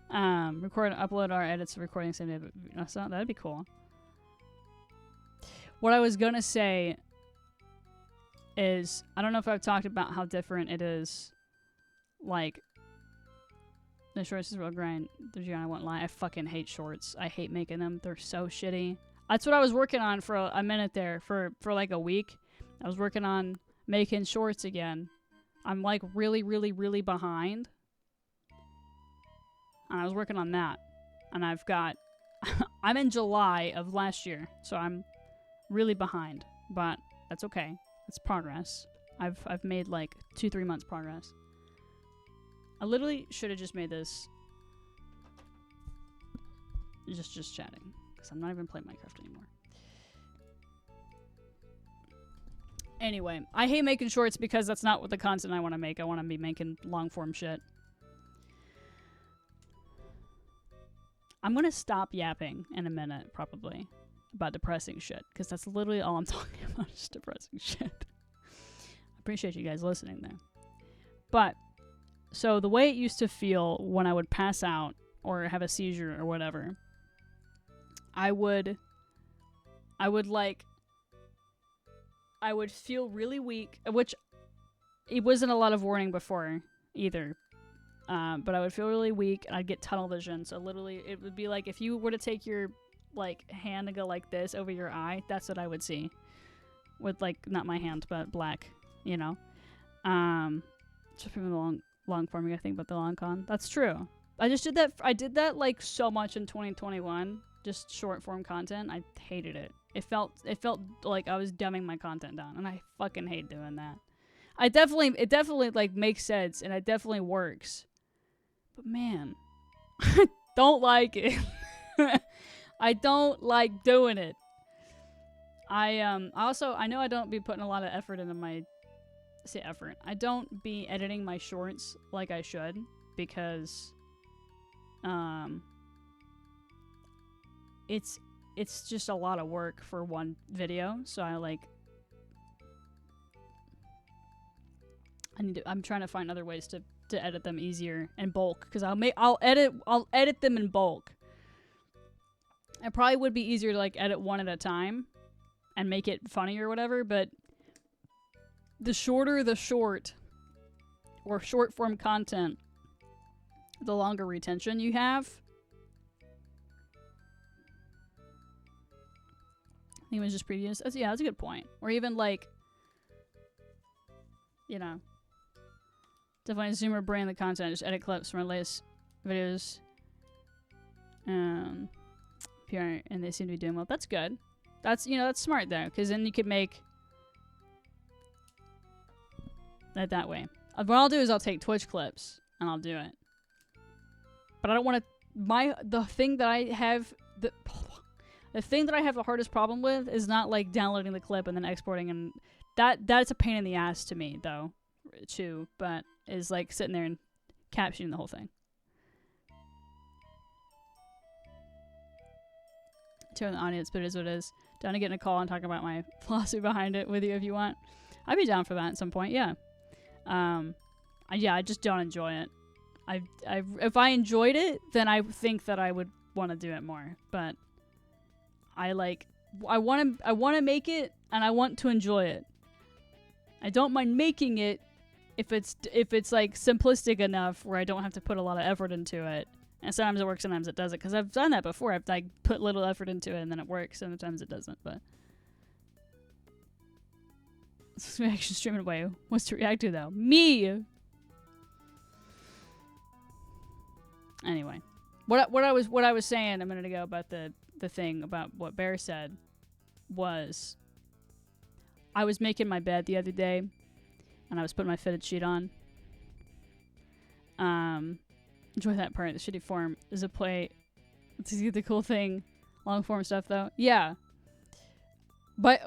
A: Record, upload our edits, recording same day, so that'd be cool. What I was gonna say is, I don't know if I've talked about how different it is. Like, the shorts is real grind. The Gianna won't lie. I fucking hate shorts. I hate making them. They're so shitty. That's what I was working on for a minute there. For like a week. I was working on making shorts again. I'm like really, really, really behind. And I was working on that. And I've got... I'm in July of last year. So I'm really behind. But that's okay. It's progress. I've made like 2-3 months progress. I literally should have just made this just chatting, because I'm not even playing Minecraft anymore. Anyway, I hate making shorts because that's not what the content I want to make. I want to be making long form shit. I'm gonna stop yapping in a minute, probably, about depressing shit, because that's literally all I'm talking about, is depressing shit. I appreciate you guys listening there. But so the way it used to feel when I would pass out or have a seizure or whatever, I would feel really weak, which it wasn't a lot of warning before either. But I would feel really weak and I'd get tunnel vision. So literally it would be like if you were to take your like hand and go like this over your eye, that's what I would see. With like, not my hand, but black, you know? So from the long form, you gotta think about the long con. That's true. I did that like so much in 2021, just short form content. I hated it. It felt like I was dumbing my content down, and I fucking hate doing that. It definitely like makes sense, and it definitely works. But man, I don't like it. I don't like doing it. I know I don't be putting a lot of effort into my I don't be editing my shorts like I should, because it's just a lot of work for one video. So I'm trying to find other ways to edit them easier in bulk, because I'll edit them in bulk. It probably would be easier to like edit one at a time and make it funny or whatever, but the shorter the short, or short form content, the longer retention you have. I think it was just previous. Yeah, that's a good point. Or even like, you know, definitely zoomer brain the content. Just edit clips from my latest videos. PR, and they seem to be doing well. That's good. That's smart though, because then you could make that way. What I'll do is I'll take Twitch clips and I'll do it. But I don't want to. The thing that I have the hardest problem with is not like downloading the clip and then exporting, and that's a pain in the ass to me though, too. But is like sitting there and captioning the whole thing. Turn the audience, but it is what it is. Down to get in a call and talk about my philosophy behind it with you if you want. I'd be down for that at some point, yeah. Yeah, I just don't enjoy it. If I enjoyed it, then I think that I would want to do it more. But I want to make it, and I want to enjoy it. I don't mind making it if it's like simplistic enough where I don't have to put a lot of effort into it. And sometimes it works, sometimes it doesn't. Because I've done that before. I've like put little effort into it, and then it works. Sometimes it doesn't. But this reaction streaming away. What's to react to though? Me. Anyway, what I was saying a minute ago about the thing about what Bear said was, I was making my bed the other day, and I was putting my fitted sheet on. Enjoy that part. The shitty form is a play. To see the cool thing, long form stuff though. Yeah, but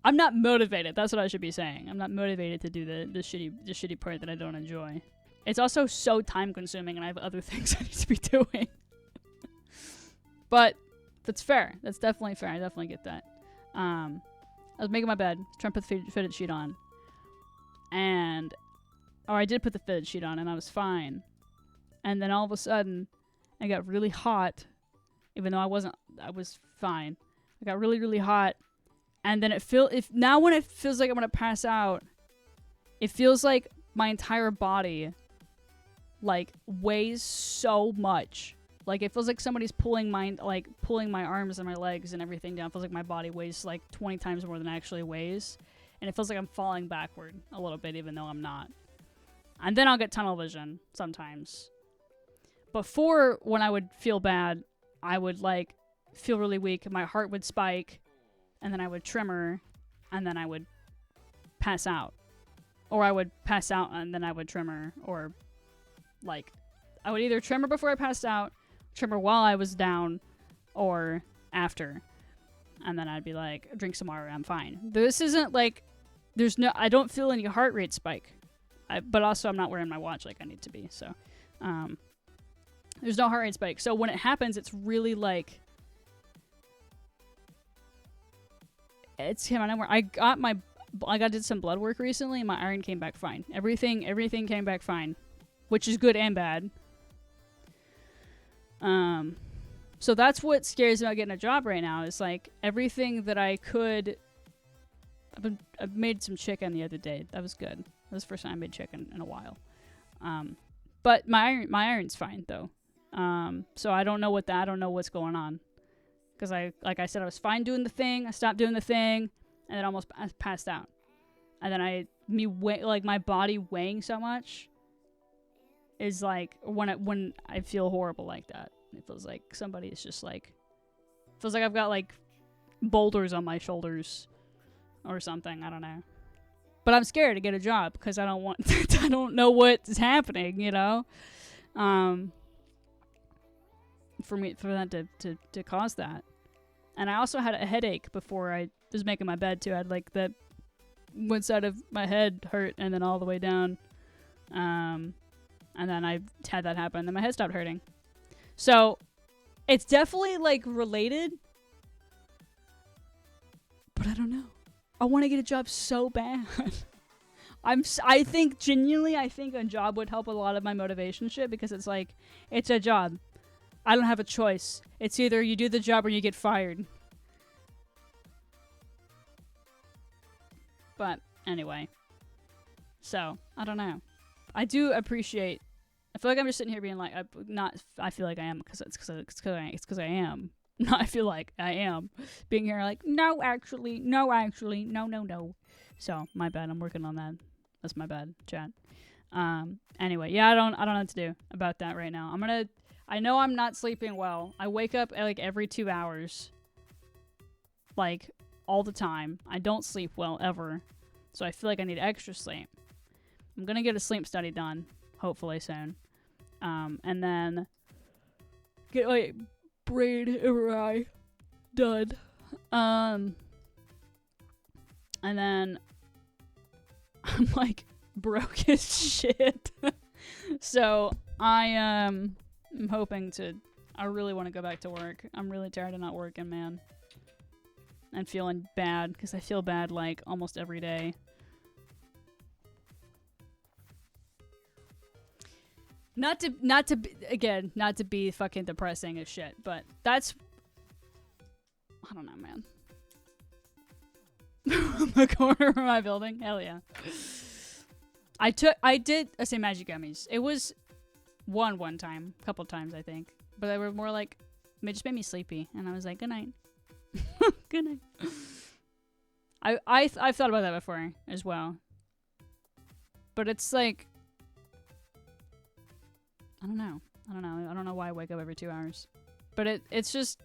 A: I'm not motivated. That's what I should be saying. I'm not motivated to do the shitty part that I don't enjoy. It's also so time consuming, and I have other things I need to be doing. But that's fair. That's definitely fair. I definitely get that. I was making my bed, trying to put the fitted sheet on, I did put the fitted sheet on, and I was fine. And then all of a sudden, I got really hot, even though I was fine. I got really, really hot, and then when it feels like I'm gonna pass out, it feels like my entire body like weighs so much. Like it feels like somebody's pulling my arms and my legs and everything down. It feels like my body weighs like 20 times more than it actually weighs. And it feels like I'm falling backward a little bit, even though I'm not. And then I'll get tunnel vision sometimes. Before, when I would feel bad, I would like feel really weak. My heart would spike, and then I would tremor, and then I would pass out. Or I would pass out and then I would tremor, or like I would either tremor before I passed out, tremor while I was down, or after. And then I'd be like, drink some water, I'm fine. This isn't like, I don't feel any heart rate spike. But also I'm not wearing my watch like I need to be, so. There's no heart rate spike. So when it happens, it's really like, it's him. I did some blood work recently, and my iron came back fine. Everything came back fine, which is good and bad. So that's what scares me about getting a job right now. Is like everything that I could. I made some chicken the other day. That was good. That was the first time I made chicken in a while. But my iron's fine though. So I don't know what's going on. Because like I said, I was fine doing the thing. I stopped doing the thing, and then almost passed out. And then my body weighing so much is like when I feel horrible like that. It feels like somebody is just like, feels like I've got like boulders on my shoulders or something. I don't know. But I'm scared to get a job because I don't know what's happening, you know? For that to cause that. And I also had a headache before I was making my bed too. I had like that one side of my head hurt and then all the way down. And then I had that happen. Then my head stopped hurting. So it's definitely like related. But I don't know. I want to get a job so bad. I think genuinely, I think a job would help a lot of my motivation shit because it's like, it's a job. I don't have a choice. It's either you do the job or you get fired. But anyway. So, I don't know. I do appreciate, I feel like I'm just sitting here being like, I feel like I am because it's because I am. Not I feel like I am being here like, no, actually. No. So, my bad. I'm working on that. That's my bad, chat. Anyway, yeah, I don't know what to do about that right now. I know I'm not sleeping well. I wake up like every 2 hours. Like, all the time. I don't sleep well, ever. So I feel like I need extra sleep. I'm gonna get a sleep study done, hopefully soon. And then get my brain MRI done. And then I'm like broke as shit. So I'm hoping I really want to go back to work. I'm really tired of not working, man. And feeling bad, because I feel bad like almost every day. Not to not to be fucking depressing as shit, but that's, I don't know, man. The corner of my building, hell yeah. I did say magic gummies. It was one time, a couple times I think, but they were more like, it just made me sleepy, and I was like, good night. Good night. I've thought about that before as well, but it's like, I don't know why I wake up every 2 hours, but it's just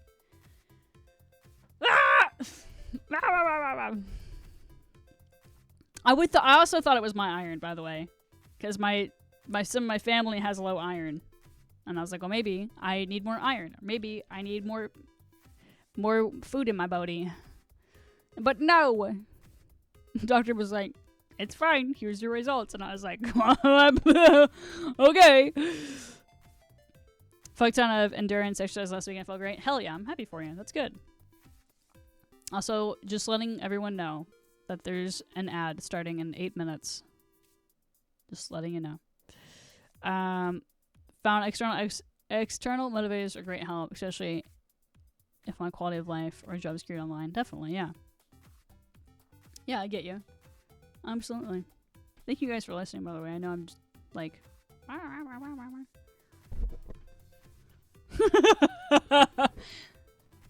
A: I also thought it was my iron, by the way, because some of my family has low iron, and I was like, well, maybe I need more iron, or maybe I need more food in my body. But no, the doctor was like, it's fine, here's your results, and I was like, okay. Fuck ton of endurance exercise last weekend, felt great. Hell yeah, I'm happy for you. That's good. Also, just letting everyone know that there's an ad starting in 8 minutes. Just letting you know. Found external motivators are great help, especially if my quality of life or job security online. Definitely, yeah. Yeah, I get you. Absolutely. Thank you guys for listening, by the way. I know I'm just like...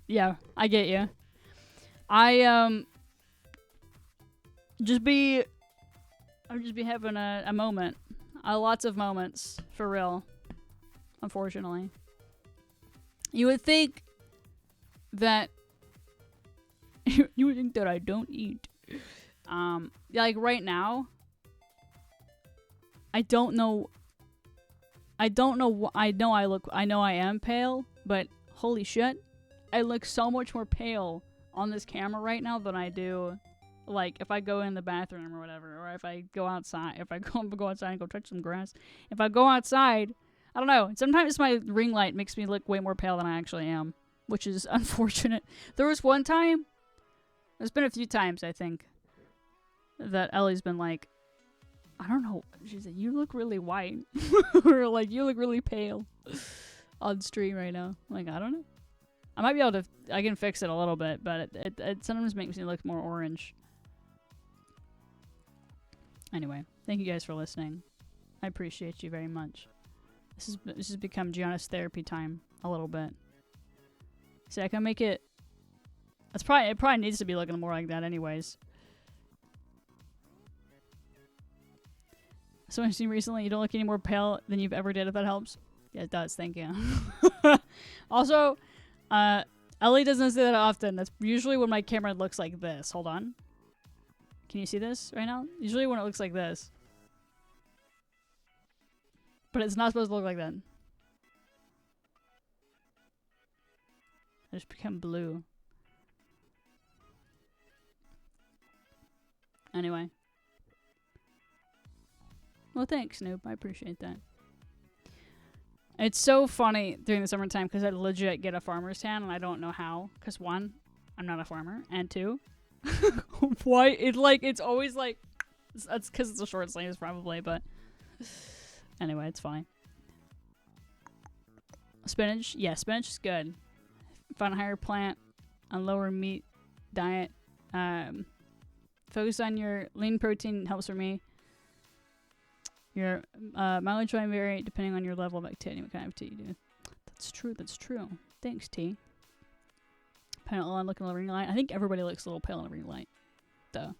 A: Yeah, I get you. I'll just be having a moment. Lots of moments, for real. Unfortunately. You would think that I don't eat. Like right now, I know I am pale, but holy shit, I look so much more pale on this camera right now than I do, like, if I go in the bathroom or whatever, or if I go outside, go outside and go touch some grass. If I go outside, I don't know, sometimes my ring light makes me look way more pale than I actually am, which is unfortunate. There was one time, there's been a few times, I think, that Ellie's been like, I don't know, she's like, you look really white, or like, you look really pale on stream right now. I'm like, I don't know. I might be able to, I can fix it a little bit, but it sometimes makes me look more orange. Anyway, thank you guys for listening. I appreciate you very much. This has become Gianna's therapy time a little bit. See, I can make it, it probably needs to be looking more like that anyways. So I've seen recently, you don't look any more pale than you've ever did, if that helps. Yeah, it does, thank you. Also, Ellie doesn't say that often. That's usually when my camera looks like this. Hold on. Can you see this right now? Usually when it looks like this. But it's not supposed to look like that. I just become blue. Anyway. Well, thanks, Snoop. I appreciate that. It's so funny during the summertime because I legit get a farmer's tan and I don't know how. Because one, I'm not a farmer, and two, why? It's always like, that's because it's a short sleeves probably, but anyway, it's fine. Spinach, yeah, spinach is good. Find a higher plant, a lower meat diet. Focus on your lean protein helps for me. Your mileage might vary depending on your level of activity, what kind of tea you do. That's true, that's true. Thanks, T. Pale on looking at the ring light. I think everybody looks a little pale in the ring light, though.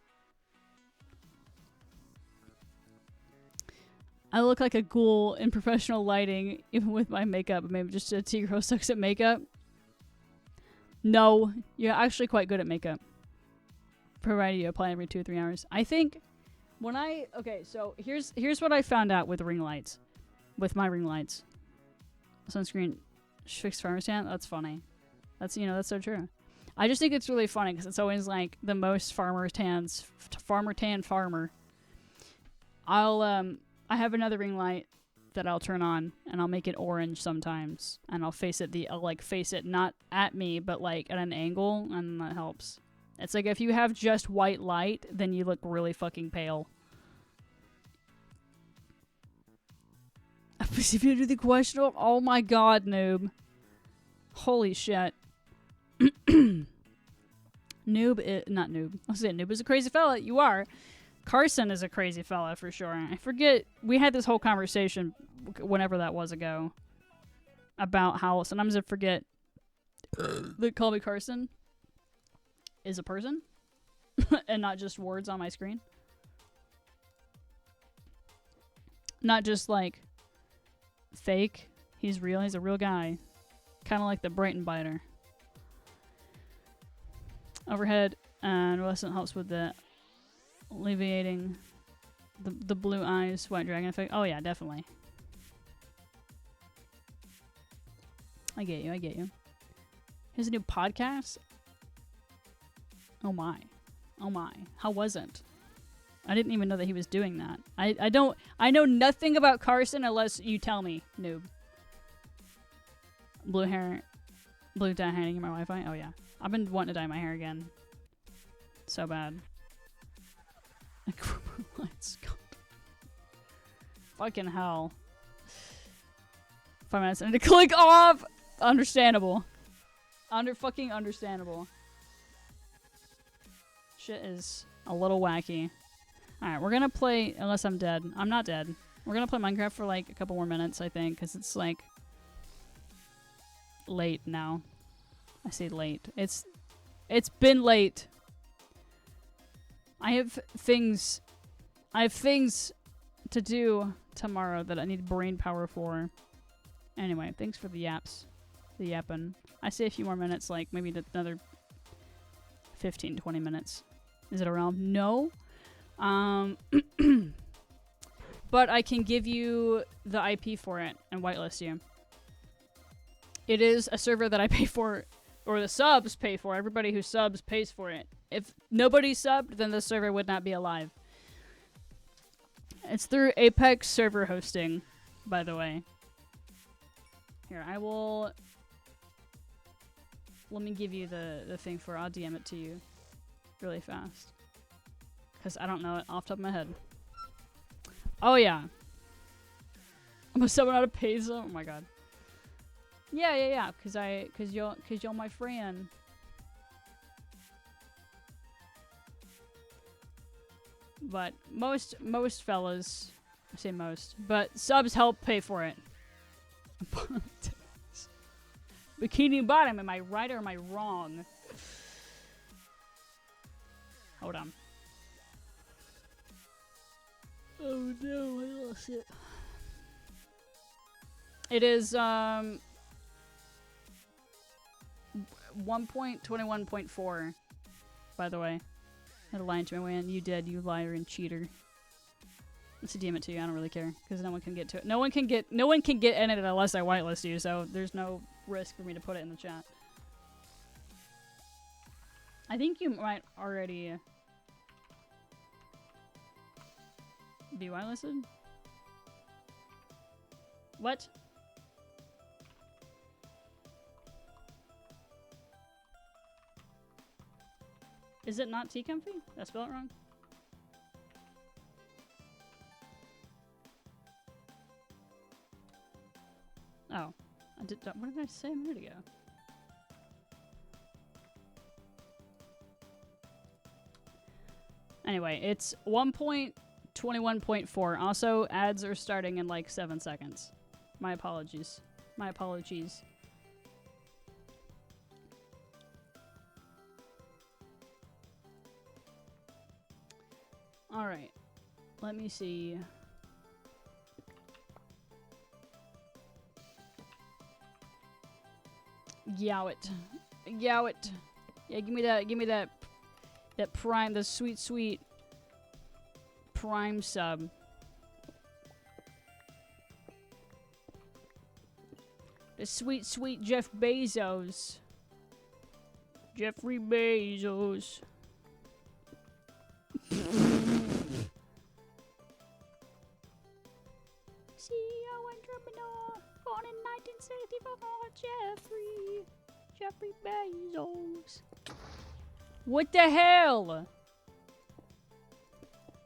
A: I look like a ghoul in professional lighting, even with my makeup. Maybe just a T-girl sucks at makeup. No, you're actually quite good at makeup, provided you apply every 2 or 3 hours. I think when so here's what I found out with ring lights, with my ring lights. Sunscreen fixed farmer's tan. That's funny. That's so true. I just think it's really funny because it's always like the most farmer tan farmer. I have another ring light that I'll turn on and I'll make it orange sometimes, and I'll face it not at me but like at an angle, and that helps. It's like if you have just white light, then you look really fucking pale. Severely questionable. Oh my god, noob. Holy shit. Not noob. I'll say noob is a crazy fella. You are. Carson is a crazy fella for sure. I forget. We had this whole conversation whenever that was ago about how sometimes I forget that Call Me Carson is a person and not just words on my screen. Not just like fake. He's real. He's a real guy. Kind of like the Brighton Biter. Overhead and Wesson helps with the alleviating the blue eyes white dragon effect. Oh yeah, definitely. I get you. Here's a new podcast. Oh my. How was it? I didn't even know that he was doing that. I know nothing about Carson unless you tell me, noob. Blue hair, blue dye hanging in my Wi-Fi. Oh yeah. I've been wanting to dye my hair again. So bad. Fucking hell. 5 minutes. I need to click off! Understandable. Fucking understandable. Shit is a little wacky. Alright, we're gonna play, unless I'm dead. I'm not dead. We're gonna play Minecraft for like a couple more minutes, I think, because it's like late now. I say late. It's been late. I have things to do tomorrow that I need brain power for. Anyway, thanks for the yaps. The yapping. I say a few more minutes, like maybe another 15, 20 minutes. Is it around? No. But I can give you the IP for it and whitelist you. It is a server that I pay for, or the subs pay for. Everybody who subs pays for it. If nobody subbed, then the server would not be alive. It's through Apex server hosting, by the way. Here, I will... Let me give you the thing for it. I'll DM it to you really fast. Because I don't know it off the top of my head. Oh, yeah. I'm gonna summon out of Pesa. Oh, my God. Yeah. Because you're my friend. But most fellas, I say most, but subs help pay for it. Bikini Bottom, am I right or am I wrong? Hold on. Oh no, I lost it. It is 1.21.4, by the way. I had a line to my way in. You did, you liar and cheater. Let's DM it to you. I don't really care because no one can get to it. No one can get in it unless I whitelist you. So there's no risk for me to put it in the chat. I think you might already be whitelisted. What? Is it not T-Comfy? Did I spell it wrong? Oh. What did I say a minute ago? Anyway, it's 1.21.4. Also, ads are starting in like 7 seconds. My apologies. My apologies. Alright. Let me see. Yowit. Yowit. Yeah, give me that prime, the sweet prime sub. The sweet Jeff Bezos. Jeffrey Bezos. CEO entrepreneur, born in 1964, Jeffrey Bezos. What the hell?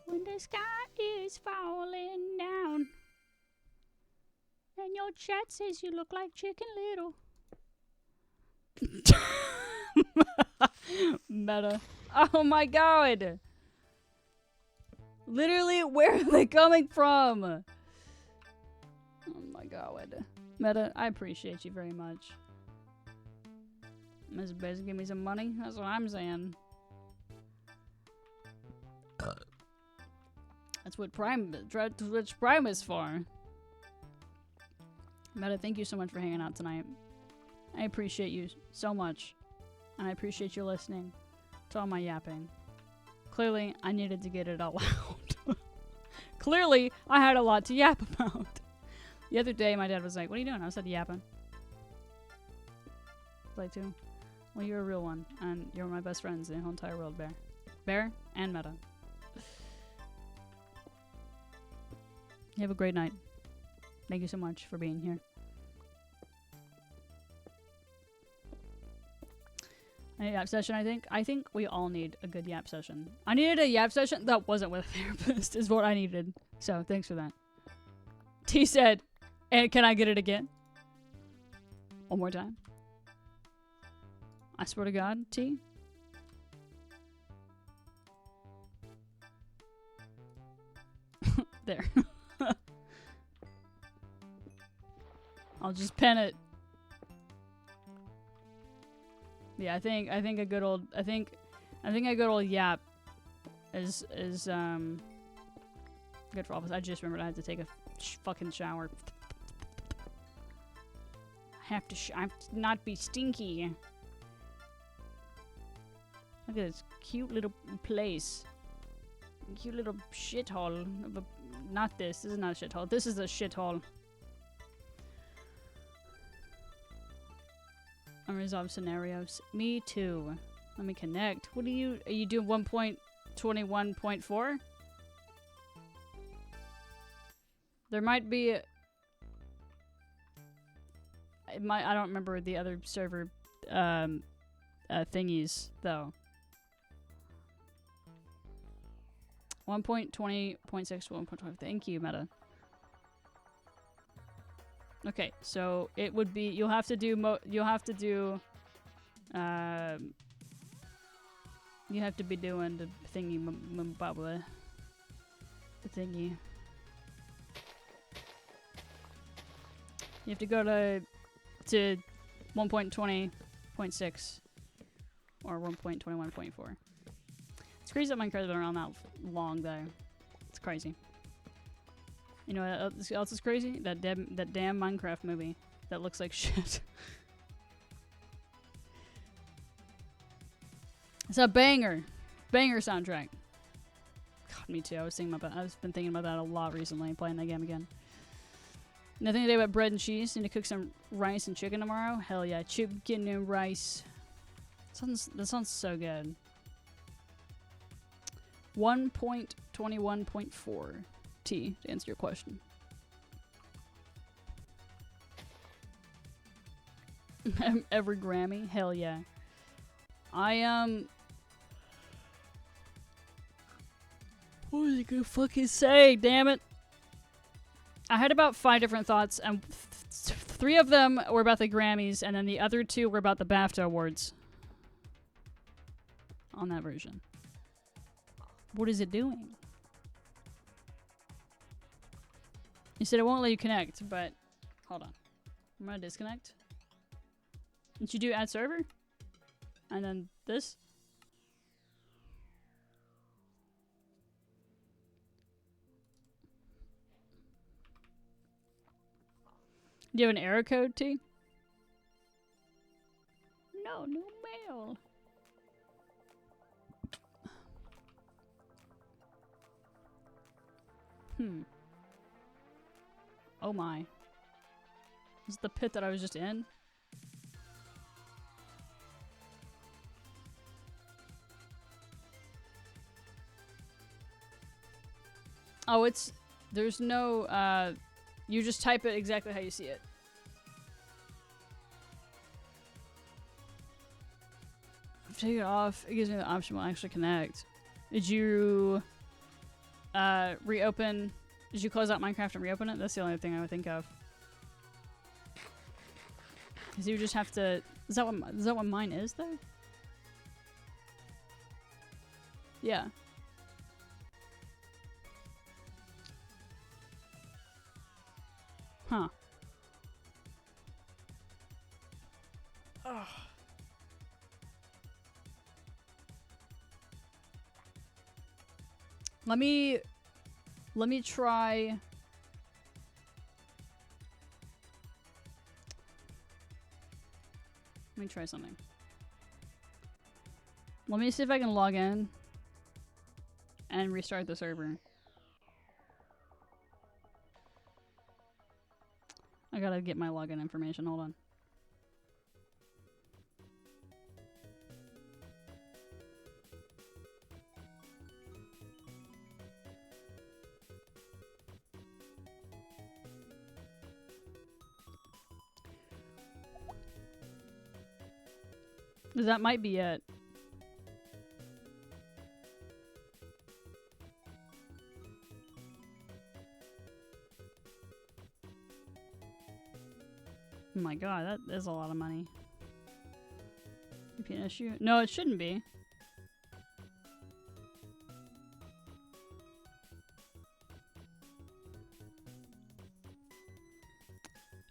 A: When the sky is falling down. And your chat says you look like Chicken Little. Meta. Oh my god. Literally, where are they coming from? Oh my god. Meta, I appreciate you very much. Miss Biz, give me some money. That's what I'm saying. That's what Prime is for. Meta, thank you so much for hanging out tonight. I appreciate you so much. And I appreciate you listening to all my yapping. Clearly, I needed to get it out loud. Clearly, I had a lot to yap about. The other day, my dad was like, "What are you doing?" I said, "Yapping." Play too. Well, you're a real one, and you're my best friends in the whole entire world, Bear. Bear and Meta. You have a great night. Thank you so much for being here. A yap session, I think. I think we all need a good yap session. I needed a yap session that wasn't with a therapist, is what I needed. So, thanks for that. T said, "And can I get it again?" One more time. I swear to God, T. There. I'll just pen it. Yeah, I think a good old a good old yap is good for all of us. I just remembered I had to take a fucking shower. I have to not be stinky. Look at this cute little place. Cute little shithole. Not this. This is not a shithole. This is a shithole. Unresolved scenarios. Me too. Let me connect. What are you doing 1.21.4? There might be I don't remember the other server thingies though. 1.20.6 1.5. Thank you, Meta. Okay, so it would be you'll have to do you have to be doing the thingy the thingy. You have to go to 1.20.6 or 1.21.4. It's crazy that Minecraft's been around that long though. It's crazy. You know what else is crazy? That damn Minecraft movie that looks like shit. It's a banger soundtrack. God, me too. I've been thinking about that a lot recently, playing that game again. Nothing today but bread and cheese. Need to cook some rice and chicken tomorrow. Hell yeah, chicken and rice. That sounds so good. 1.21.4 T to answer your question. Every Grammy, hell yeah. What was I gonna fucking say? Damn it! I had about 5 different thoughts, and 3 of them were about the Grammys, and then the other 2 were about the BAFTA awards. On that version. What is it doing? You said it won't let you connect, but hold on. I'm gonna disconnect. Did you do add server? And then this? Do you have an error code, T? No, new mail. Oh my. Is it the pit that I was just in? Oh, there's no, you just type it exactly how you see it. Take it off. It gives me the option to actually connect. Did you reopen? Did you close out Minecraft and reopen it? That's the only thing I would think of. Because you just have to. Is that what mine is though? Yeah. Huh. Ugh. Let me try. Let me try something. Let me see if I can log in and restart the server. I gotta get my login information. Hold on. That might be it. Oh my god, that is a lot of money. VPN issue? No, it shouldn't be.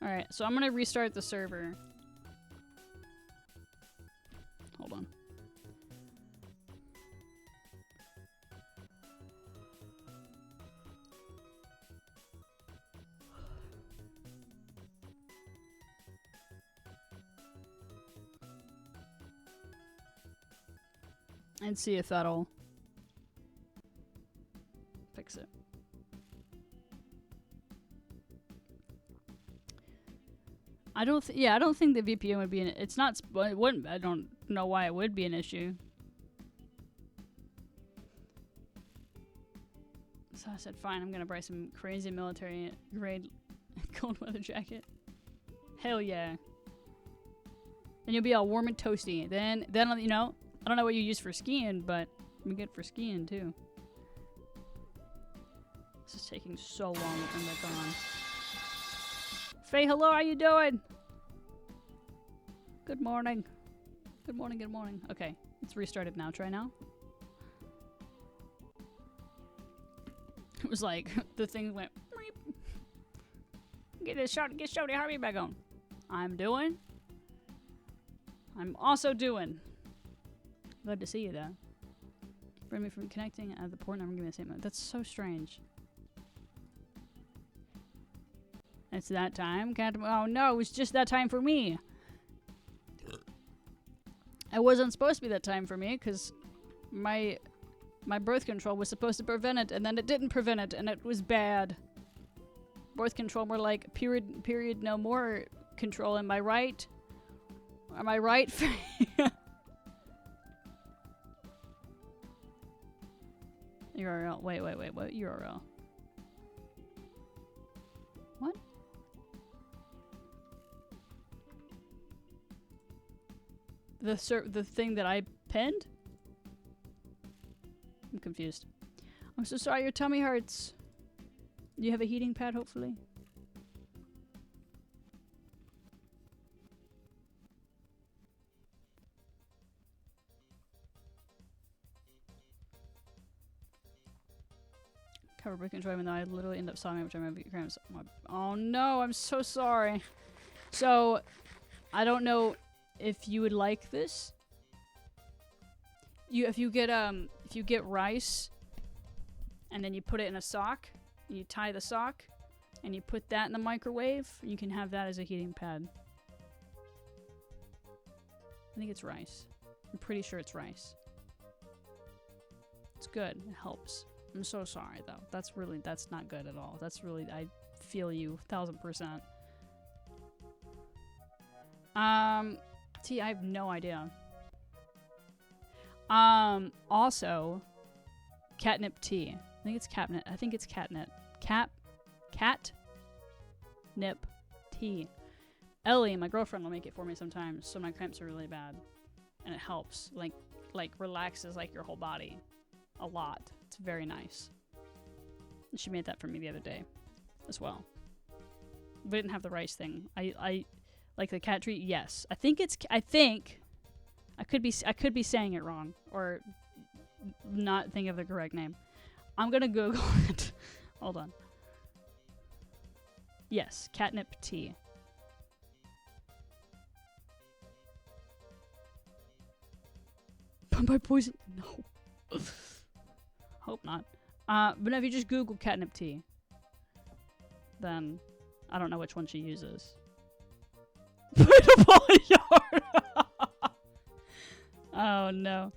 A: Alright, so I'm gonna restart the server. Hold on. And see if that'll fix it. I don't think the VPN would be an. It's not. It wouldn't. I don't know why it would be an issue. So I said, fine. I'm gonna buy some crazy military grade cold weather jacket. Hell yeah. And you'll be all warm and toasty. Then you know. I don't know what you use for skiing, but it'd be good for skiing too. This is taking so long to turn back on. Faye, hello, how you doing? Good morning. Good morning, good morning. Okay, let's restart it now. Try now. It was like, the thing went, get Shody Harvey back on. I'm also doing. Glad to see you though. Prevent me from connecting at the port number. Give me the same mode. That's so strange. It's that time. Oh no, it was just that time for me. It wasn't supposed to be that time for me because my birth control was supposed to prevent it, and then it didn't prevent it, and it was bad. Birth control more like period no more control. Am I right? Am I right? URL. Wait. What URL? What? The thing that I pinned? I'm confused. I'm so sorry. Your tummy hurts. Do you have a heating pad? Hopefully. Cover birth control, even though I literally end up sobbing every time I beat cramps. Oh no, I'm so sorry. So, I don't know if you would like this. If you get rice, and then you put it in a sock, you tie the sock, and you put that in the microwave, you can have that as a heating pad. I think it's rice. I'm pretty sure it's rice. It's good. It helps. I'm so sorry though. That's not good at all. That's really, I feel you 1000%. See, I have no idea. Also, catnip tea. I think it's catnip. I think it's catnip. Catnip tea. Ellie, my girlfriend, will make it for me sometimes, so my cramps are really bad, and it helps. Like relaxes like your whole body, a lot. It's very nice. And she made that for me the other day, as well. We didn't have the rice thing. I Like the cat tree? Yes. I could be saying it wrong or not think of the correct name. I'm gonna Google it. Hold on. Yes, catnip tea. By poison? No. Hope not. But if you just Google catnip tea, then I don't know which one she uses. Put a ball yard. Oh no.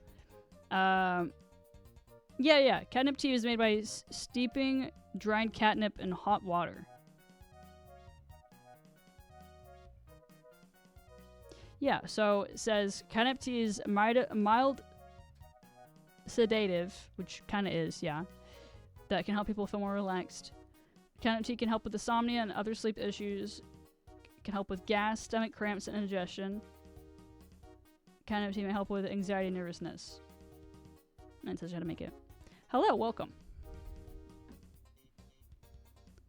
A: Yeah. Catnip tea is made by steeping dried catnip in hot water. Yeah, so it says catnip tea is mild sedative, which kind of is, yeah, that can help people feel more relaxed. Catnip tea can help with insomnia and other sleep issues. Can help with gas, stomach cramps, and indigestion. Catnip tea may help with anxiety and nervousness. And it tells you how to make it. Hello, welcome.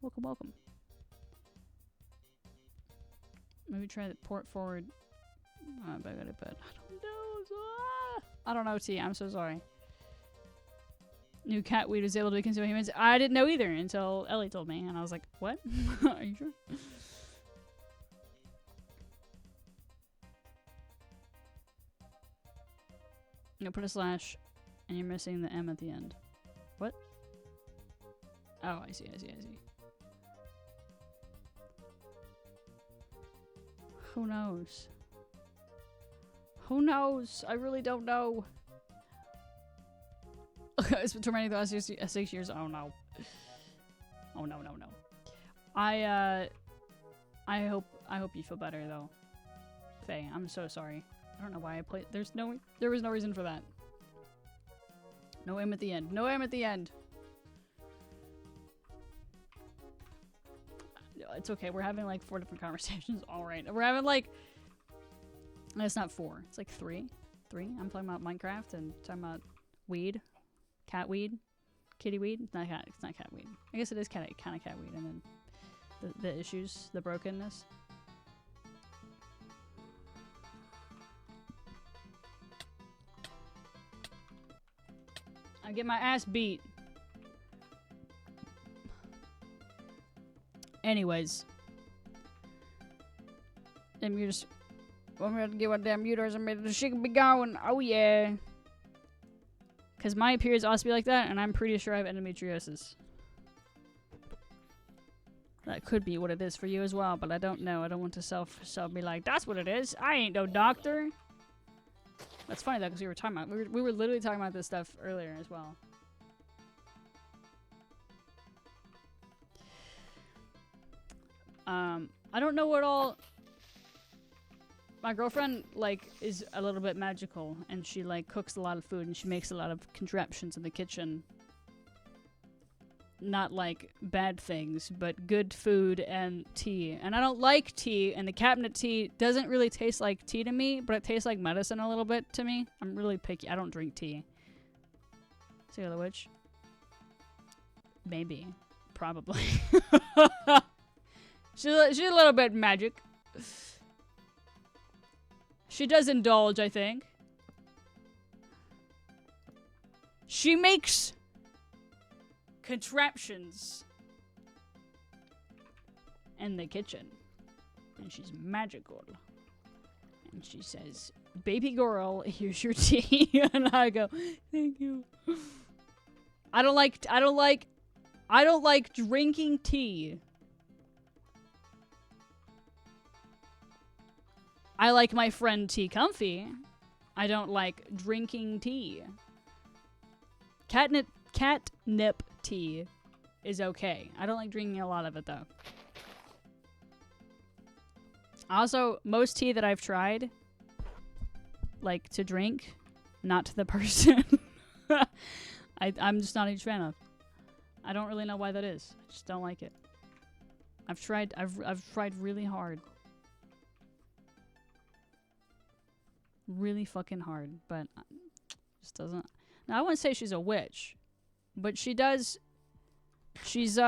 A: Welcome. Maybe try the port forward. But I don't know. I don't know, T. I'm so sorry. New cat weed was able to be consumed by humans. I didn't know either until Ellie told me, and I was like, "What? Are you sure?" No, put a slash, and you're missing the M at the end. What? Oh, I see. Who knows? Who knows? I really don't know. It's been tormenting the last 6 years. Oh no. Oh no. I hope you feel better though. Faye, I'm so sorry. I don't know why I played. There was no reason for that. No M at the end. No M at the end. It's okay. We're having like 4 different conversations. All right. We're having like. It's not 4. It's like 3. I'm talking about Minecraft and talking about weed, cat weed, kitty weed. It's not cat weed. I guess it is kind of cat weed. And then the issues, the brokenness. I get my ass beat. Anyways. Them muters. I'm gonna get one damn muters and the shit can be going. Oh yeah. Cause my periods also be like that, and I'm pretty sure I have endometriosis. That could be what it is for you as well, but I don't know. I don't want to self be like, that's what it is. I ain't no doctor. That's funny though, because we were talking about we were literally talking about this stuff earlier as well. I don't know what all. My girlfriend like is a little bit magical, and she like cooks a lot of food, and she makes a lot of contraptions in the kitchen. Not like bad things, but good food and tea. And I don't like tea, and the cabinet tea doesn't really taste like tea to me, but it tastes like medicine a little bit to me. I'm really picky. I don't drink tea. See the witch? Maybe. Probably. She's a little bit magic. She does indulge, I think. She makes contraptions in the kitchen. And she's magical. And she says, baby girl, here's your tea. And I go, thank you. I don't like drinking tea. I like my friend Tea Comfy. I don't like drinking tea. Catnip tea is okay. I don't like drinking a lot of it though. Also, most tea that I've tried, like to drink, not to the person, I'm just not a huge fan of. I don't really know why that is. I just don't like it. I've tried really hard. Really fucking hard, but just doesn't. Now I wouldn't say she's a witch, but she does. She's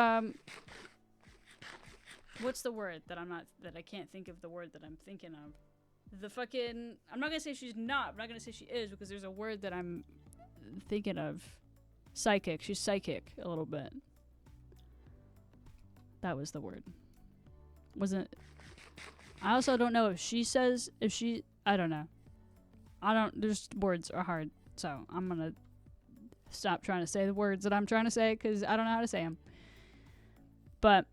A: What's the word that I can't think of the word that I'm thinking of? The fucking, I'm not gonna say she's not, I'm not gonna say she is, because there's a word that I'm thinking of. Psychic. She's psychic a little bit. That was the word. Wasn't. I also don't know if she says, I don't know. There's words are hard, so I'm gonna stop trying to say the words that I'm trying to say, because I don't know how to say them. But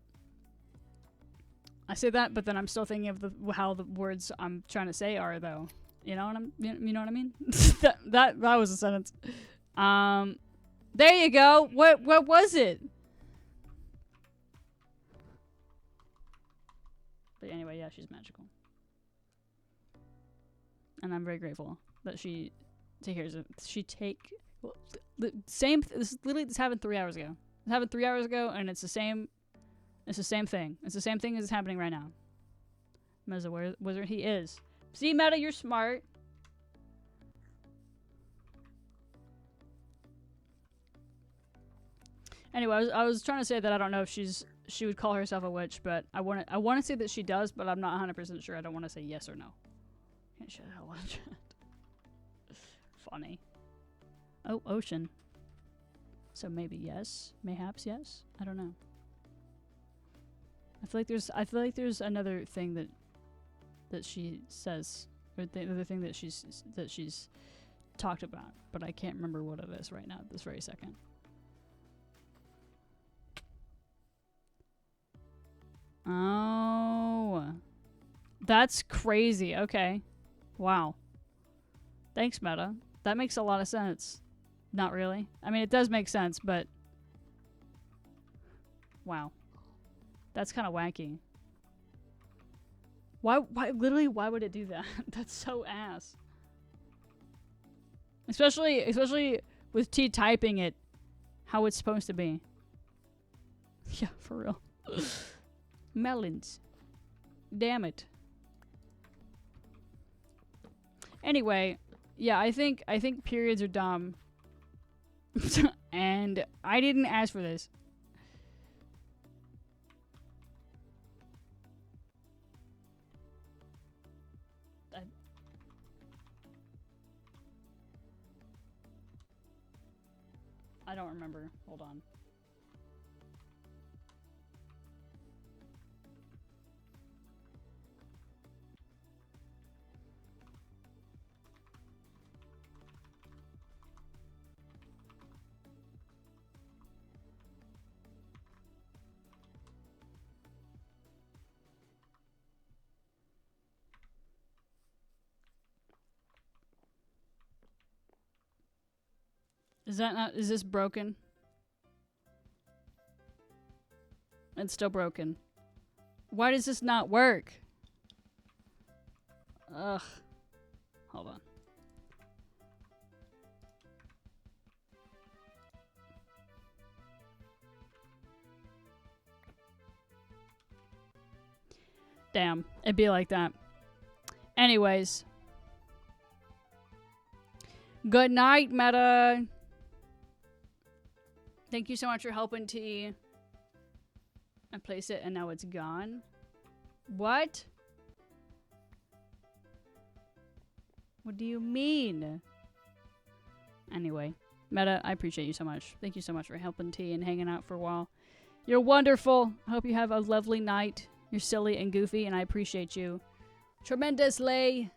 A: I say that, but then I'm still thinking of how the words I'm trying to say are, though. You know what I mean? that was a sentence. There you go. What was it? But anyway, yeah, she's magical. And I'm very grateful that she takes this happened 3 hours ago. It happened 3 hours ago, and it's the same thing. It's the same thing as happening right now. Meta's a wizard. He is. See, Meta, you're smart. Anyway, I was trying to say that I don't know if she would call herself a witch, but I want to say that she does, but I'm not 100% sure. I don't want to say yes or no. Can't shut the hell up. Funny. Oh, ocean. So maybe yes, mayhaps yes. I don't know. I feel like there's another thing that she says, or the other thing that she's talked about, but I can't remember what it is right now at this very second. Oh, that's crazy. Okay, wow. Thanks, Meta. That makes a lot of sense. Not really. I mean, it does make sense, but wow, that's kind of wacky. Why literally, why would it do that? That's so ass. Especially with T typing it how it's supposed to be. Yeah, for real. Melons. Damn it. Anyway, yeah, I think periods are dumb. And I didn't ask for this. I don't remember. Hold on. Is this broken? It's still broken. Why does this not work? Ugh. Hold on. Damn, it'd be like that. Anyways. Good night, Meta. Thank you so much for helping T. I place it and now it's gone. What? What do you mean? Anyway, Meta, I appreciate you so much. Thank you so much for helping T and hanging out for a while. You're wonderful. I hope you have a lovely night. You're silly and goofy, and I appreciate you tremendously.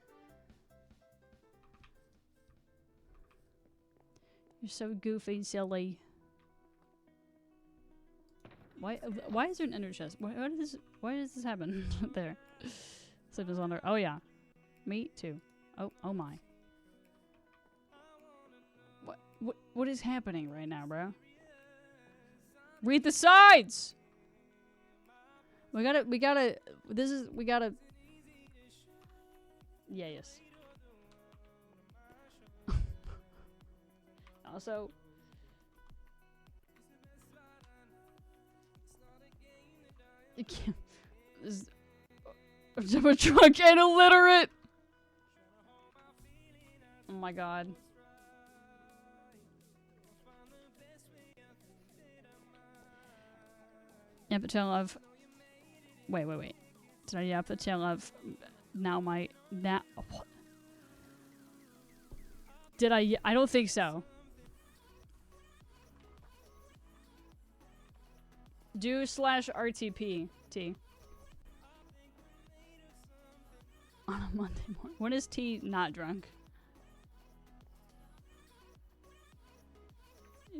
A: You're so goofy and silly. Why is there an ender chest? Why does this happen there? Sleep is on there. Oh yeah, me too. Oh my. What is happening right now, bro? Read the sides. We gotta. Yeah, yes. Also. You can't. I'm a drunk and illiterate. Oh my god. Yeah, but tell I've Wait. Did I yap the tail of now my... Now... Did I... I don't think so. Do/RTP. T. On a Monday morning. When is T not drunk?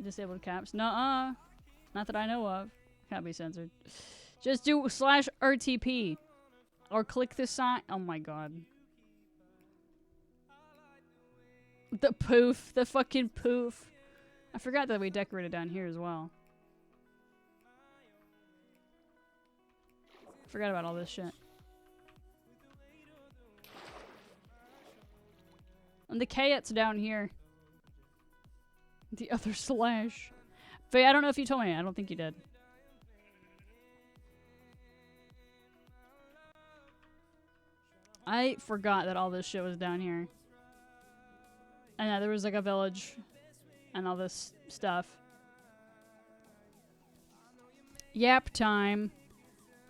A: Disabled caps? Nuh-uh. Not that I know of. Can't be censored. Just do /RTP. Or click the sign. Oh my god. The poof. The fucking poof. I forgot that we decorated down here as well. Forgot about all this shit. And the K-it's down here. The other slash. Faye, I don't know if you told me. I don't think you did. I forgot that all this shit was down here. And yeah, there was like a village and all this stuff. Yap time.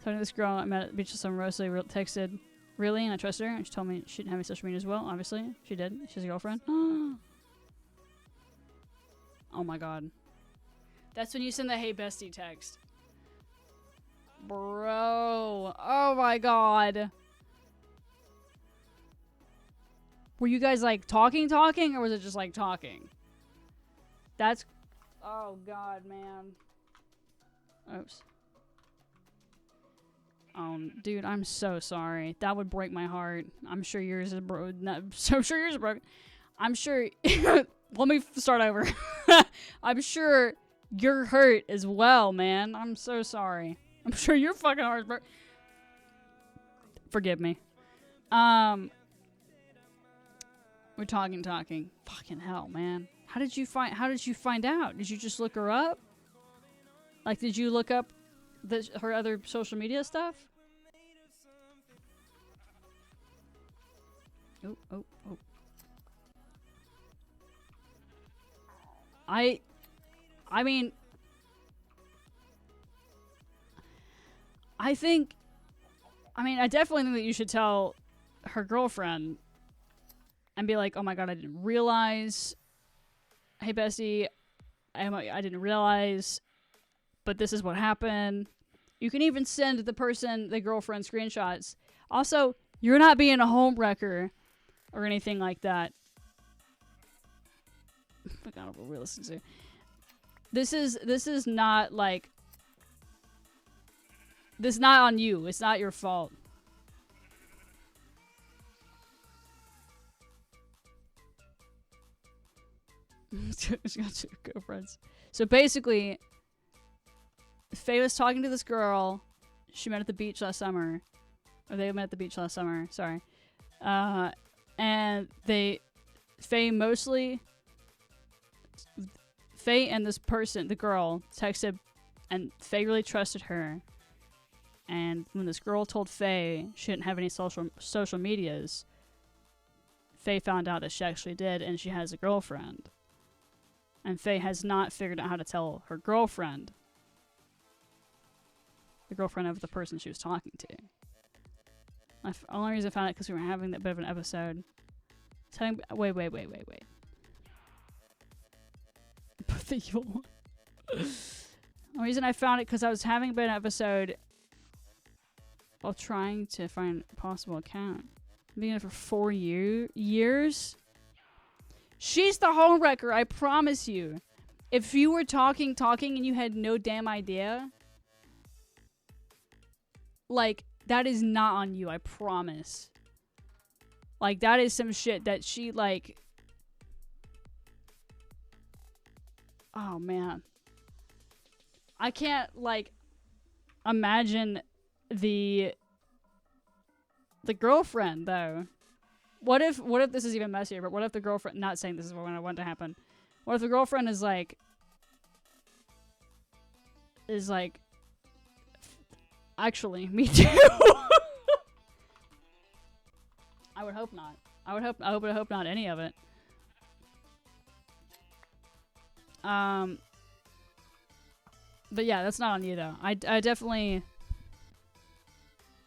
A: Talking to this girl I met at the beach with some Rosalie texted, really? And I trusted her. And she told me she didn't have any social media as well. Obviously, she did. She's a girlfriend. Oh my god. That's when you send the hey bestie text. Bro. Oh my god. Were you guys like talking, or was it just like talking? That's... Oh god, man. Oops. Oh, dude, I'm so sorry. That would break my heart. I'm sure yours is broken. I'm sure yours is broken. I'm sure... Let me start over. I'm sure you're hurt as well, man. I'm so sorry. I'm sure your fucking heart is broken. Forgive me. We're talking. Fucking hell, man. How did you find out? Did you just look her up? Like, did you look up her other social media stuff? Oh. I mean, I definitely think that you should tell her girlfriend and be like, oh my god, I didn't realize. Hey, bestie, I didn't realize, but this is what happened. You can even send the girlfriend screenshots. Also, you're not being a home wrecker or anything like that. I forgot what we're listening to. This is not like... This is not on you. It's not your fault. She's got two girlfriends. So basically, Faye was talking to this girl she met at the beach last summer. Or they met at the beach last summer. Sorry. And Faye and this person, the girl, texted, and Faye really trusted her. And when this girl told Faye she didn't have any social medias, Faye found out that she actually did, and she has a girlfriend. And Faye has not figured out how to tell her girlfriend, the girlfriend of the person she was talking to. The only reason I found it because we were having that bit of an episode. Wait. Put the evil one. The reason I found it because I was having a bit of an episode while trying to find a possible account. I've been in it for 4 years. She's the home wrecker, I promise you. If you were talking and you had no damn idea, like, that is not on you, I promise. Like, that is some shit that she, like... Oh, man. I can't, like, imagine the girlfriend, though. What if this is even messier, but what if the girlfriend... Not saying this is what I want to happen. What if the girlfriend is, like... Actually, me too. I would hope not. I hope not any of it. But yeah, that's not on you though. I definitely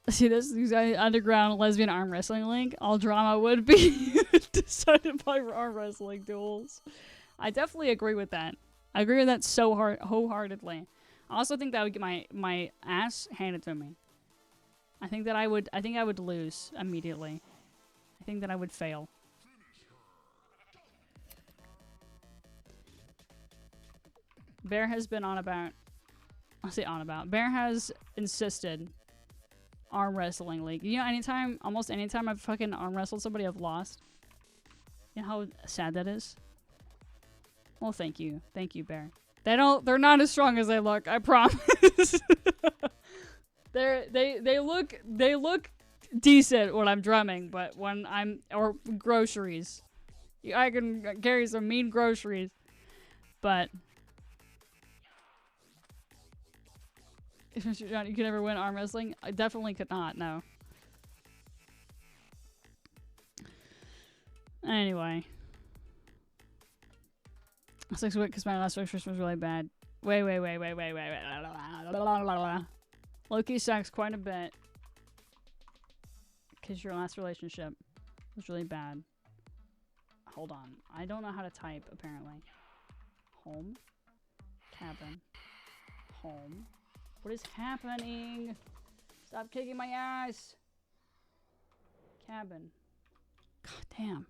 A: See, this is underground lesbian arm wrestling link. All drama would be decided by arm wrestling duels. I definitely agree with that. I agree with that so wholeheartedly. I also think that I would get my ass handed to me. I think I would lose immediately. I think that I would fail. Bear has been on about. I'll say on about. Bear has insisted. Arm wrestling league. You know, almost anytime I've fucking arm wrestled somebody, I've lost. You know how sad that is? Well, thank you. Thank you, Bear. They're not as strong as they look, I promise. They look decent when I'm drumming, but when or groceries. I can carry some mean groceries. But if Mr. John, you could ever win arm wrestling? I definitely could not, no. Anyway. 6 weeks because my last extras was really bad. Wait. Loki sucks quite a bit. Because your last relationship was really bad. Hold on. I don't know how to type, apparently. Home. Cabin. Home. What is happening? Stop kicking my ass. Cabin. God damn.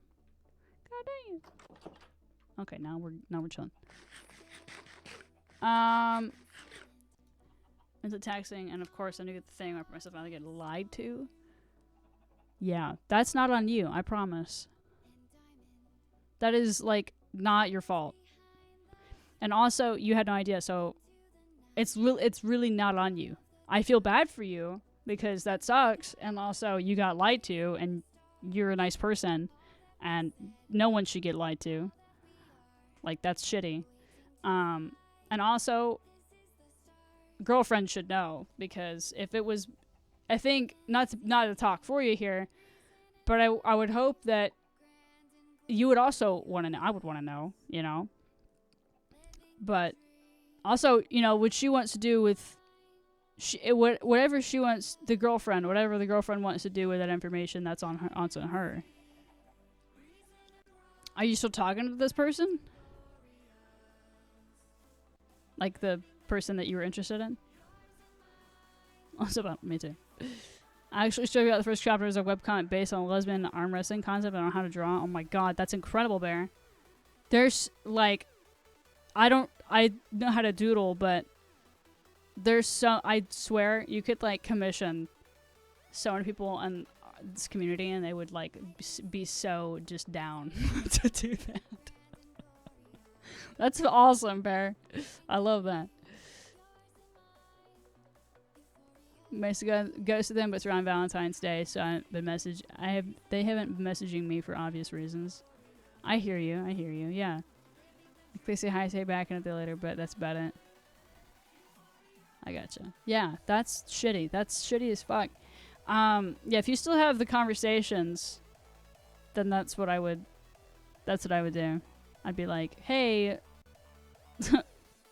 A: God damn. Okay, now we're chilling. Into texting, and of course I knew the thing where myself I get lied to. Yeah, that's not on you, I promise. That is like not your fault. And also you had no idea, so it's really not on you. I feel bad for you because that sucks, and also you got lied to, and you're a nice person, and no one should get lied to. Like, that's shitty. And also, girlfriend should know, because if it was, I think, not to talk for you here, but I would hope that you would also want to know. I would want to know, you know. But also, you know, what she wants to do with, whatever she wants, whatever the girlfriend wants to do with that information, that's on her. Are you still talking to this person? Like the person that you were interested in? Also, about me too. I actually showed you the first chapter as a webcomic based on a lesbian arm wrestling concept and on how to draw. Oh my god, that's incredible, Bear. There's like, I know how to doodle, but there's I swear you could like commission so many people in this community and they would like be so just down to do that. That's awesome, Bear. I love that. Basically goes to them, but it's around Valentine's Day, so they haven't been messaging me for obvious reasons. I hear you, yeah. If they say hi, say back and a bit later, but that's about it. I gotcha. Yeah, that's shitty. That's shitty as fuck. Yeah, if you still have the conversations, then that's what I would do. I'd be like, hey,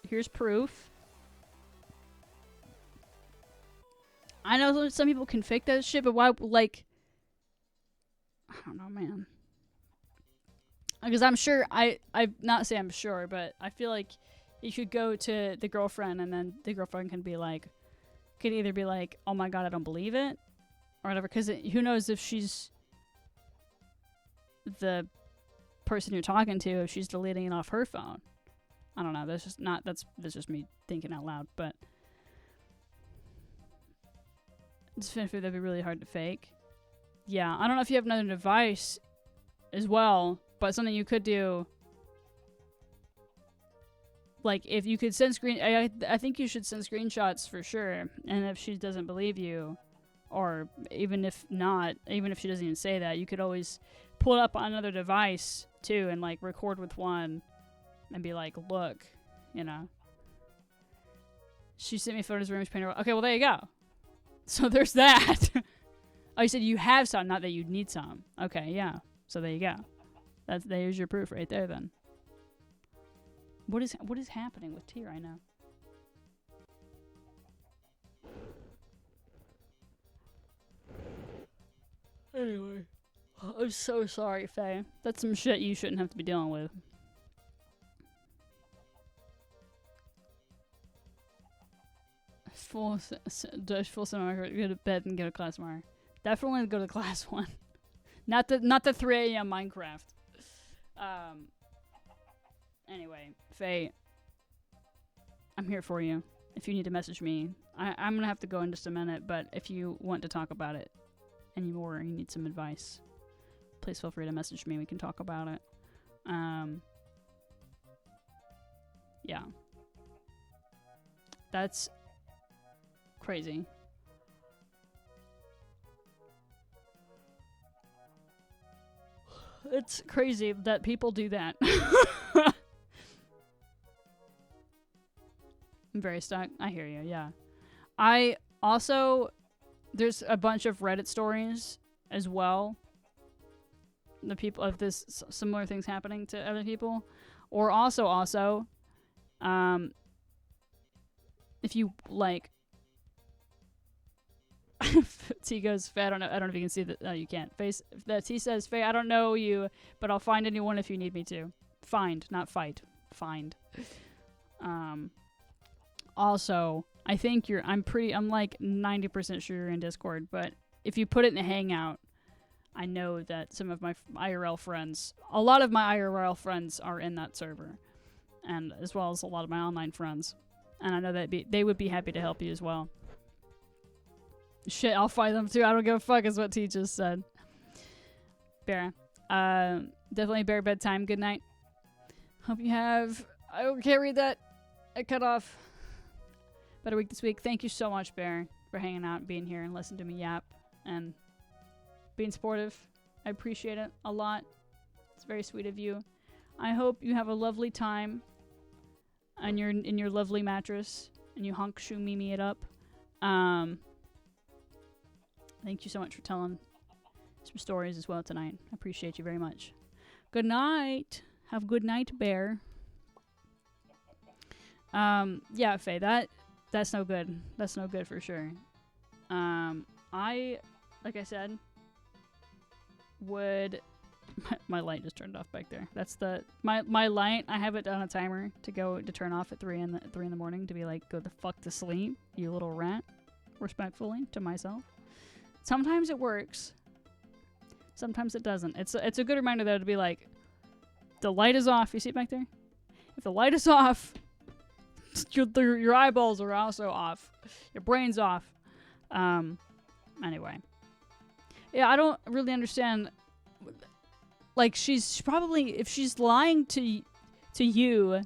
A: here's proof. I know some people can fake that shit, but why, like, I don't know, man. Because I'm sure, I'm not saying I'm sure, but I feel like you could go to the girlfriend and then the girlfriend can either be like, oh my god, I don't believe it, or whatever, because who knows if she's the person you're talking to, if she's deleting it off her phone. I don't know, that's just me thinking out loud, but that'd be really hard to fake. Yeah, I don't know if you have another device as well, but something you could do, like if you could send I think you should send screenshots for sure, and if she doesn't believe you, or even if she doesn't even say that, you could always pull it up on another device too and like record with one and be like, look, you know, she sent me photos of her image painter. Okay, well there you go. So there's that. Oh, you said you have some, not that you need some. Okay, yeah. So there you go. There's your proof right there then. What is happening with T right now? Anyway. I'm so sorry, Faye. That's some shit you shouldn't have to be dealing with. Full seminar, go to bed and go to class tomorrow. Definitely go to class 1. Not the 3 a.m. Minecraft. Anyway, Faye, I'm here for you. If you need to message me, I'm gonna have to go in just a minute, but if you want to talk about it anymore, you need some advice, please feel free to message me. We can talk about it. Yeah. That's crazy. It's crazy that people do that. I'm very stuck. I hear you, yeah. I also, there's a bunch of Reddit stories as well. The people of this similar things happening to other people. Or also, if you like, T goes, Faye, I don't know if you can see that. No, you can't. Face that T says, Faye, I don't know you, but I'll find anyone if you need me to. Find, not fight. Find. Also, I think I'm like 90% sure you're in Discord, but if you put it in a hangout, I know that some of my IRL friends, a lot of my IRL friends are in that server, and as well as a lot of my online friends. And I know that they would be happy to help you as well. Shit, I'll find them too. I don't give a fuck is what T just said. Bear. Definitely Bear bedtime. Good night. Hope you have... I can't read that. I cut off. Better week this week. Thank you so much, Bear, for hanging out and being here and listening to me yap and being supportive. I appreciate it a lot. It's very sweet of you. I hope you have a lovely time and you're in your lovely mattress and you hunk shoe mimi it up. Thank you so much for telling some stories as well tonight. I appreciate you very much. Good night. Have a good night, Bear. Yeah, Faye, that's no good. That's no good for sure. Like I said, would... My light just turned off back there. That's my light. I have it on a timer to turn off at 3 in the morning to be like, go the fuck to sleep, you little rat. Respectfully to myself. Sometimes it works. Sometimes it doesn't. It's a good reminder though to be like, the light is off. You see it back there? If the light is off, your eyeballs are also off. Your brain's off. Anyway. Yeah, I don't really understand. Like, she's probably, if she's lying to you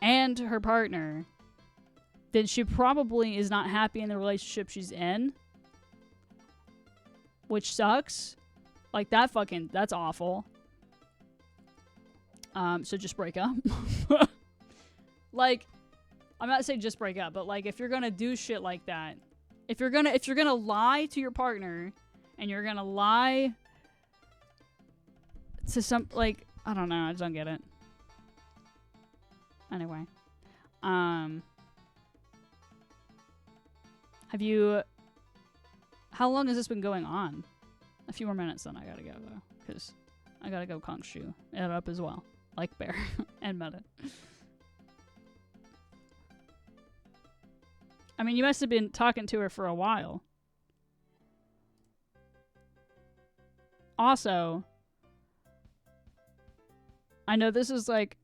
A: and her partner, then she probably is not happy in the relationship she's in. Which sucks. Like, that's awful. So just break up. Like, I'm not saying just break up, but like, if you're gonna do shit like that, if you're gonna lie to your partner, and you're gonna lie to some, like, I don't know, I just don't get it. Anyway. How long has this been going on? A few more minutes, then I gotta go, though. Because I gotta go Kongshu it up as well. Like Bear. And Meta. I mean, you must have been talking to her for a while. Also, I know this is like...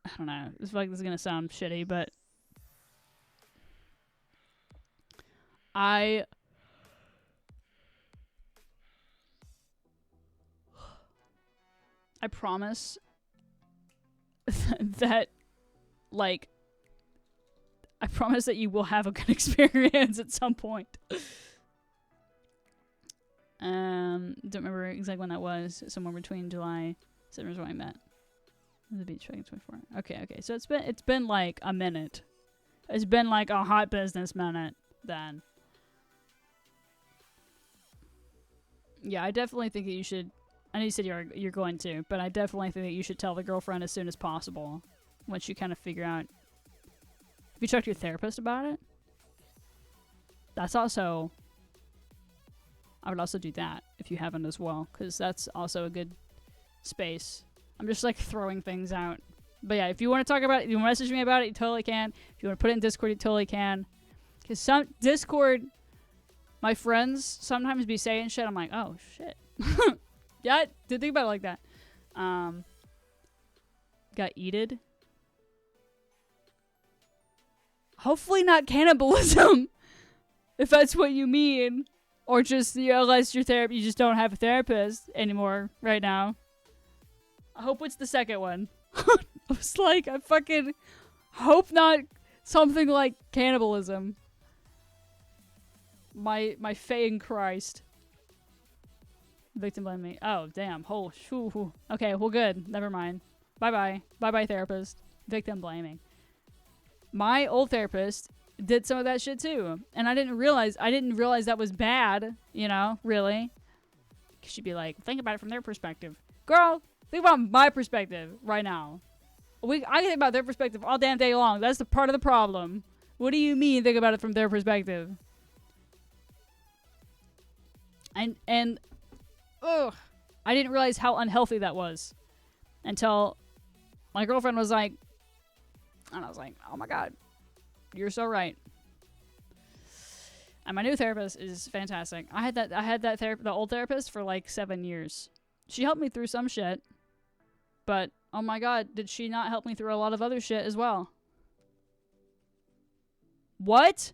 A: I don't know. I feel like this is gonna sound shitty, but... I promise that, like, I promise that you will have a good experience at some point. Don't remember exactly when that was. Somewhere between July, September is when I met. The beach back in 24. Okay. So it's been like a minute. It's been like a hot business minute then. Yeah, I definitely think that you should. I know you said you're going to, but I definitely think that you should tell the girlfriend as soon as possible, once you kind of figure out. Have you talked to your therapist about it? That's also I would also do that if you haven't as well, because that's also a good space. I'm just like throwing things out. But yeah, if you want to talk about it, you want to message me about it, you totally can. If you want to put it in Discord, you totally can. Because some Discord, my friends sometimes be saying shit. I'm like, oh shit. Yeah, didn't think about it like that. Got eated. Hopefully not cannibalism, if that's what you mean. Or just, unless your you just don't have a therapist anymore right now. I hope it's the second one. I was like, I fucking hope not something like cannibalism. My faith in Christ. Victim blame me. Oh, damn. Oh, shoo. Okay, well, good. Never mind. Bye-bye. Bye-bye, therapist. Victim blaming. My old therapist did some of that shit too, and I didn't realize that was bad, you know, really. She'd be like, think about it from their perspective. Girl, think about my perspective right now. I think about their perspective all damn day long. That's the part of the problem. What do you mean think about it from their perspective? And ugh, I didn't realize how unhealthy that was until my girlfriend was like, and I was like, oh my god, you're so right. And my new therapist is fantastic. I had the old therapist for like 7 years. She helped me through some shit, but oh my god, did she not help me through a lot of other shit as well? What?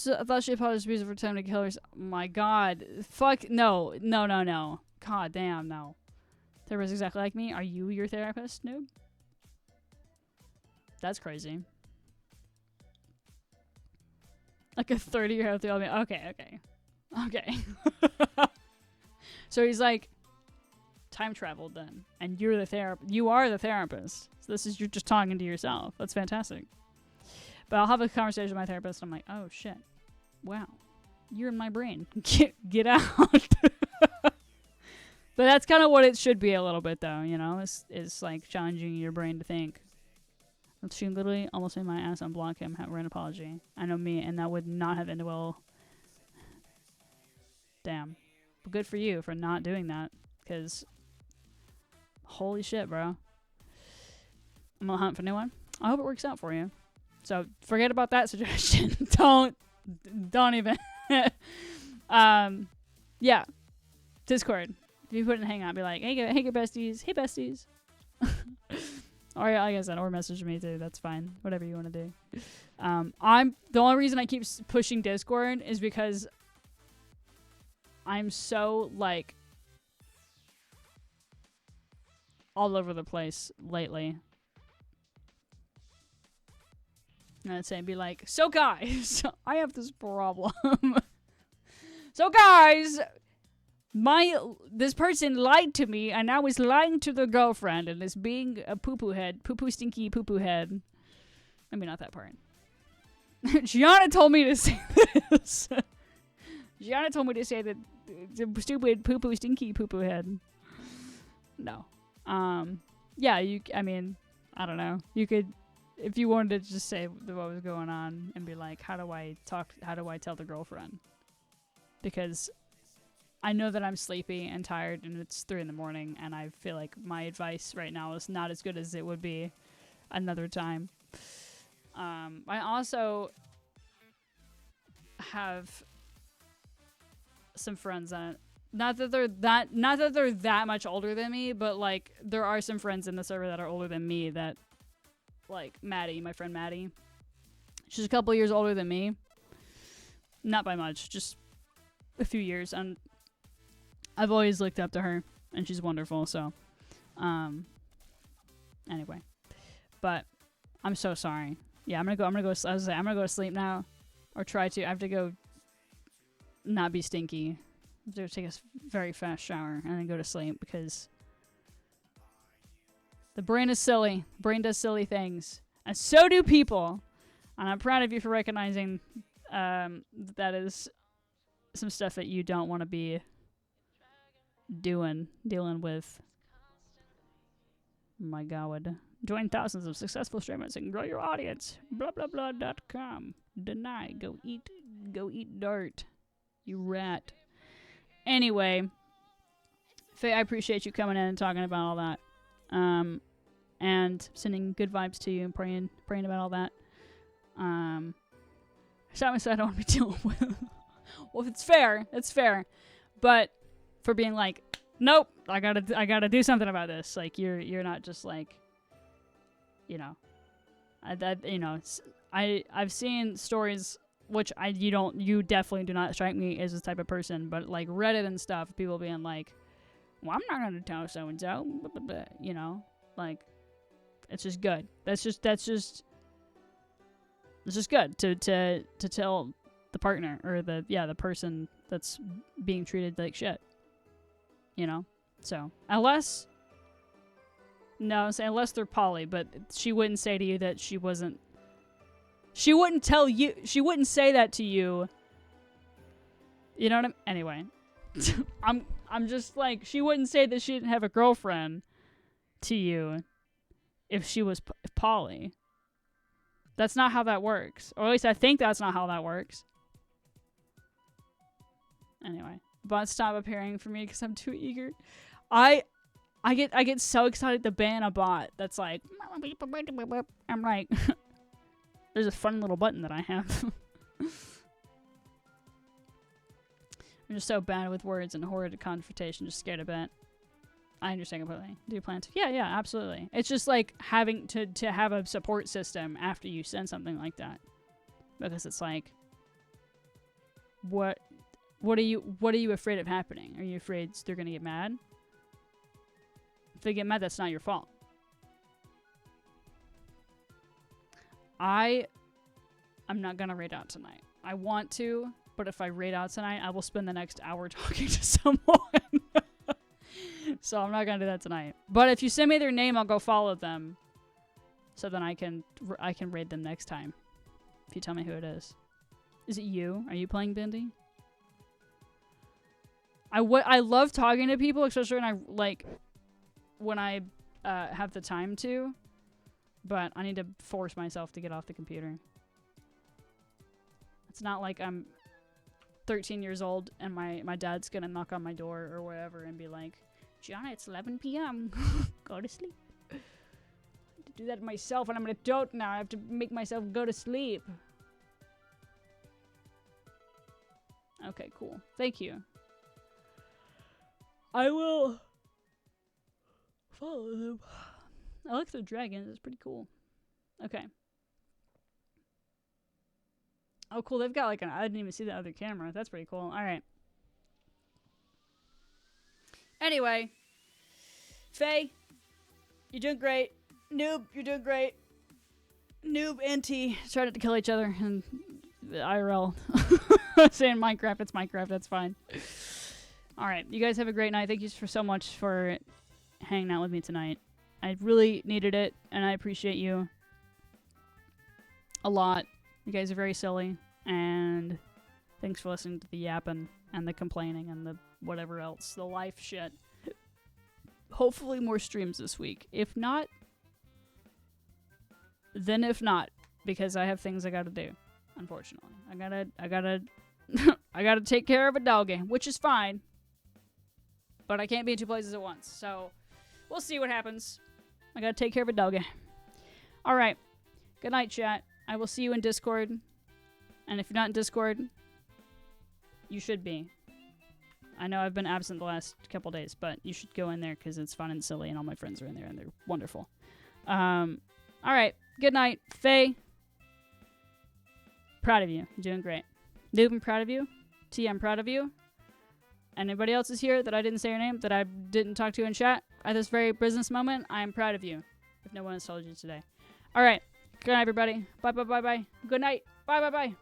A: I thought she apologized for attempting to kill herself. Oh my god. Fuck. No. God damn, no. Therapist exactly like me? Are you your therapist, noob? That's crazy. Like a 30-year-old through me. Okay. So he's like, time traveled then. And you are the therapist. So you're just talking to yourself. That's fantastic. But I'll have a conversation with my therapist. And I'm like, oh shit. Wow. You're in my brain. Get out. But that's kind of what it should be a little bit though, you know? It's like challenging your brain to think. She literally almost made my ass unblock him, have an apology. I know me, and that would not have ended well. Damn. But good for you for not doing that, because holy shit, bro. I'm gonna hunt for a new one. I hope it works out for you. So forget about that suggestion. Don't even. Yeah. Discord. If you put in Hangout, be like, hey besties. Hey besties. Or like I said, or message me too. That's fine. Whatever you want to do. The only reason I keep pushing Discord is because I'm so like all over the place lately. And I'd say, be like, so guys, I have this problem. So guys, this person lied to me, and now is lying to their girlfriend, and is being a poo-poo stinky poo-poo head. I mean, not that part. Gianna told me to say this. Gianna told me to say that the stupid poo-poo stinky poo-poo head. No. Yeah, I mean, I don't know. You could, if you wanted to just say what was going on and be like, how do I tell the girlfriend? Because I know that I'm sleepy and tired, and it's 3 a.m, and I feel like my advice right now is not as good as it would be another time. I also have some friends that not that they're that much older than me, but like there are some friends in the server that are older than me that, like Maddie, my friend Maddie. She's a couple years older than me. Not by much, just a few years, and I've always looked up to her, and she's wonderful. So, anyway, but I'm so sorry. Yeah, I'm gonna go. I was like, I'm gonna go to sleep now, or try to. I have to go. Not be stinky. I have to take a very fast shower and then go to sleep because the brain is silly. Brain does silly things, and so do people. And I'm proud of you for recognizing that is some stuff that you don't want to be dealing with. My God. Join thousands of successful streamers and grow your audience. Blah blah blah.com. Deny. Go eat dirt. You rat. Anyway, Faye, I appreciate you coming in and talking about all that. And sending good vibes to you and praying about all that. Simon said I don't want to be dealing with. Well, if it's fair, it's fair. But for being like, nope, I gotta do something about this. Like you're not just like, you know, I've seen stories which you definitely do not strike me as this type of person. But like Reddit and stuff, people being like, well, I'm not gonna tell so and so, you know, like it's just good. It's just good to tell the partner or the person that's being treated like shit. You know? So, unless they're poly, but she wouldn't say to you that she wouldn't say that to you. You know what anyway. I'm just like, she wouldn't say that she didn't have a girlfriend to you if she was poly. That's not how that works. Or at least I think that's not how that works. Anyway, bots stop appearing for me because I'm too eager. I get so excited to ban a bot that's like, I'm like, there's a fun little button that I have. I'm just so bad with words and horrid confrontation, just scared a bit. I understand completely. Do you plan to? Yeah, absolutely. It's just like having to have a support system after you send something like that. Because it's like, what are you afraid of happening? Are you afraid they're gonna get mad? If they get mad, that's not your fault. I'm not gonna raid out tonight. I want to, but if I raid out tonight, I will spend the next hour talking to someone. So I'm not gonna do that tonight. But if you send me their name, I'll go follow them. So then I can raid them next time. If you tell me who it is. Is it you? Are you playing Bendy? I love talking to people, especially when I have the time to. But I need to force myself to get off the computer. It's not like I'm 13 years old and my dad's gonna knock on my door or whatever and be like, Gianna, it's 11 p.m. Go to sleep. I have to do that myself, and I'm an adult now. I have to make myself go to sleep. Okay, cool. Thank you. I will follow them. I like the dragons. It's pretty cool. Okay. Oh, cool. They've got like I didn't even see the other camera. That's pretty cool. All right. Anyway, Faye, you're doing great. Noob, you're doing great. Noob and T started to kill each other in IRL. Saying Minecraft, it's Minecraft, that's fine. Alright, you guys have a great night. Thank you so much for hanging out with me tonight. I really needed it, and I appreciate you a lot. You guys are very silly, and thanks for listening to the yapping and the complaining and the whatever else, the life shit. Hopefully more streams this week. If not, then if not, because I have things I gotta do. Unfortunately, I gotta I gotta take care of a doggy, which is fine, but I can't be in two places at once. So we'll see what happens. I gotta take care of a doggy. All right. Good night, chat. I will see you in Discord, and if you're not in Discord, you should be. I know I've been absent the last couple days, but you should go in there because it's fun and silly, and all my friends are in there, and they're wonderful. All right. Good night. Faye, proud of you. You're doing great. Noob, I'm proud of you. T, I'm proud of you. Anybody else is here that I didn't say your name, that I didn't talk to in chat at this very business moment, I am proud of you, if no one has told you today. All right. Good night, everybody. Bye, bye, bye, bye. Good night. Bye, bye, bye.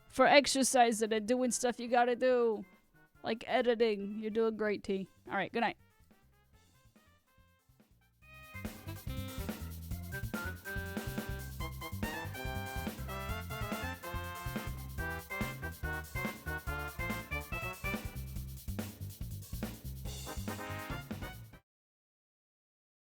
A: For exercising and doing stuff you gotta do. Like editing. You're doing great, T. Alright, good night.